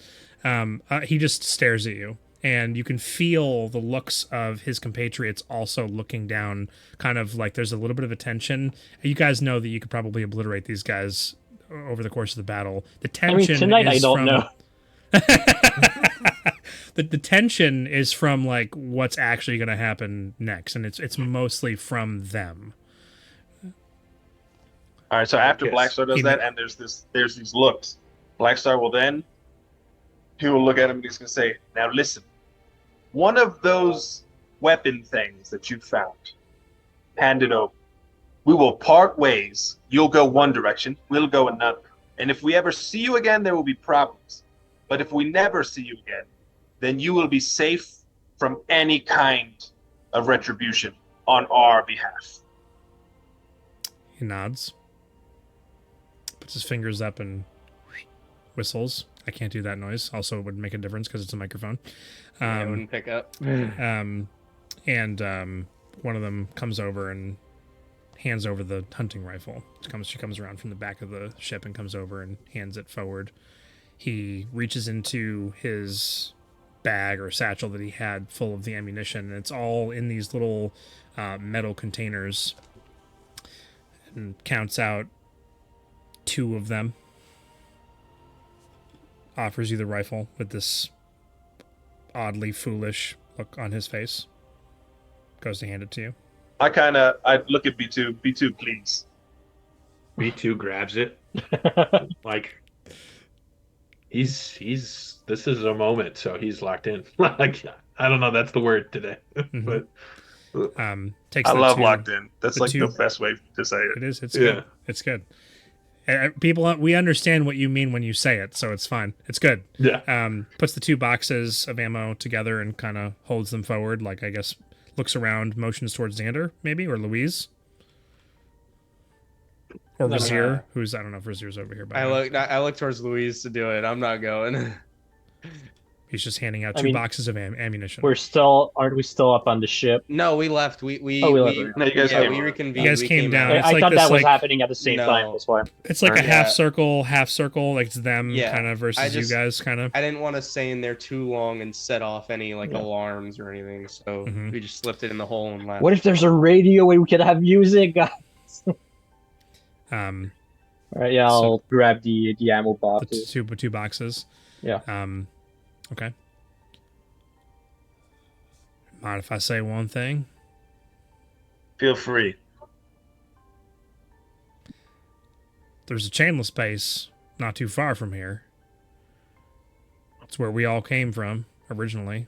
he just stares at you. And you can feel the looks of his compatriots also looking down, kind of like there's a little bit of a tension. You guys know that you could probably obliterate these guys over the course of the battle. The tension tonight I don't know. The tension is from like what's actually going to happen next, and it's mostly from them. All right, so after Black Star does that, and there's these looks, Black Star will he will look at him and he's gonna say, "Now listen, one of those weapon things that you found, hand it over. We will part ways. You'll go one direction, we'll go another. And if we ever see you again, there will be problems. But if we never see you again, then you will be safe from any kind of retribution on our behalf." He nods. Puts his fingers up and whistles. I can't do that noise. Also, it would make a difference because it's a microphone. It wouldn't pick up. And one of them comes over and hands over the hunting rifle. She comes around from the back of the ship and comes over and hands it forward. He reaches into his bag or satchel that he had full of the ammunition, and it's all in these little metal containers, and counts out 2 of them, offers you the rifle with this oddly foolish look on his face, goes to hand it to you. I look at B2. B2, please. B2 grabs it. Like he's this is a moment, so he's locked in. Like I don't know, that's the word today. Mm-hmm. But takes I love locked in. That's like the best way to say it. It is. It's good. It's good. People, we understand what you mean when you say it, so it's fine. It's good. Yeah. Puts the 2 boxes of ammo together and kind of holds them forward, like I guess looks around, motions towards Xander maybe or Louise. Or Let me- Vizier, who's I don't know if Vizier's over here, but I look towards Louise to do it. I'm not going. he's just handing out I 2 mean, boxes of ammunition. aren't we still up on the ship? No, we left. We Oh, we left. No, you guys yeah, came we over. reconvened. You guys we came down. I, It's I like thought this, that was like- happening at the same No. time. That's why. It's like a Yeah. half circle, like it's them Yeah. kind of versus I just- you guys kind of. I didn't want to stay in there too long and set off any like Yeah. alarms or anything, so Mhm. we just slipped it in the hole and left. What if there's a radio where we could have music? Um, Alright, yeah, So- I'll grab the ammo the boxes. two boxes. Yeah. Okay. Mind if I say one thing? Feel free. There's a chainless base not too far from here. It's where we all came from originally.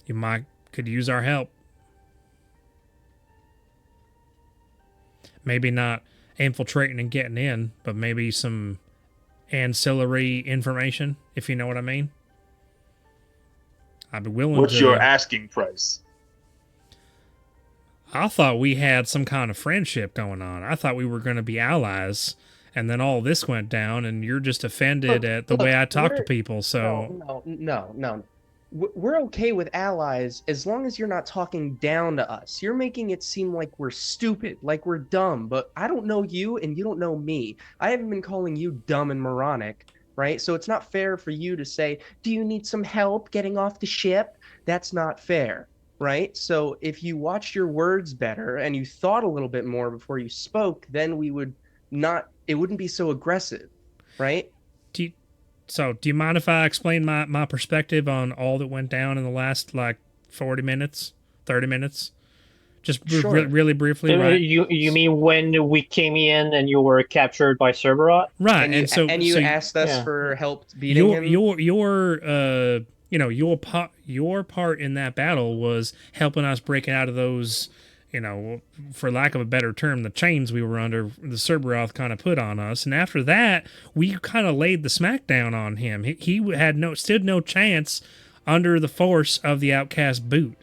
You could use our help. Maybe not infiltrating and getting in, but maybe some ancillary information, if you know what I mean. I'd be willing What's to. your asking price? I thought we had some kind of friendship going on. I thought we were going to be allies, and then all this went down, and you're just offended at the way I talk to we're- people. So No. We're okay with allies as long as you're not talking down to us. You're making it seem like we're stupid, like we're dumb, but I don't know you and you don't know me. I haven't been calling you dumb and moronic, right? So it's not fair for you to say, do you need some help getting off the ship? That's not fair, right? So if you watched your words better and you thought a little bit more before you spoke, then it wouldn't be so aggressive, right? do you mind if I explain my perspective on all that went down in the last, 40 minutes, 30 minutes? Just Sure. really briefly, right? You mean when we came in and you were captured by Cerberot? Right, And you asked us yeah. for help beating him. your part in that battle was helping us break out of those, for lack of a better term, the chains we were under, the Cerberoth kind of put on us. And after that, we kind of laid the smackdown on him. He stood no chance under the force of the Outcast boot,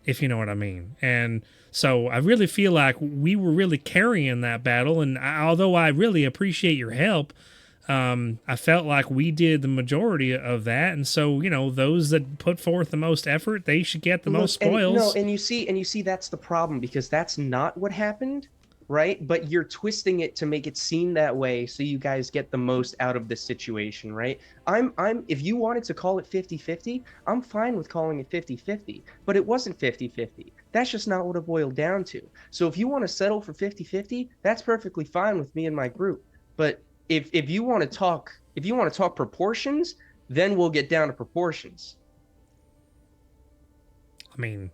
if you know what I mean. And so I really feel like we were really carrying that battle. And although I really appreciate your help, I felt like we did the majority of that, and so those that put forth the most effort, they should get the most spoils. And you see that's the problem, because that's not what happened, right? But you're twisting it to make it seem that way, so you guys get the most out of this situation, right? If you wanted to call it 50-50, I'm fine with calling it 50-50, but it wasn't 50-50. That's just not what it boiled down to. So if you want to settle for 50-50, that's perfectly fine with me and my group. But if you want to talk proportions, then we'll get down to proportions. I mean,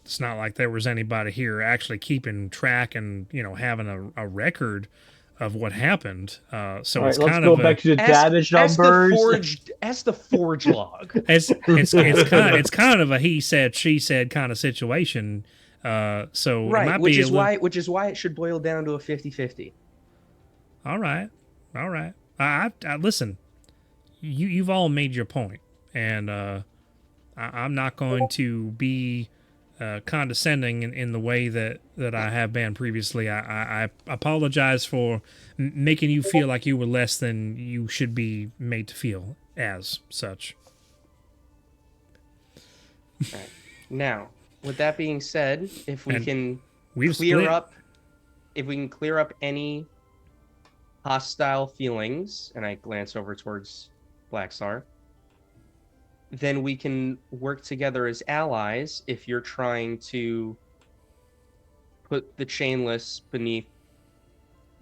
it's not like there was anybody here actually keeping track and having a record of what happened. So All it's right, let's kind go of back to the damage numbers. As the forge log. it's kind of a he said she said kind of situation. So Right, it might which be is why it should boil down to a 50-50. All right. I listen. You've all made your point, and I'm not going to be condescending in the way that I have been previously. I apologize for making you feel like you were less than you should be made to feel as such. All right. Now, with that being said, if we And can we've clear split. up any hostile feelings, and I glance over towards Black Star, then we can work together as allies if you're trying to put the chainless beneath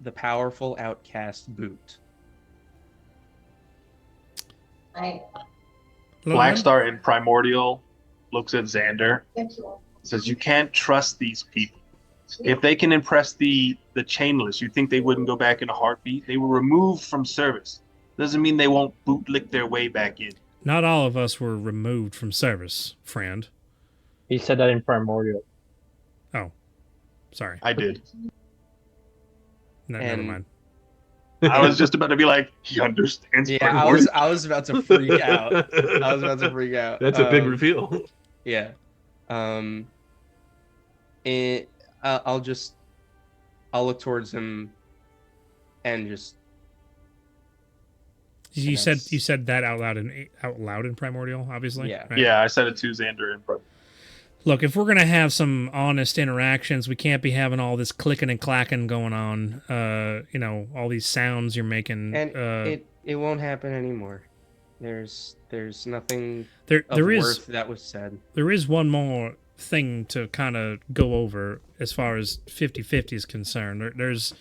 the powerful Outcast boot. Blackstar in Primordial looks at Xander, says, "You can't trust these people. If they can impress the chainless, you think they wouldn't go back in a heartbeat? They were removed from service. Doesn't mean they won't bootlick their way back in." Not all of us were removed from service, friend. He said that in Primordial. Oh, sorry. I did. Never And- mind. I was just about to be like, he understands Yeah, Primordial. I was about to freak out. I was about to freak out. That's a big reveal. Yeah. I'll look towards him and just. You said that out loud in Primordial, obviously. Yeah. Right? Yeah, I said it to Xander in front. Look, if we're gonna have some honest interactions, we can't be having all this clicking and clacking going on. All these sounds you're making. And it won't happen anymore. There's nothing there of is worth that was said. There is one more thing to kind of go over as far as 50-50 is concerned. There's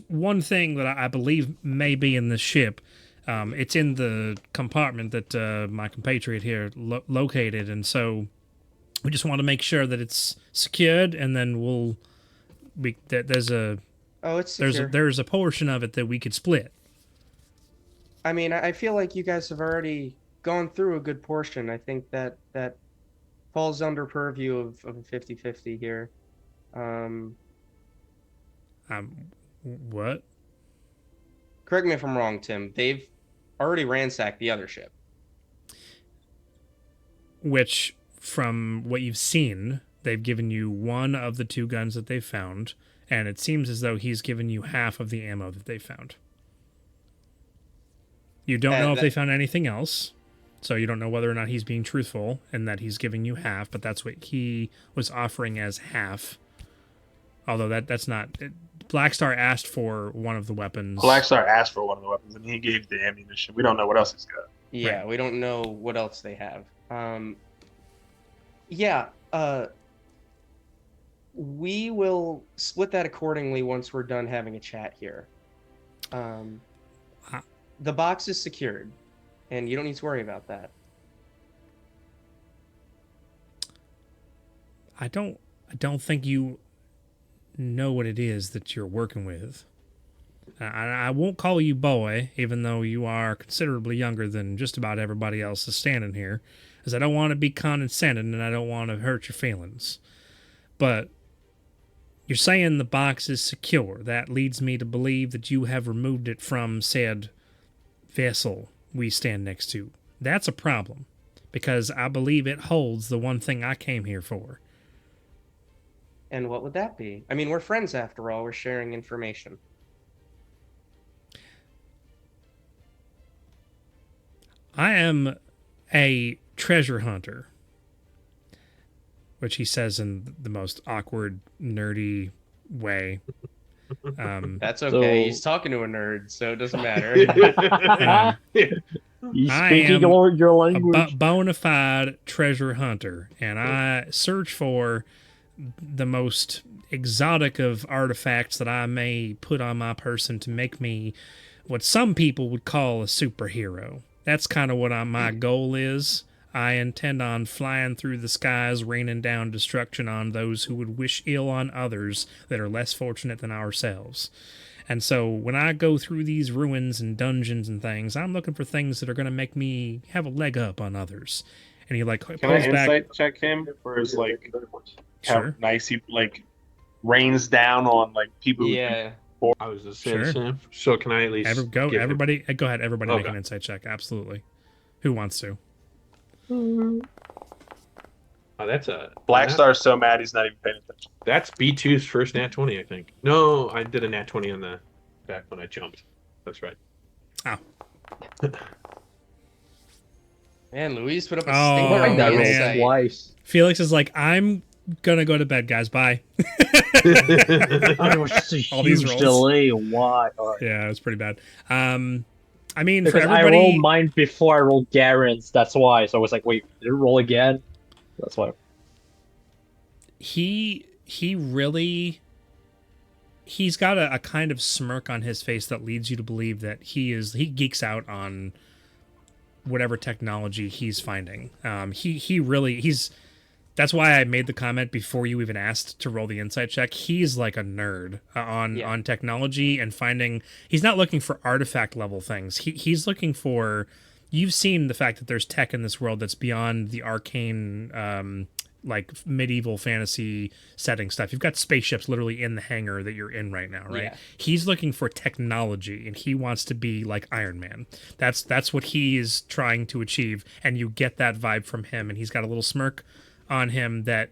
one thing that I believe may be in the ship. It's in the compartment that my compatriot here located, and so we just want to make sure that it's secured, and then there's a secure. there's a portion of it that we could split. I mean, I feel like you guys have already gone through a good portion. I think that falls under purview of a 50-50 here. What? Correct me if I'm wrong, Tim. They've already ransacked the other ship. Which, from what you've seen, they've given you one of the 2 guns that they've found, and it seems as though he's given you half of the ammo that they found. You don't know if they found anything else, so you don't know whether or not he's being truthful and that he's giving you half, but that's what he was offering as half. Although that's not... Blackstar asked for one of the weapons. Blackstar asked for one of the weapons, and he gave the ammunition. We don't know what else he's got. Yeah, Right. We don't know what else they have. We will split that accordingly once we're done having a chat here. The box is secured, and you don't need to worry about that. I don't think you know what it is that you're working with. I won't call you boy, even though you are considerably younger than just about everybody else that's standing here, as I don't want to be condescending and I don't want to hurt your feelings. But you're saying the box is secure. That leads me to believe that you have removed it from said vessel we stand next to. That's a problem, because I believe it holds the one thing I came here for. And what would that be? I mean, we're friends after all. We're sharing information. I am a treasure hunter, which he says in the most awkward, nerdy way. That's okay. So- He's talking to a nerd, so it doesn't matter. He's I speaking am your a language. bona fide treasure hunter, and I search for the most exotic of artifacts that I may put on my person to make me what some people would call a superhero. That's kind of what my goal is. I intend on flying through the skies, raining down destruction on those who would wish ill on others that are less fortunate than ourselves. And so when I go through these ruins and dungeons and things, I'm looking for things that are going to make me have a leg up on others. And he Can I pulls back. insight check him for his like how Sure. nice he like rains down on like people? who Yeah. I was just saying Sure. the same. So can I at least give him- Everybody, go ahead. Everybody make Okay. an insight check. Absolutely. Who wants to? Oh, that's a Blackstar's so mad he's not even paying attention. That's B2's first nat 20, I think. No, I did a nat 20 on the back when I jumped. That's right. Man, Luis put up a Oh, stinker I on got the man. rolled insight. twice. Felix is like, I'm gonna go to bed, guys. Bye. It was just a All these huge rolls. delay. Why? Yeah, it was pretty bad. I mean, Because for I everybody, rolled mine before I rolled Garen's. That's why. So I was like, wait, did it roll again? That's why. he really, he's got a kind of smirk on his face that leads you to believe that he geeks out on whatever technology he's finding. That's why I made the comment before you even asked to roll the insight check. He's like a nerd on technology and finding. He's not looking for artifact level things. He's looking for. You've seen the fact that there's tech in this world that's beyond the arcane, like medieval fantasy setting stuff. You've got spaceships literally in the hangar that you're in right now, right? Yeah. He's looking for technology, and he wants to be like Iron Man. That's what he is trying to achieve, and you get that vibe from him. And he's got a little smirk on him that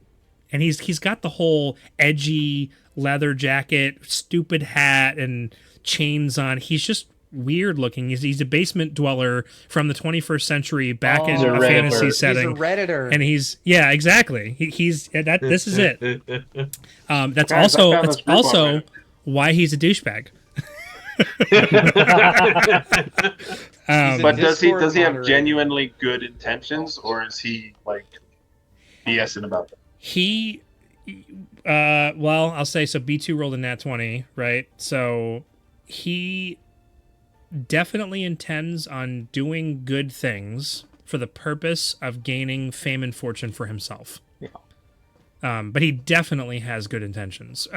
And he's got the whole edgy leather jacket, stupid hat, and chains on. He's just weird looking. He's a basement dweller from the 21st century back in a fantasy setting. He's a Redditor. And yeah, exactly. He's that. This is it. That's Guys, I found that's this group also already. why he's a douchebag. But does he Discord have moderator. genuinely good intentions, or is he like BSing about them? He, well, I'll say so. B2 rolled a nat 20, right? So he definitely intends on doing good things for the purpose of gaining fame and fortune for himself. Yeah. But he definitely has good intentions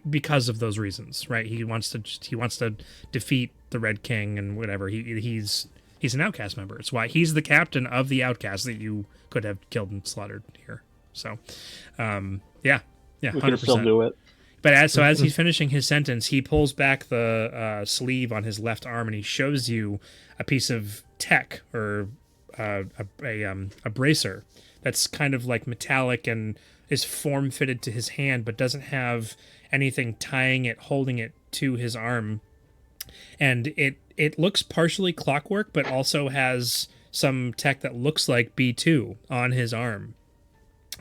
because of those reasons, right? He wants to defeat the Red King and whatever. He's an Outcast member. It's why he's the captain of the Outcast that you could have killed and slaughtered here. So, yeah, We 100%. can still do it. But as he's finishing his sentence, he pulls back the sleeve on his left arm and he shows you a piece of tech or a bracer that's kind of like metallic and is form fitted to his hand, but doesn't have anything tying it, holding it to his arm. And it looks partially clockwork, but also has some tech that looks like B2 on his arm.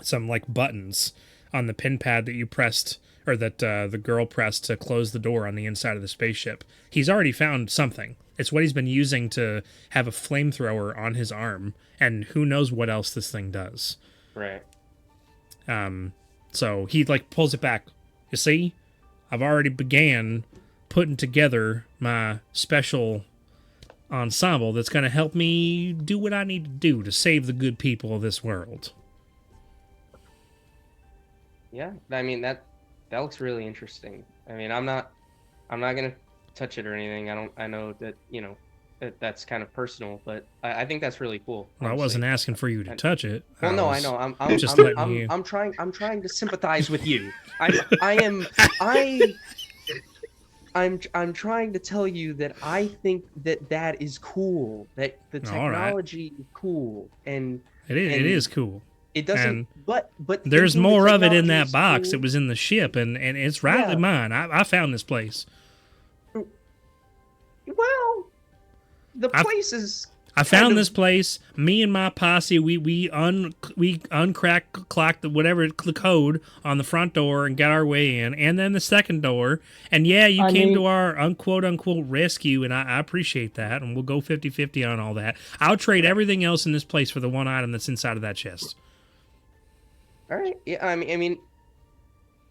Some like buttons on the pin pad that you pressed, or that the girl pressed to close the door on the inside of the spaceship. He's already found something. It's what he's been using to have a flamethrower on his arm, and who knows what else this thing does. Right. So he like pulls it back. You see, I've already began putting together my special ensemble that's going to help me do what I need to do to save the good people of this world. Yeah. I mean that looks really interesting. I mean, I'm not gonna touch it or anything. I know that that's kind of personal, but I think that's really cool. Well, I honestly. wasn't asking for you to touch it. Well, no, I was know. I'm just I'm, letting I'm, you. I'm trying to sympathize with you. I'm trying to tell you that I think that is cool. That the All right. technology is cool, and It is cool. it doesn't. And but there's thinking the more of it in technology that is box. cool- It was in the ship, and it's rightly Yeah. mine. I found this place. Well, the I've- place is. I kind found of- this place. Me and my posse, we uncracked the code on the front door and got our way in, and then the second door. And yeah, you came to our unquote rescue, and I appreciate that. And we'll go 50-50 on all that. I'll trade everything else in this place for the one item that's inside of that chest. All right. Yeah. I mean,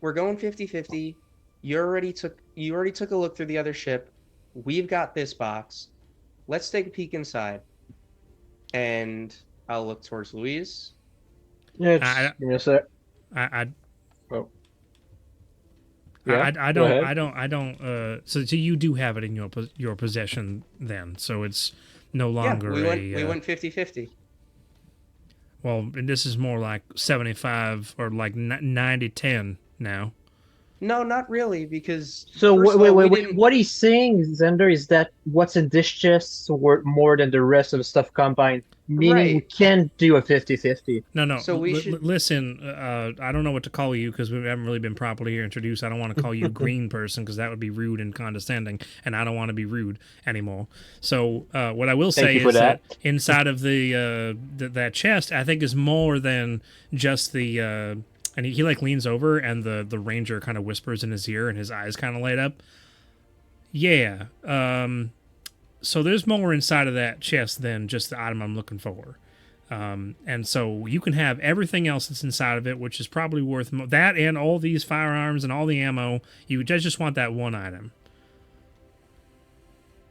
we're going 50-50. You already took a look through the other ship. We've got this box. Let's take a peek inside. And I'll look towards Louise. Yeah, I- give me a sec. I Yeah, I go don't ahead. I don't so you do have it in your possession then, so it's no longer we went 50-50. well, this is more like 75 or like 90-10 now. No, not really, because So first of all, we wait. didn't- What he's saying, Zender, is that what's in this chest worth more than the rest of the stuff combined. Meaning we Right. can't do a 50-50. No. So we should- listen. I don't know what to call you because we haven't really been properly introduced. I don't want to call you green person because that would be rude and condescending, and I don't want to be rude anymore. So what I will Thank say you for is that that. inside of that chest, I think is more than just the. And he like leans over, and the ranger kind of whispers in his ear, and his eyes kind of light up. Yeah. So there's more inside of that chest than just the item I'm looking for. And so you can have everything else that's inside of it, which is probably worth that and all these firearms and all the ammo. You just want that one item.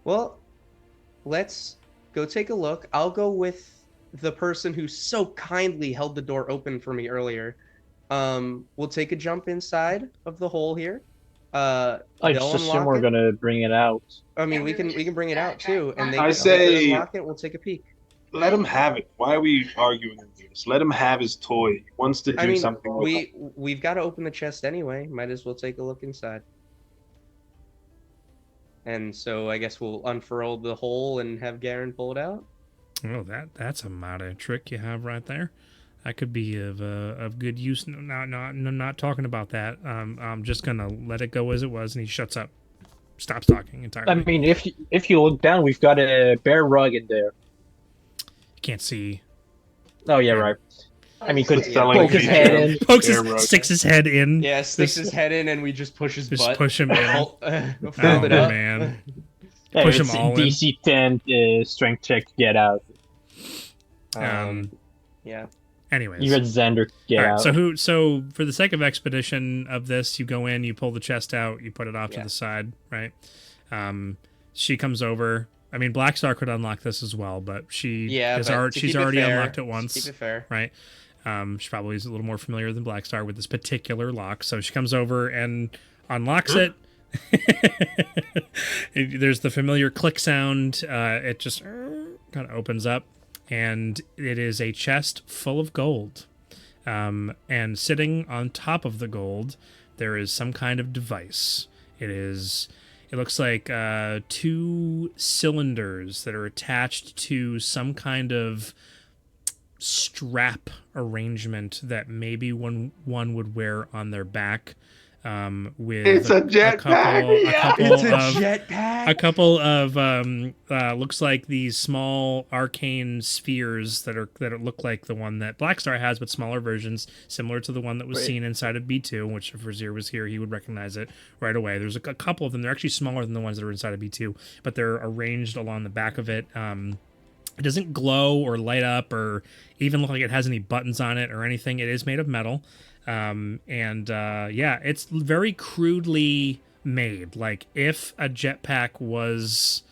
Well, let's go take a look. I'll go with the person who so kindly held the door open for me earlier. We'll take a jump inside of the hole here. I They'll just assume unlock we're it. gonna bring it out. I mean, we can bring it out too, and they I can say- unlock it. We'll take a peek. Let him have it. Why are we arguing with this? Let him have his toy. He wants to do I mean, something with it. we've got to open the chest anyway. Might as well take a look inside. And so I guess we'll unfurl the hole and have Garen pull it out. Oh, that's a mighty trick you have right there. That could be of good use. Not talking about that. I'm just gonna let it go as it was, and he shuts up, stops talking entirely. I mean, if you look down, we've got a bear rug in there. Can't see. Oh yeah, Yeah. right. I mean, could selling poke his feature. head in. Sticks his head in. Yeah, sticks This- his head in, and we just push his Just butt. push him in. Fold Oh, it up. man. Yeah, Push it's them all in. DC 10 strength check to get out. Yeah. Anyways. You got Xander to get All right, out. so for the sake of expedition of this, you go in, you pull the chest out, you put it off to Yeah. the side, right? She comes over. I mean, Blackstar could unlock this as well, but she's But to she's keep it already fair, unlocked it to once, Keep it fair. right? She probably is a little more familiar than Blackstar with this particular lock, so she comes over and unlocks it. There's the familiar click sound. It just kind of opens up, and it is a chest full of gold. And sitting on top of the gold, there is some kind of device. It looks like 2 cylinders that are attached to some kind of strap arrangement that maybe one would wear on their back. With It's a jetpack. a couple of looks like these small arcane spheres that look like the one that Blackstar has, but smaller versions, similar to the one that was seen inside of B2, which if Razier was here, he would recognize it right away. There's a couple of them. They're actually smaller than the ones that are inside of B2, but they're arranged along the back of it. It doesn't glow or light up or even look like it has any buttons on it or anything. It is made of metal. It's very crudely made. Like if a jetpack was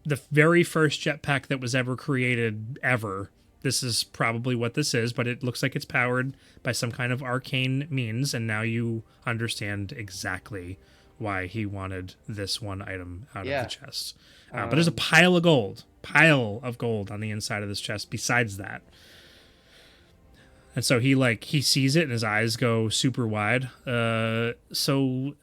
the very first jetpack that was ever created ever, this is probably what this is, but it looks like it's powered by some kind of arcane means, and now you understand exactly why he wanted this one item out of the chest. But there's a pile of gold on the inside of this chest besides that. And so he sees it and his eyes go super wide. So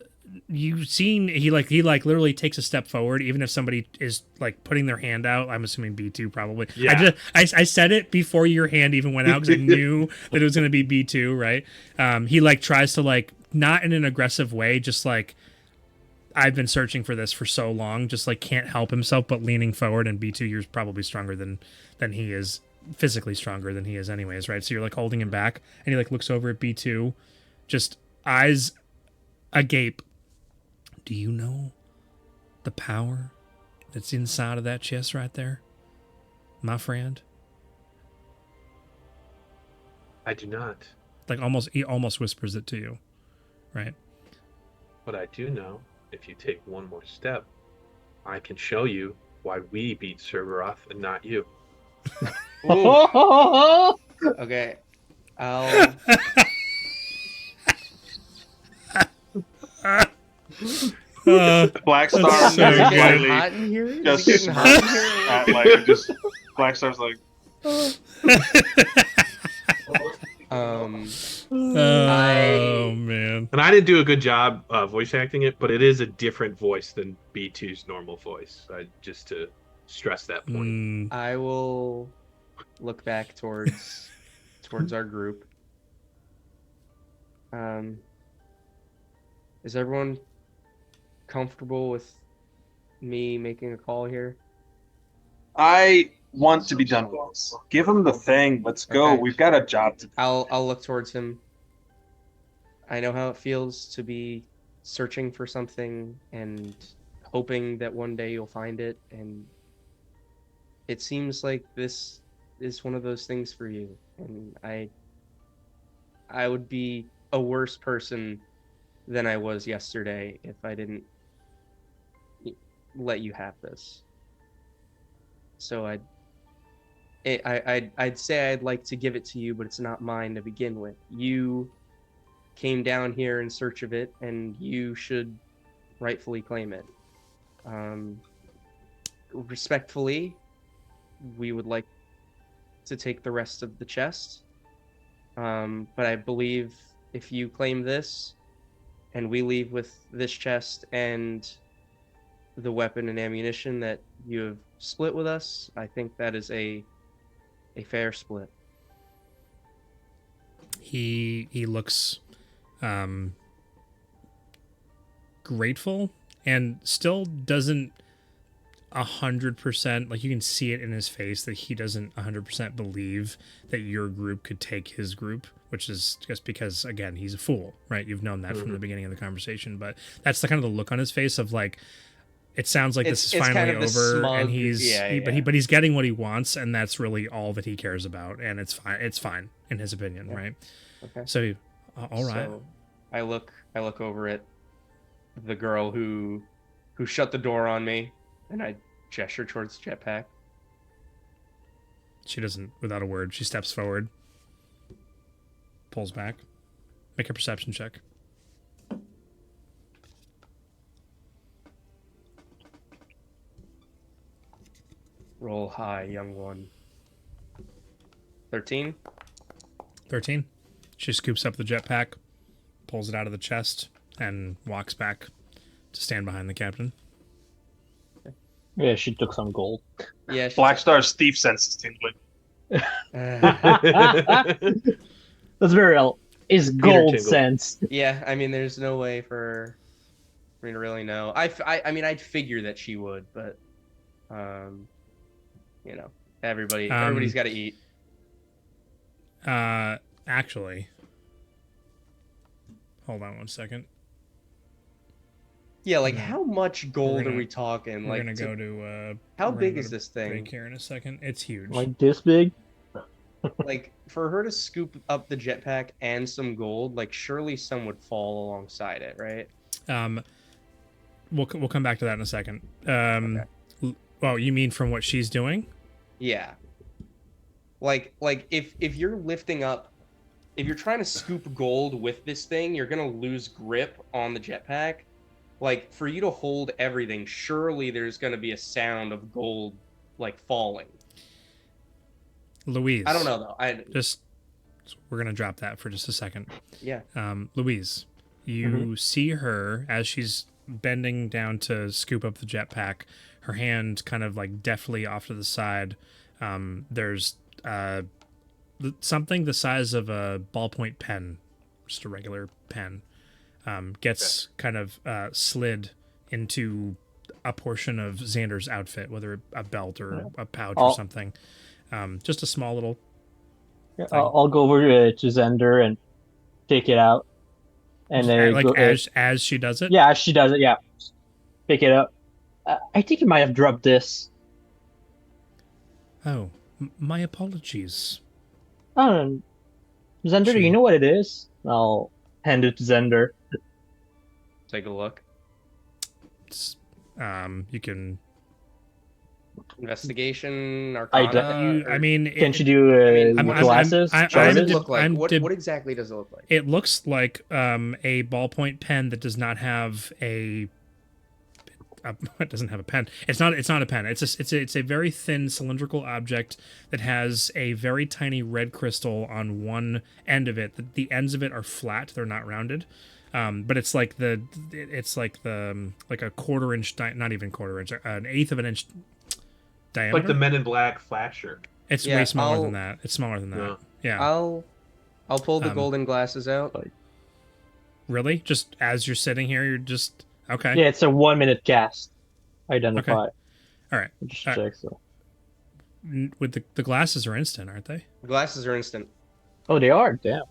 you've seen he literally takes a step forward, even if somebody is like putting their hand out. I'm assuming B2 probably. Yeah. I said it before your hand even went out because I knew that it was going to be B2, right? He tries to not in an aggressive way, just like I've been searching for this for so long, just can't help himself but leaning forward. And B2, you're probably stronger than he is. Physically stronger than he is anyways, right? So you're holding him back, and he looks over at B2, just eyes agape. Do you know the power that's inside of that chest right there, my friend? I do not. He almost whispers it to you, right? But I do know if you take one more step, I can show you why we beat Cerberoth and not you. Okay. I'll. Blackstar So Is it getting slightly hot in here? Is just it getting hot in here? just Blackstar's like, Oh man. And I didn't do a good job voice acting it, but it is a different voice than B2's normal voice. Just to stress that point. I will look back towards our group. Is everyone comfortable with me making a call here? I want to be done with this. Give him the thing. Let's go. Okay. We've got a job to do. I'll look towards him. I know how it feels to be searching for something and hoping that one day you'll find it, and it seems like this is one of those things for you, and I would be a worse person than I was yesterday if I didn't let you have this. So I'd say I'd like to give it to you, but it's not mine to begin with. You came down here in search of it, and you should rightfully claim it. Respectfully, we would like to take the rest of the chest. But I believe if you claim this, and we leave with this chest and the weapon and ammunition that you have split with us, I think that is a fair split. He looks grateful and still doesn't 100%, like you can see it in his face that he doesn't 100% believe that your group could take his group, which is just because, again, he's a fool, right? You've known that from the beginning of the conversation, but that's the kind of the look on his face of like, it sounds like this is finally kind of the over, smug, and he's but he's getting what he wants, and that's really all that he cares about, and it's fine. It's fine in his opinion, right? Okay. So, all right. So I look over at the girl who shut the door on me, and I gesture towards the jetpack. She doesn't, without a word, she steps forward, pulls back. Make a perception check. Roll high, young one. 13. 13. She scoops up the jetpack, pulls it out of the chest, and walks back to stand behind the captain. Yeah, she took some gold. Yeah. Black Star's thief sense is tingling. That's very real. Is gold tingle. sense. Yeah, I mean, there's no way for me to really know. I mean, I'd figure that she would, but, you know, everybody's got to eat. Actually, hold on one second. Yeah, like how much gold gonna- are we talking? We're Like, gonna go to. how we're big gonna is go to this thing? break here in a second. It's huge. Like this big? Like, for her to scoop up the jetpack and some gold, like surely some would fall alongside it, right? We'll come back to that in a second. Well, you mean from what she's doing? Yeah. Like if you're lifting up, if you're trying to scoop gold with this thing, you're gonna lose grip on the jetpack. Like, for you to hold everything, surely there's gonna be a sound of gold like falling. Louise. I don't know though. We're gonna drop that for just a second. Yeah. Louise, you see her as she's bending down to scoop up the jetpack. Her hand kind of like deftly off to the side. There's something the size of a ballpoint pen, just a regular pen, gets kind of slid into a portion of Xander's outfit, whether a belt or a pouch or something. Just a small little. Yeah, I'll go over to Xander and take it out. And then like as she does it? Yeah, as she does it, yeah. Pick it up. I think you might have dropped this. Oh, my apologies. Xander, do you know what it is? I'll hand it to Xander. Take a look. You can investigation, arcana. Can't you do glasses? What does it look like? What exactly does it look like? It looks like a ballpoint pen that does not have a. It doesn't have a pen. It's not a pen. It's a very thin cylindrical object that has a very tiny red crystal on one end of it. The ends of it are flat. They're not rounded. But it's like a quarter inch, not even quarter inch, an eighth of an inch diameter. Like the Men in Black flasher. It's way smaller than that. It's smaller than that. Yeah. I'll pull the golden glasses out. Really? Just as you're sitting here, you're just okay. Yeah, it's a 1 minute cast. Identify. Okay. All right. Just check so. With the glasses are instant, aren't they? The glasses are instant. Oh, they are. Damn.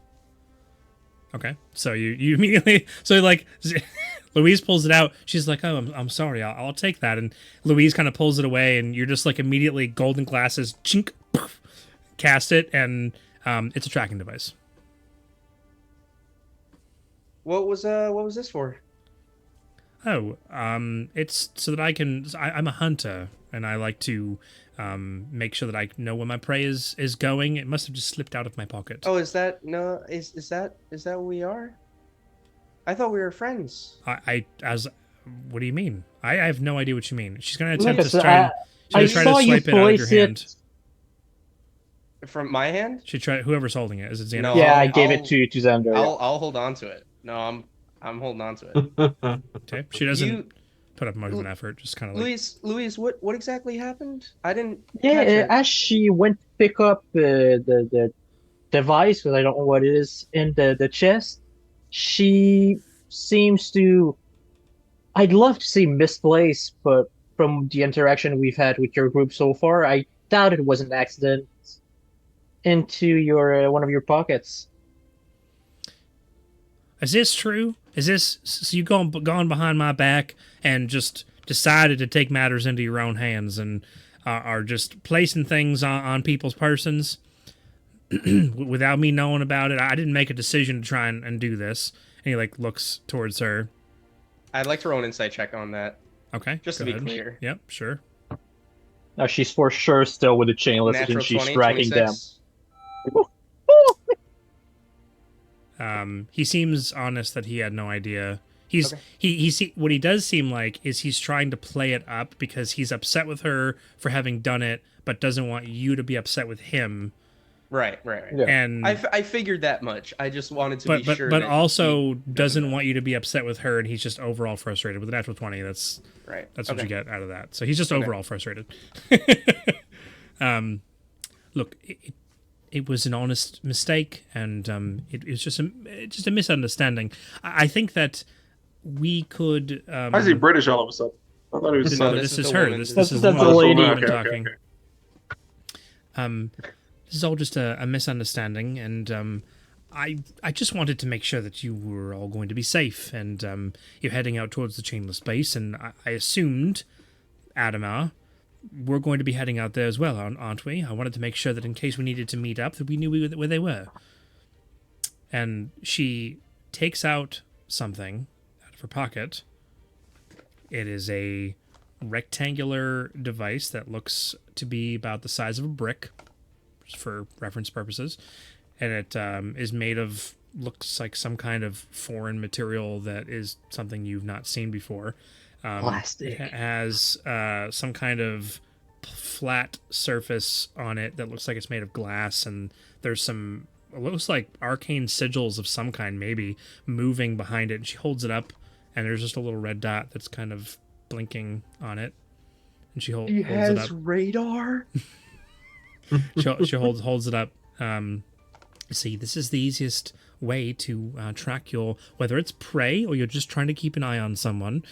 Okay, so you immediately Louise pulls it out. She's like, "Oh, I'm sorry. I'll take that." And Louise kind of pulls it away, and you're just like immediately golden glasses, chink, poof, cast it, and it's a tracking device. What was this for? Oh, it's so that I'm a hunter, and I like to make sure that I know where my prey is going. It must have just slipped out of my pocket. Oh, is that what we are? I thought we were friends. What do you mean? I have no idea what you mean. She's gonna attempt to try to saw swipe it out of your hand. From my hand? Whoever's holding it. Is it Xander? No, yeah, I gave it to Xander. I'll hold on to it. No, I'm holding on to it. Okay. She doesn't put up much of an effort. Just kind of like. Louise, what exactly happened? I didn't. Yeah, as she went to pick up the device, because I don't know what it is in the chest. She seems to. I'd love to say misplaced, but from the interaction we've had with your group so far, I doubt it was an accident into your one of your pockets. Is this true? Is this so you gone behind my back and just decided to take matters into your own hands and are just placing things on people's persons without me knowing about it? I didn't make a decision to try and do this. And he like looks towards her. I'd like to roll an insight check on that, Okay, just to go be ahead. clear. Yep, sure. Now she's for sure still with the chainless, Natural and she's 20, tracking 26. He seems honest that he had no idea. He's Okay. what he does seem like is he's trying to play it up because he's upset with her for having done it, but doesn't want you to be upset with him. Right. Yeah. And I figured that much. I just wanted to be sure. but that also he doesn't know. want you to be upset with her, and he's just overall frustrated with the natural 20. That's Right. what Okay. you get out of that. So he's just Okay. overall frustrated. Look, it was an honest mistake, and it was just a misunderstanding. I think that we could. Why is he British all of a sudden? I thought he was. No, this is the her. woman. This That's is the the lady. woman Okay, talking. okay. This is all just a misunderstanding, and I just wanted to make sure that you were all going to be safe, and you're heading out towards the chainless base, and I assumed, Adama, we're going to be heading out there as well, aren't we? I wanted to make sure that in case we needed to meet up, that we knew where they were. And she takes out something out of her pocket. It is a rectangular device that looks to be about the size of a brick, just for reference purposes, and it is made of, looks like some kind of foreign material that is something you've not seen before. Plastic. It has some kind of flat surface on it that looks like it's made of glass, and there's some, it looks like arcane sigils of some kind maybe moving behind it, and she holds it up, and there's just a little red dot that's kind of blinking on it, and she holds it up. radar. She holds it up. See, this is the easiest way to track your, whether it's prey or you're just trying to keep an eye on someone.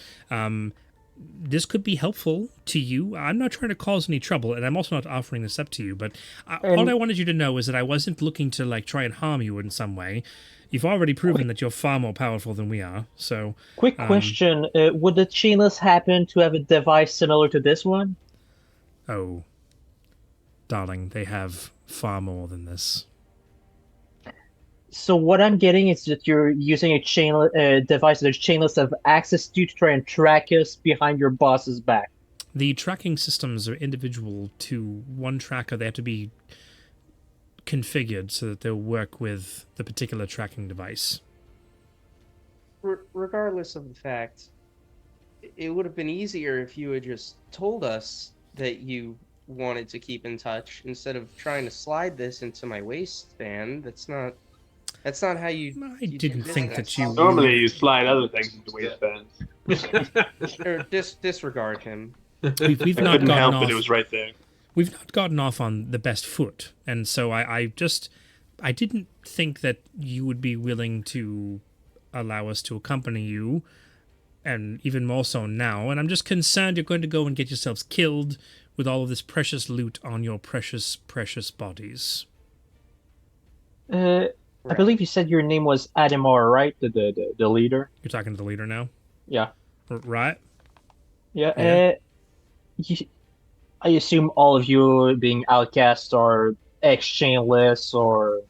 This could be helpful to you. I'm not trying to cause any trouble, and I'm also not offering this up to you, but all I wanted you to know is that I wasn't looking to like try and harm you in some way. You've already proven that you're far more powerful than we are, so... Quick question: would the chainless happen to have a device similar to this one? Oh, darling, they have far more than this. So what I'm getting is that you're using a chainless device that chainless have access to try and track us behind your boss's back. The tracking systems are individual to one tracker. They have to be configured so that they'll work with the particular tracking device. Regardless of the fact, it would have been easier if you had just told us that you wanted to keep in touch instead of trying to slide this into my waistband. That's not how you. I didn't think that you... Normally, you slide other things into waistbands. Or disregard him. We've I not couldn't gotten help off. it. It was right there. We've not gotten off on the best foot, and so I didn't think that you would be willing to allow us to accompany you, and even more so now. And I'm just concerned you're going to go and get yourselves killed with all of this precious loot on your precious, precious bodies. I believe you said your name was Adamar, right? The leader. You're talking to the leader now, Yeah. right? Yeah. Yeah. I assume all of you being outcasts are ex-chainless or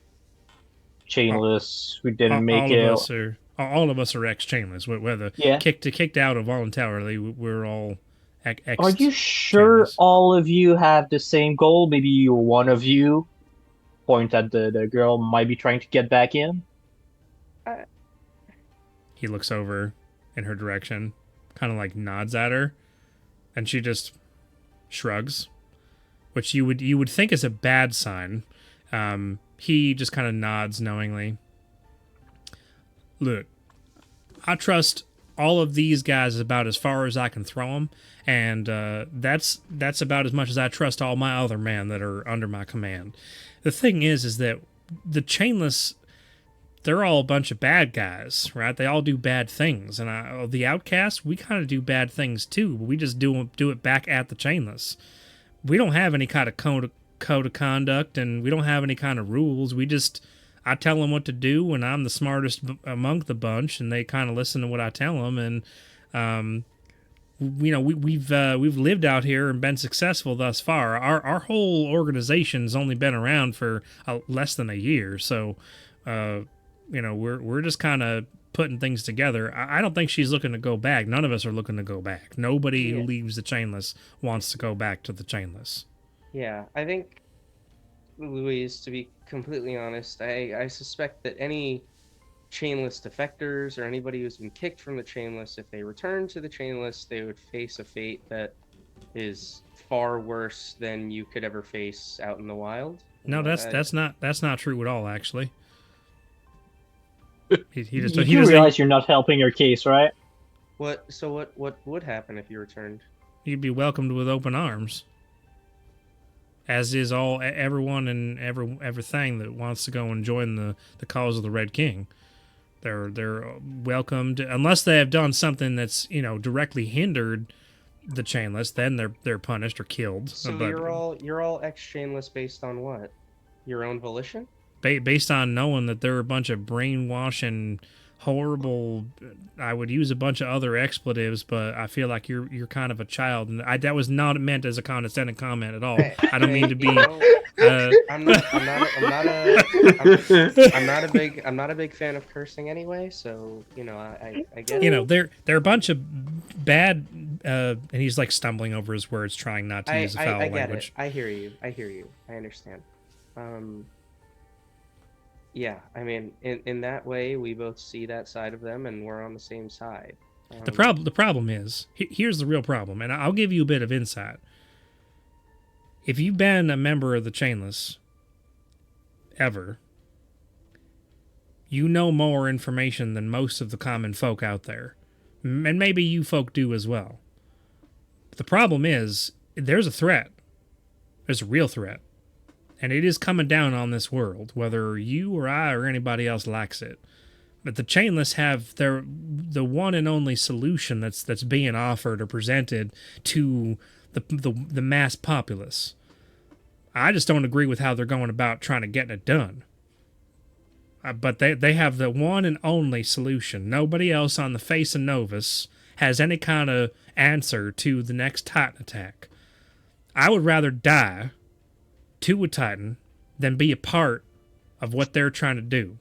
chainless who didn't make it. All of us are ex-chainless. Whether Yeah. kicked out or voluntarily, we're all ex. Are you sure chainless. all of you have the same goal? Maybe one of you point at the girl might be trying to get back in. He looks over in her direction, kind of like nods at her, and she just shrugs, which you would think is a bad sign. He just kind of nods knowingly. Look, I trust all of these guys about as far as I can throw them, and that's about as much as I trust all my other men that are under my command. The thing is that the chainless, they're all a bunch of bad guys, right? They all do bad things, and the Outcast, we kind of do bad things too, but we just do it back at the chainless. We don't have any kind of code of conduct, and we don't have any kind of rules. I tell them what to do, and I'm the smartest among the bunch, and they kind of listen to what I tell them, and we've lived out here and been successful thus far. Our whole organization's only been around for less than a year, so we're just kind of putting things together. I don't think she's looking to go back. None of us are looking to go back. Nobody who leaves the chainless wants to go back to the chainless. Yeah, I think, Louise, to be completely honest, I suspect that any chainless defectors or anybody who's been kicked from the chainless, if they return to the chainless, they would face a fate that is far worse than you could ever face out in the wild. No, that's not true at all, actually. He doesn't realize you're not helping your case, right? What would happen if you returned? You'd be welcomed with open arms. As is everyone and everything that wants to go and join the cause of the Red King. They're welcomed unless they have done something that's directly hindered the chainless. Then they're punished or killed. So you're all ex-chainless based on what? Your own volition? Based on knowing that they're a bunch of brainwashing, horrible. I would use a bunch of other expletives, but I feel like you're kind of a child, and that was not meant as a condescending comment at all. I don't mean to be. I'm not a big fan of cursing anyway, so I guess they're a bunch of bad, and he's like stumbling over his words, trying not to use a foul language. I hear you. I understand. Yeah, I mean, in that way, we both see that side of them, and we're on the same side. The problem is, here's the real problem, and I'll give you a bit of insight. If you've been a member of the Chainless ever, you know more information than most of the common folk out there, and maybe you folk do as well. But the problem is, there's a threat. There's a real threat. And it is coming down on this world, whether you or I or anybody else likes it. But the Chainless have the one and only solution that's being offered or presented to the mass populace. I just don't agree with how they're going about trying to get it done. But they have the one and only solution. Nobody else on the face of Novus has any kind of answer to the next Titan attack. I would rather die to a Titan than be a part of what they're trying to do.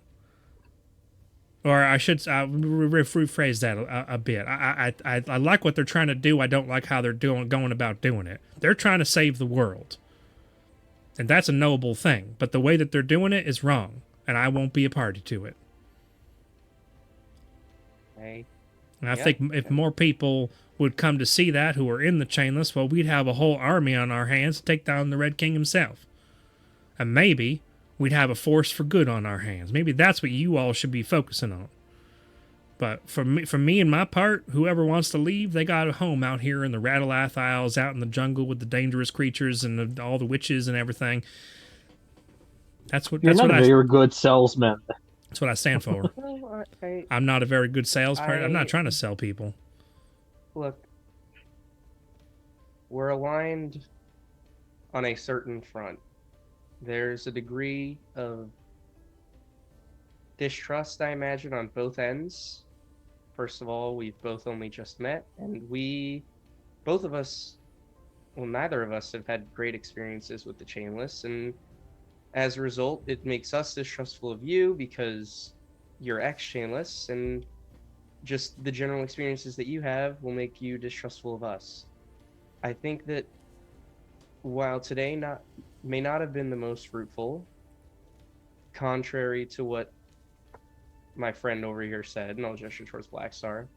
Or I should rephrase that a bit. I like what they're trying to do. I don't like how they're going about doing it. They're trying to save the world. And that's a noble thing. But the way that they're doing it is wrong. And I won't be a party to it. Hey. And I think if more people would come to see that who are in the Chainless, well, we'd have a whole army on our hands to take down the Red King himself. And maybe we'd have a force for good on our hands. Maybe that's what you all should be focusing on. But for me and my part, whoever wants to leave, they got a home out here in the Ratalath Isles, out in the jungle with the dangerous creatures and all the witches and everything. You're not a very good salesman. That's what I stand for. I'm not a very good salesperson. I'm not trying to sell people. Look, we're aligned on a certain front. There's a degree of distrust, I imagine, on both ends. First of all, we've both only just met, and both of us, well, neither of us have had great experiences with the Chainless, and as a result, it makes us distrustful of you because you're ex-Chainless, and just the general experiences that you have will make you distrustful of us. I think that while today may not have been the most fruitful, contrary to what my friend over here said, and I'll gesture towards Black Star,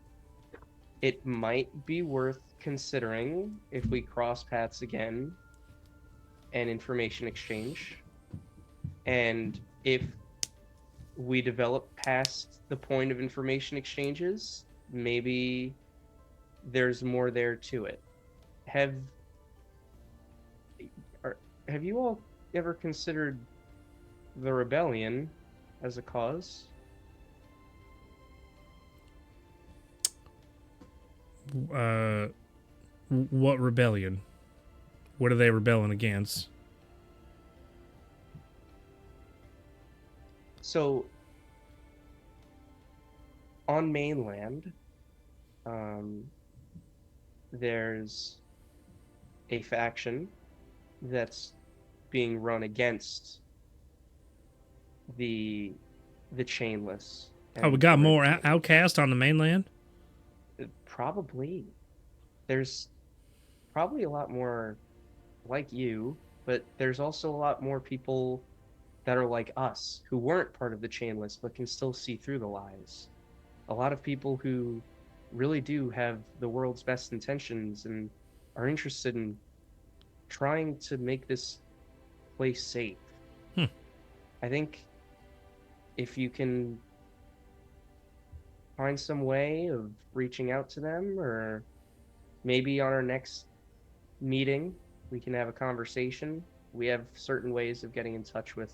it might be worth considering if we cross paths again and information exchange. And if we develop past the point of information exchanges, maybe there's more there to it. Have you all ever considered the rebellion as a cause. What rebellion? What are they rebelling against? So, on mainland, there's a faction that's being run against the chainless. Oh, we got more Outcast on the mainland? Probably. There's probably a lot more like you, but there's also a lot more people that are like us who weren't part of the chainless but can still see through the lies. A lot of people who really do have the world's best intentions and are interested in trying to make this place safe. I think if you can find some way of reaching out to them, or maybe on our next meeting we can have a conversation. We have certain ways of getting in touch with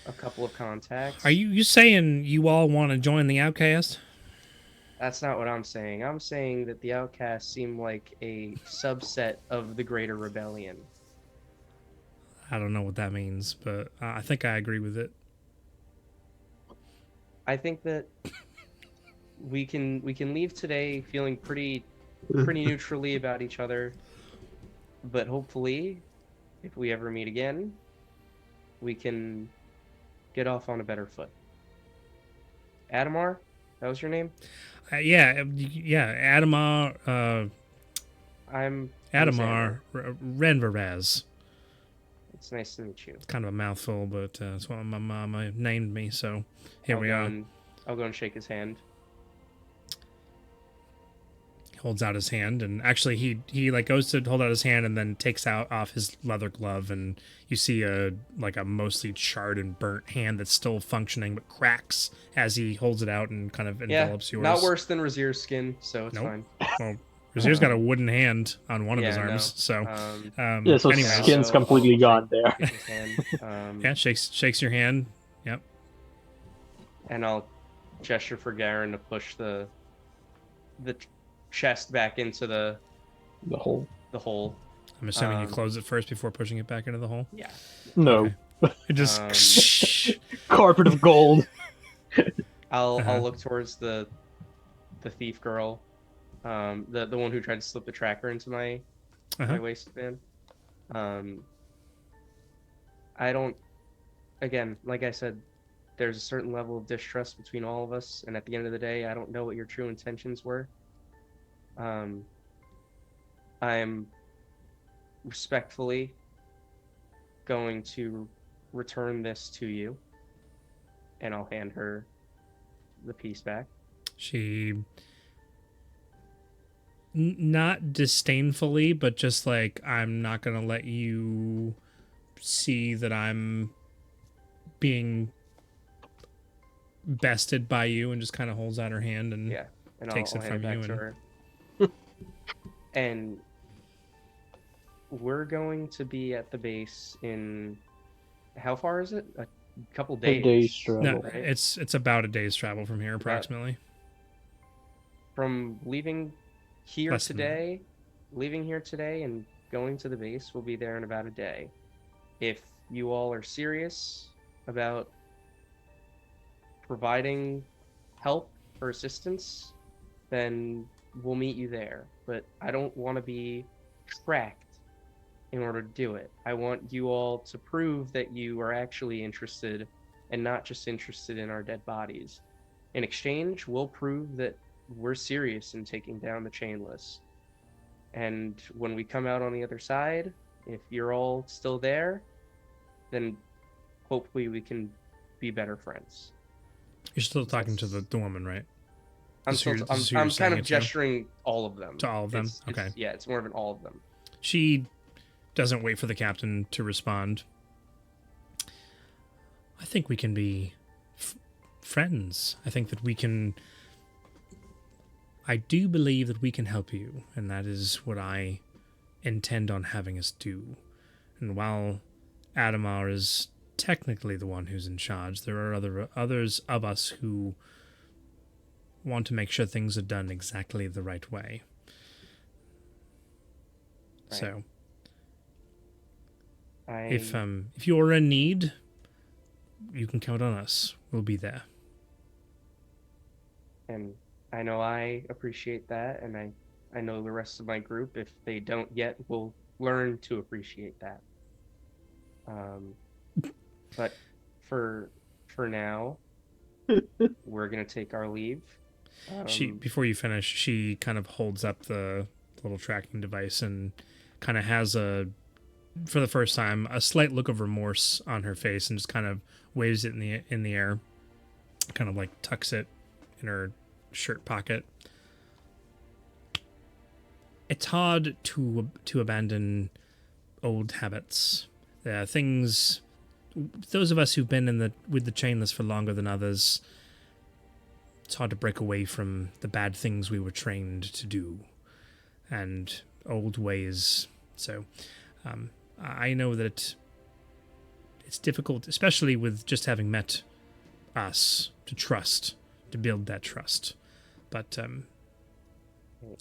a couple of contacts. Are you saying you all want to join the Outcast? That's not what I'm saying. I'm saying that the Outcasts seem like a subset of the Greater Rebellion. I don't know what that means, but I think I agree with it. I think that we can leave today feeling pretty neutrally about each other, but hopefully, if we ever meet again, we can get off on a better foot. Adamar, that was your name? Yeah, Adamar. I'm Adamar Renveraz. It's nice to meet you. It's kind of a mouthful, but that's what my mama named me, so here we are. I'll go and shake his hand. He holds out his hand, and actually he like goes to hold out his hand and then takes off his leather glove, and you see a mostly charred and burnt hand that's still functioning but cracks as he holds it out and kind of envelops yours. Not worse than Razir's skin, so it's fine. Well, Razir's got a wooden hand on one of his arms, so so anyways. skin's completely gone there. Yeah, shakes your hand. Yep. And I'll gesture for Garen to push the chest back into the hole. The hole. I'm assuming you close it first before pushing it back into the hole. Yeah. No. Okay. It just carpet of gold. I'll look towards the thief girl, the one who tried to slip the tracker into my waistband. I don't. Again, like I said, there's a certain level of distrust between all of us, and at the end of the day, I don't know what your true intentions were. I'm respectfully going to return this to you, and I'll hand her the piece back. She, not disdainfully, but just like, I'm not gonna let you see that I'm being bested by you, and just kind of holds out her hand and takes it from you. To her. And we're going to be at the base in, how far is it? A couple days. A day's travel. No, right? it's about a day's travel from here, approximately. From leaving here today and going to the base, we'll be there in about a day. If you all are serious about providing help or assistance, then we'll meet you there. But I don't want to be tracked in order to do it. I want you all to prove that you are actually interested and not just interested in our dead bodies. In exchange, we'll prove that we're serious in taking down the Chainless. And when we come out on the other side, if you're all still there, then hopefully we can be better friends. You're still talking to the woman, right? I'm kind of gesturing all of them. To all of them? Okay. It's more of an all of them. She doesn't wait for the captain to respond. I think we can be friends. I think that we can... I do believe that we can help you, and that is what I intend on having us do. And while Adamar is technically the one who's in charge. There are others of us who want to make sure things are done exactly the right way. Right. So, if you're in need, you can count on us. We'll be there. And I know I appreciate that, and I know the rest of my group, if they don't yet, will learn to appreciate that. But for now, we're gonna take our leave. Before you finish, she kind of holds up the little tracking device and kind of has for the first time, a slight look of remorse on her face, and just kind of waves it in the air, kind of like tucks it in her shirt pocket. It's hard to abandon old habits. Things. Those of us who've been with the chainless for longer than others, it's hard to break away from the bad things we were trained to do, and old ways. So, I know that it's difficult, especially with just having met us, to build that trust. But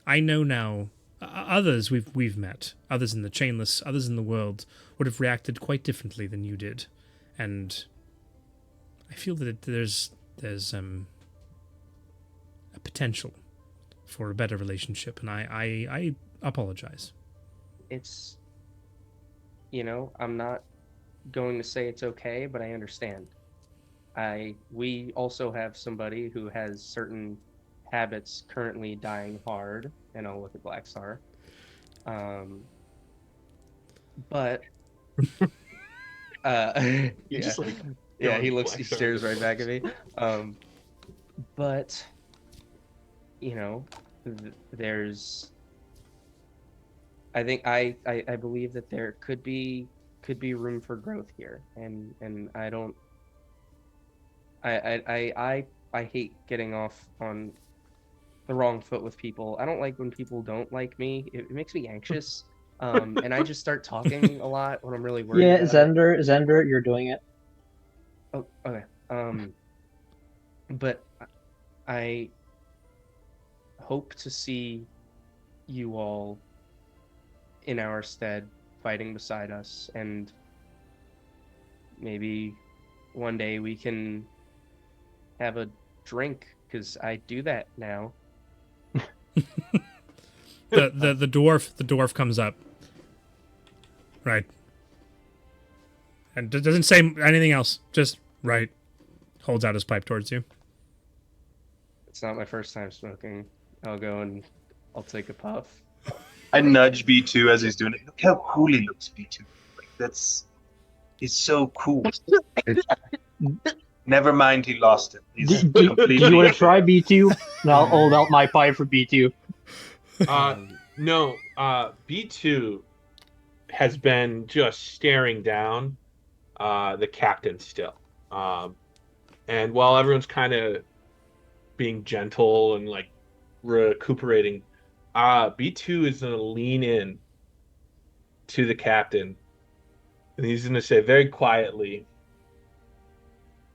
I know now, others we've met, others in the chainless, others in the world, would have reacted quite differently than you did, and I feel that there's a potential for a better relationship, and I apologize. It's, I'm not going to say it's okay, but I understand. We also have somebody who has certain habits currently dying hard, and I'll look at Black Star. But You're yeah, just like, yeah, he Black Star. stares right back at me. But there's, I think I believe that there could be room for growth here, and I hate getting off on the wrong foot with people. I don't like when people don't like me. It makes me anxious. And I just start talking a lot when I'm really worried. Yeah, about Zender, you're doing it. Oh, okay. But I hope to see you all in our stead, fighting beside us, and maybe one day we can have a drink, because I do that now. The dwarf comes up, right, and doesn't say anything else, just right, holds out his pipe towards you. It's not my first time smoking. I'll go and I'll take a puff. I nudge B2 as he's doing it. Look how cool he looks, B2. He's so cool. Never mind, he lost it. He's Do completely. you want to try B2? And I'll hold out my pipe for B2. No, B2 has been just staring down the captain still. And while everyone's kind of being gentle and like recuperating, B2 is going to lean in to the captain, and he's going to say very quietly,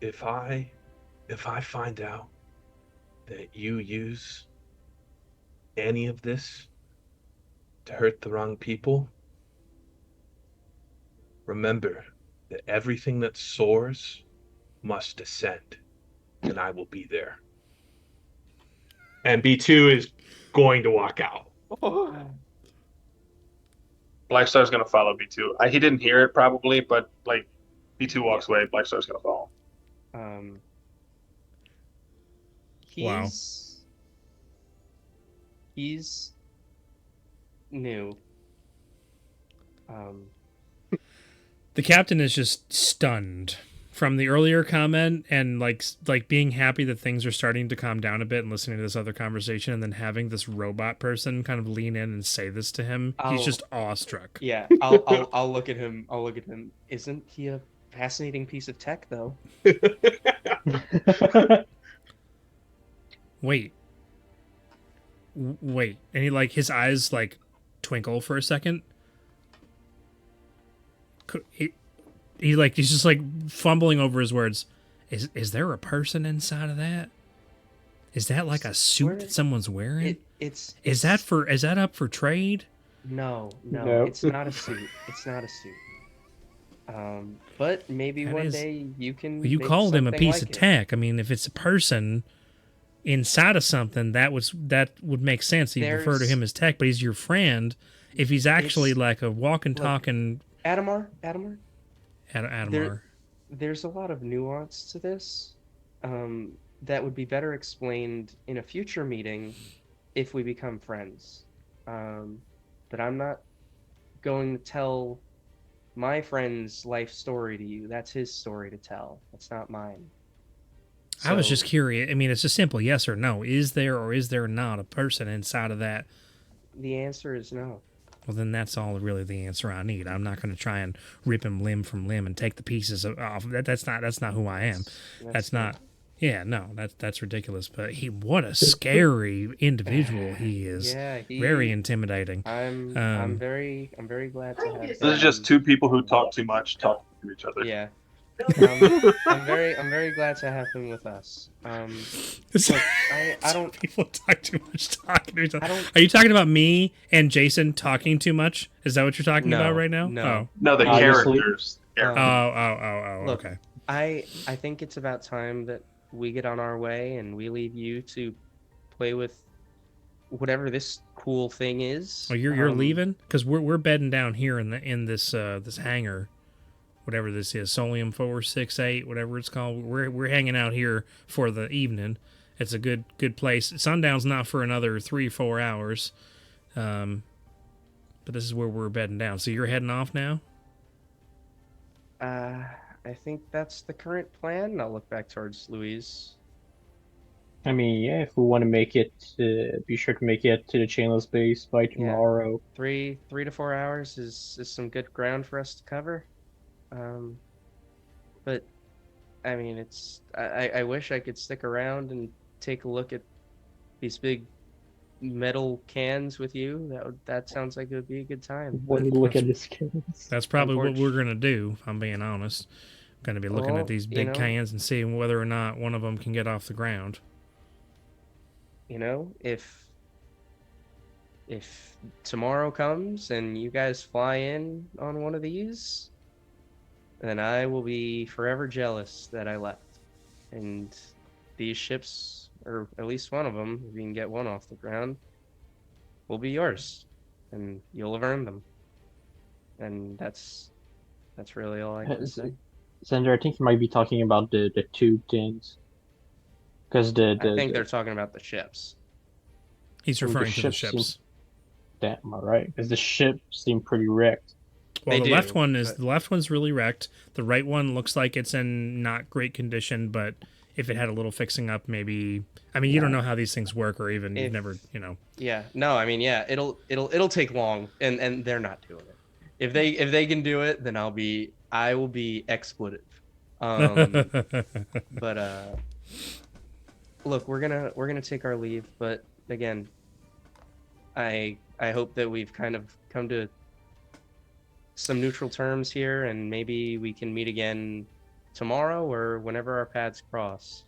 if I find out that you use any of this to hurt the wrong people, remember that everything that soars must descend, and I will be there. And B2 is going to walk out. Black Star's gonna follow B2. He didn't hear it probably, but like B2 walks away, Black Star's gonna follow. He's new. The captain is just stunned from the earlier comment, and like being happy that things are starting to calm down a bit, and listening to this other conversation, and then having this robot person kind of lean in and say this to him. He's just awestruck. Yeah, I'll look at him. Isn't he a fascinating piece of tech, though? Wait, and he his eyes twinkle for a second. he's just like fumbling over his words. Is there a person inside of that? Is that like a suit that someone's wearing? Is that up for trade? No, No. it's not a suit. It's not a suit. But maybe That one is- day you can. Well, you make called him a something piece like of it. tech. I mean, if it's a person inside of something, that would make sense. You refer to There's- him as tech, but he's your friend. If he's actually It's- like a walking, talking Adamar, Adamar. there's a lot of nuance to this that would be better explained in a future meeting if we become friends. But I'm not going to tell my friend's life story to you. That's his story to tell. That's not mine. I was So, just curious. I mean, it's a simple yes or no. Is there or is there not a person inside of that? The answer is no. Well, then that's all really the answer I need. I'm not going to try and rip him limb from limb and take the pieces off. That's not who I am. That's not. Yeah, no, that's ridiculous. But what a scary individual he is. Yeah, Very intimidating. I'm very glad to have. This is just two people who talk too much talking to each other. Yeah. I'm very glad to have him with us. Look, I don't. People talk too much talking to each other. I don't. Are you talking about me and Jason talking too much? Is that what you're talking No, about right now? no. No, the Obviously. characters. Oh. Look, Okay. I think it's about time that we get on our way and we leave you to play with whatever this cool thing is. Oh, you're leaving? Because we're bedding down here in this hangar, whatever this is, Solium 468, whatever it's called. We're hanging out here for the evening. It's a good place. Sundown's not for another 3-4 hours, but this is where we're bedding down. So you're heading off now? I think that's the current plan. I'll look back towards Louise. I mean, yeah, if we want to make it, be sure to make it to the chainless base by tomorrow. 3 to 4 hours is some good ground for us to cover. But I mean, it's I wish I could stick around and take a look at these big metal cans with you. That sounds like it would be a good time. When you look at this case. That's probably what we're going to do, if I'm being honest. Going to be looking Well, at these you big know- cans and seeing whether or not one of them can get off the ground. You know, if tomorrow comes and you guys fly in on one of these, then I will be forever jealous that I left. And these ships, or at least one of them, if you can get one off the ground, will be yours, and you'll have earned them. And that's really all I can say. Xander, I think you might be talking about the tube things. Because I think they're talking about the ships. He's Well, the referring to the ships ships. Damn, all right. Because the ships seem pretty wrecked. Well, They the do, left one but- the left one's really wrecked. The right one looks like it's in not great condition, but if it had a little fixing up, maybe. I mean, you don't know how these things work, or even you've If- never, Yeah, no, I mean, yeah, it'll take long, and they're not doing it. If they can do it, then I will be expletive. But look, we're gonna take our leave, but again, I hope that we've kind of come to some neutral terms here, and maybe we can meet again tomorrow or whenever our paths cross.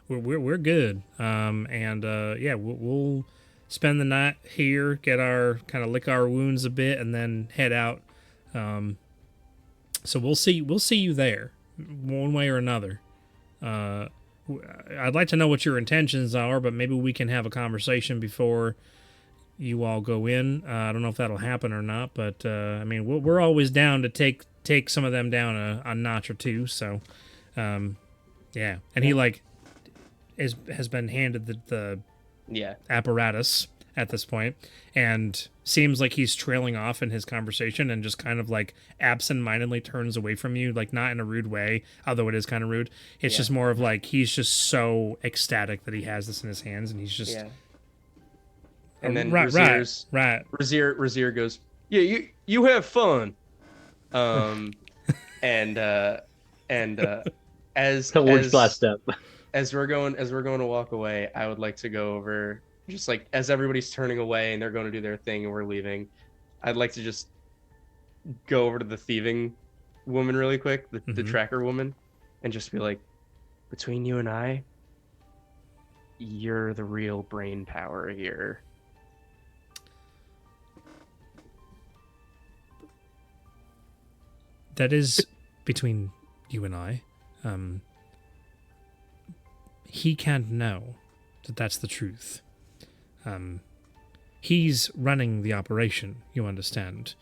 we're good. Yeah, we'll spend the night here, get our kind of lick our wounds a bit, and then head out. So we'll see you there, one way or another. I'd like to know what your intentions are, but maybe we can have a conversation before you all go in. I don't know if that'll happen or not, but I mean, we're always down to take some of them down a notch or two. So, yeah, and he has been handed the Yeah, apparatus at this point, and seems like he's trailing off in his conversation and just kind of like absent-mindedly turns away from you, like not in a rude way, although it is kind of rude. It's just more of like he's just so ecstatic that he has this in his hands, and he's just yeah. And then right. Razier goes, yeah, you have fun. And as Towards blast up. as we're going to walk away, I would like to go over, just like as everybody's turning away and they're going to do their thing and we're leaving, I'd like to just go over to the thieving woman really quick, the Mhm. tracker woman, and just be like, between you and I, you're the real brain power here. That is between you and I. He can't know that that's the truth. He's running the operation, you understand.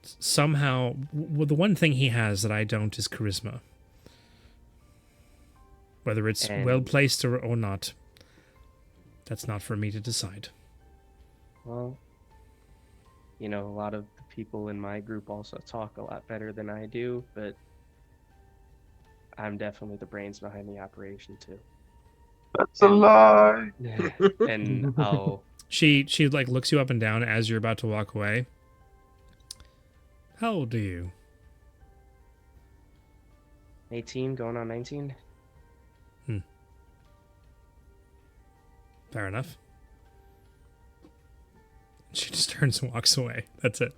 Somehow, the one thing he has that I don't is charisma. Whether it's And- well placed or not, that's not for me to decide. Well, you know, a lot of the people in my group also talk a lot better than I do, but I'm definitely the brains behind the operation too. That's a lie. And I'll She like looks you up and down as you're about to walk away. How old are you? 18 going on 19. Fair enough. She just turns and walks away. That's it.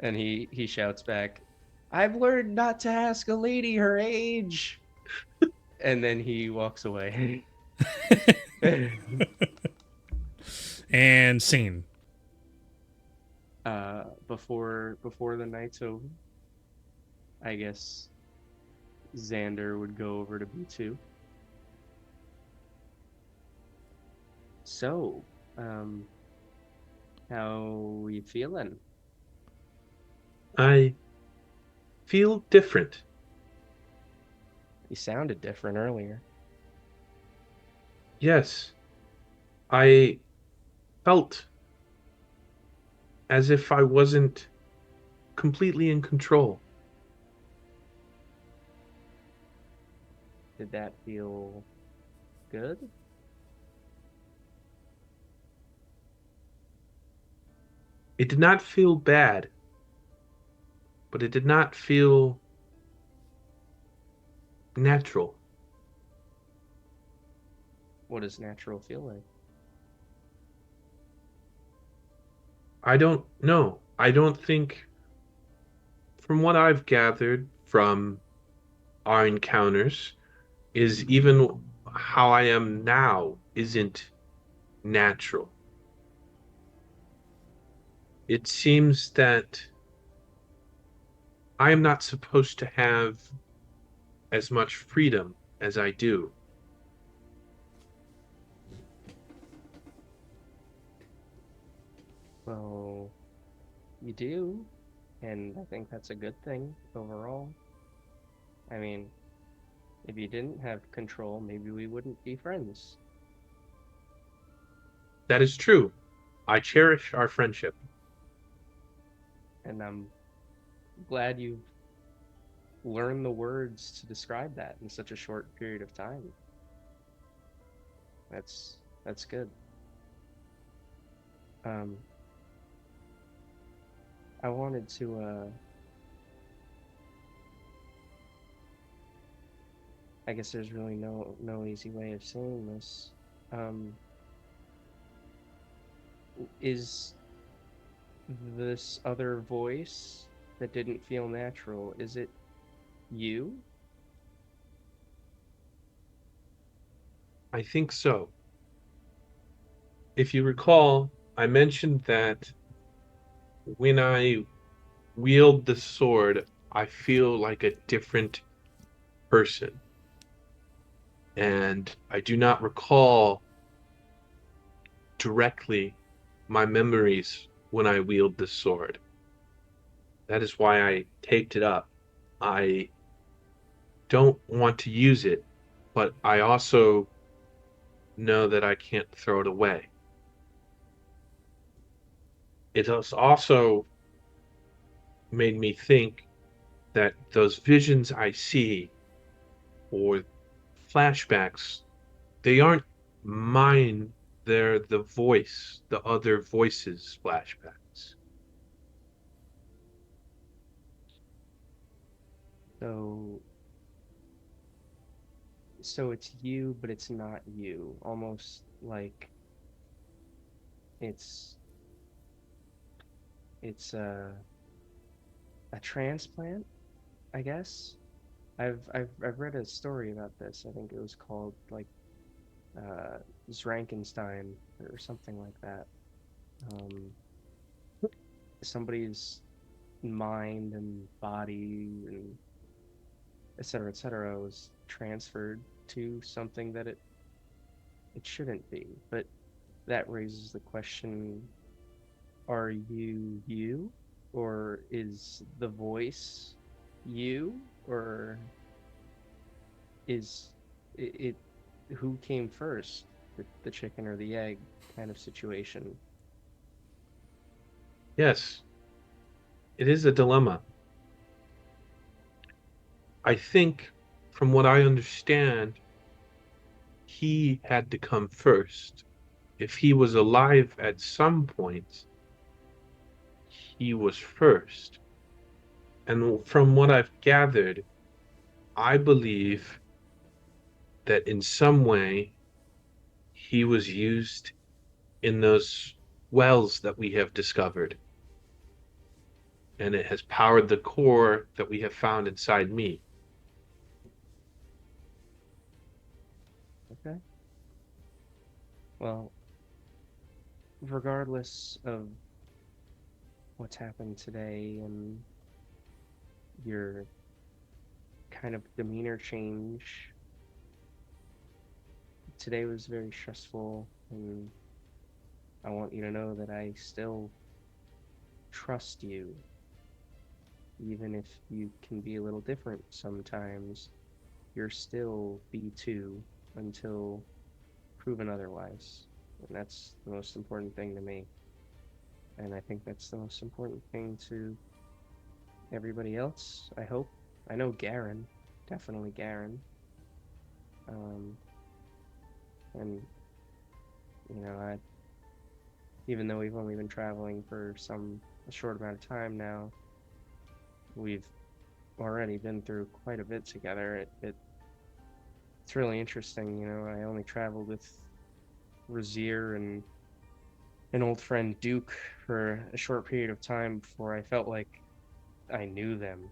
And he shouts back, "I've learned not to ask a lady her age." And then he walks away. And scene. Before the night's over, I guess Xander would go over to B2. So, how you feeling? I feel different. You sounded different earlier. Yes, I felt as if I wasn't completely in control. Did that feel good? It did not feel bad, but it did not feel natural. What does natural feel like? I don't know. I don't think, from what I've gathered from our encounters, is even how I am now isn't natural. It seems that I am not supposed to have as much freedom as I do. Well, you do, and I think that's a good thing overall. I mean, if you didn't have control, maybe we wouldn't be friends. That is true. I cherish our friendship. And I'm glad you've learned the words to describe that in such a short period of time. That's good. I wanted to I guess there's really no easy way of saying this. Is this other voice that didn't feel natural, is it you? I think so. If you recall, I mentioned that when I wield the sword, I feel like a different person. And I do not recall directly my memories when I wield the sword. That is why I taped it up. I don't want to use it, but I also know that I can't throw it away. It has also made me think that those visions I see or flashbacks, they aren't mine, they're the voice, the other voices' flashbacks. So so it's you, but it's not you. Almost like it's it's a transplant, I guess. I've read a story about this. I think it was called like Zrankenstein or something like that. Um, Somebody's mind and body and et cetera, was transferred to something that it shouldn't be. But that raises the question, are you you? Or is the voice you? Or is it who came first? The chicken or the egg kind of situation. Yes, it is a dilemma. I think, from what I understand, he had to come first. If he was alive at some point, he was first. And from what I've gathered, I believe that in some way he was used in those wells that we have discovered. And it has powered the core that we have found inside me. Okay. Well, regardless of what's happened today and your kind of demeanor change, today was very stressful, and I want you to know that I still trust you, even if you can be a little different sometimes. You're still B2 until proven otherwise. And that's the most important thing to me. And I think that's the most important thing to everybody else, I hope. I know Garen, definitely Garen. Um, and, you know, even though we've only been traveling for a short amount of time now, we've already been through quite a bit together. It's really interesting, you know. I only traveled with Razier and an old friend Duke for a short period of time before I felt like I knew them.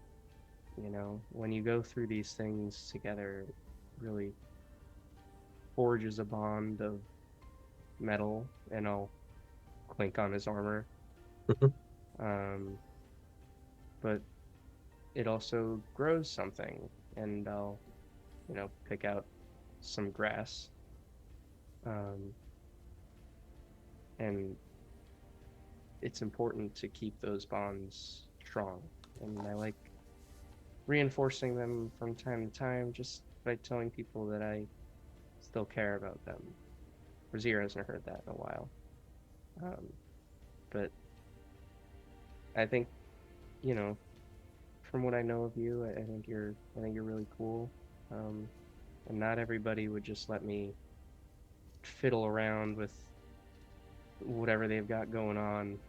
You know, when you go through these things together, it really forges a bond of metal, and I'll clink on his armor. um, but it also grows something, and I'll, you know, pick out some grass. And it's important to keep those bonds strong. And I like reinforcing them from time to time just by telling people that I still care about them. Brazier hasn't heard that in a while. But I think, you know, from what I know of you, I think you're really cool. And not everybody would just let me fiddle around with whatever they've got going on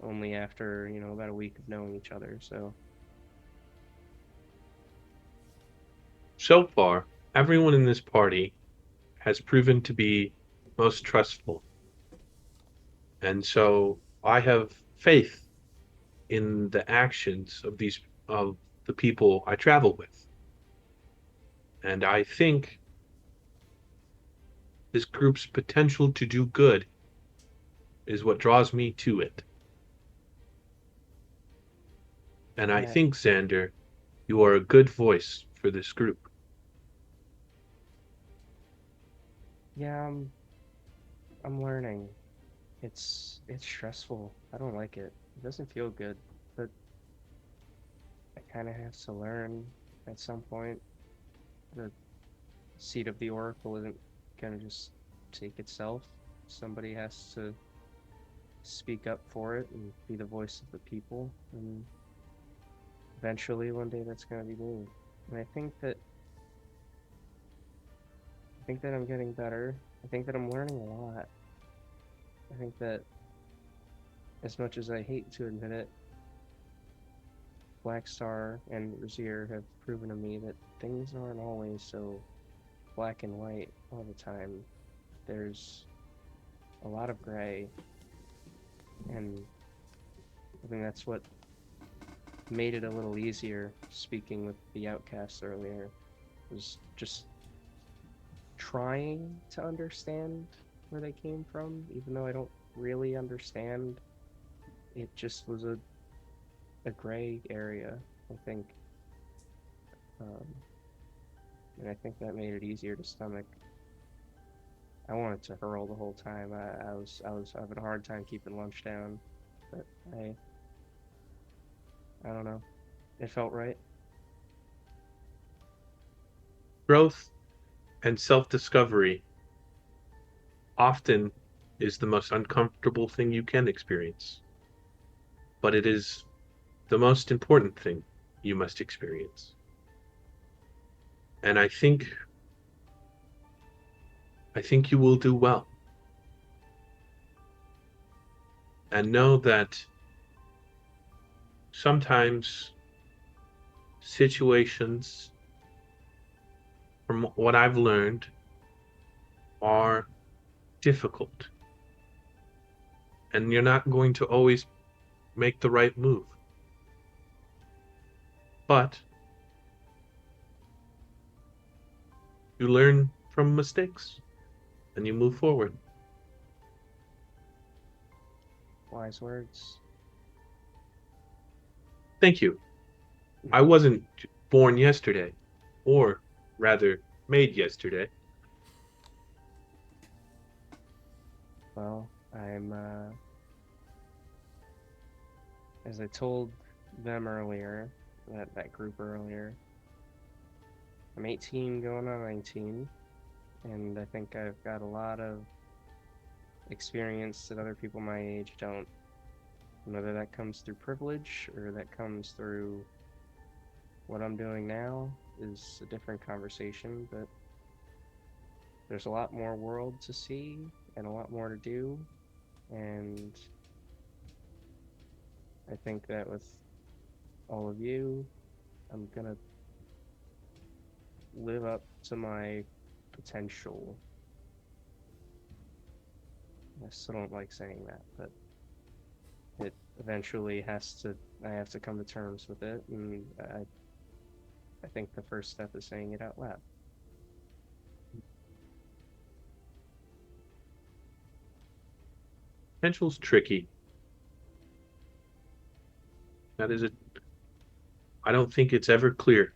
only after, you know, about a week of knowing each other. So far, everyone in this party has proven to be most trustful. And so I have faith in the actions of the people I travel with. And I think this group's potential to do good is what draws me to it. And I Yeah, think, Xander, you are a good voice for this group. yeah, I'm learning. It's stressful. I don't like it. It doesn't feel good, but I kind of have to learn at some point. The seat of the oracle isn't gonna just take itself. Somebody has to speak up for it and be the voice of the people. And eventually, one day, that's gonna be me. And I think that I'm getting better. I think that I'm learning a lot. I think that, as much as I hate to admit it, Black Star and Razier have proven to me that things aren't always so black and white all the time. There's a lot of gray, and I think that's what made it a little easier speaking with the Outcast earlier was just trying to understand where they came from, even though I don't really understand. It just was a gray area, I think. And I think that made it easier to stomach. I wanted to hurl the whole time. I was having a hard time keeping lunch down, but I don't know. It felt right. Growth and self-discovery often is the most uncomfortable thing you can experience, but it is the most important thing you must experience. And I think you will do well. And know that sometimes situations, from what I've learned, are difficult. And you're not going to always make the right move. But you learn from mistakes and you move forward. Wise words. Thank you. I wasn't born yesterday, or rather, made yesterday. Well, I'm, as I told them earlier, that group earlier, I'm 18 going on 19, and I think I've got a lot of experience that other people my age don't. And whether that comes through privilege or that comes through what I'm doing now is a different conversation, but there's a lot more world to see and a lot more to do, and I think that with all of you, I'm gonna live up to my potential. I still don't like saying that, but it eventually I have to come to terms with it, and I think the first step is saying it out loud. Potential's tricky. That is I don't think it's ever clear.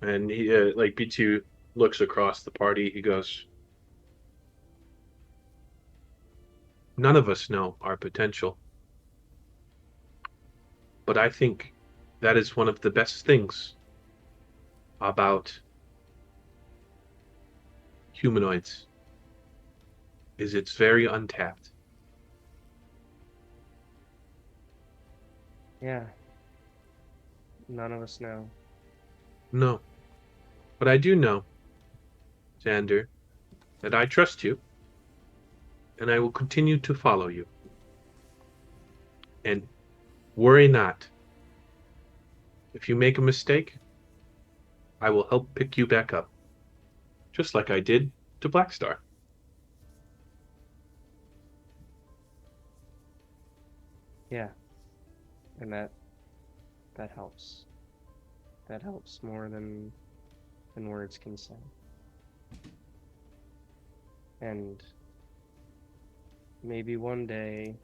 And he, like B2 looks across the party. He goes, none of us know our potential. But I think that is one of the best things about humanoids, is it's very untapped. Yeah. None of us know. No. But I do know, Xander, that I trust you, and I will continue to follow you. And worry not. If you make a mistake, I will help pick you back up. Just like I did to Blackstar. Yeah. And that helps. That helps more than words can say. And maybe one day,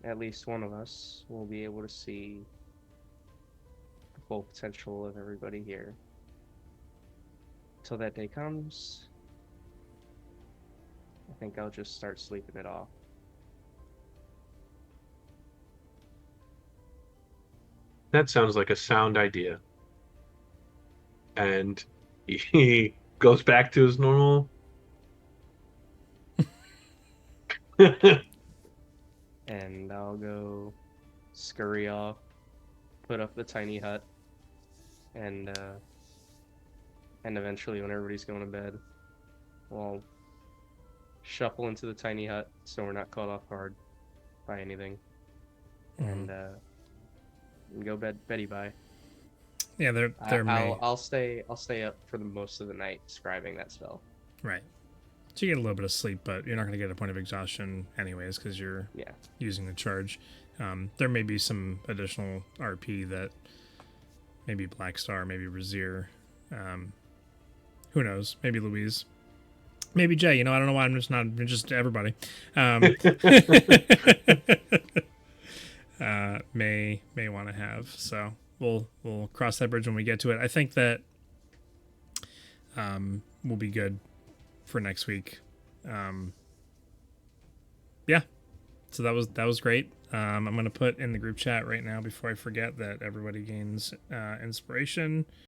at least one of us will be able to see the full potential of everybody here. Till that day comes, I think I'll just start sleeping it off. That sounds like a sound idea. And he goes back to his normal. And I'll go scurry off, put up the tiny hut, and eventually when everybody's going to bed, we'll shuffle into the tiny hut so we're not caught off guard by anything. And go Betty bye. Yeah, I'll stay up for the most of the night scribing that spell. Right. So you get a little bit of sleep, but you're not going to get a point of exhaustion anyways because you're using the charge. There may be some additional RP that maybe Black Star, maybe Razir, who knows? Maybe Louise, maybe Jay. You know, I don't know why I'm just everybody. May want to have. So we'll cross that bridge when we get to it. I think that will be good for next week. Yeah. So that was great. I'm going to put in the group chat right now before I forget that everybody gains inspiration.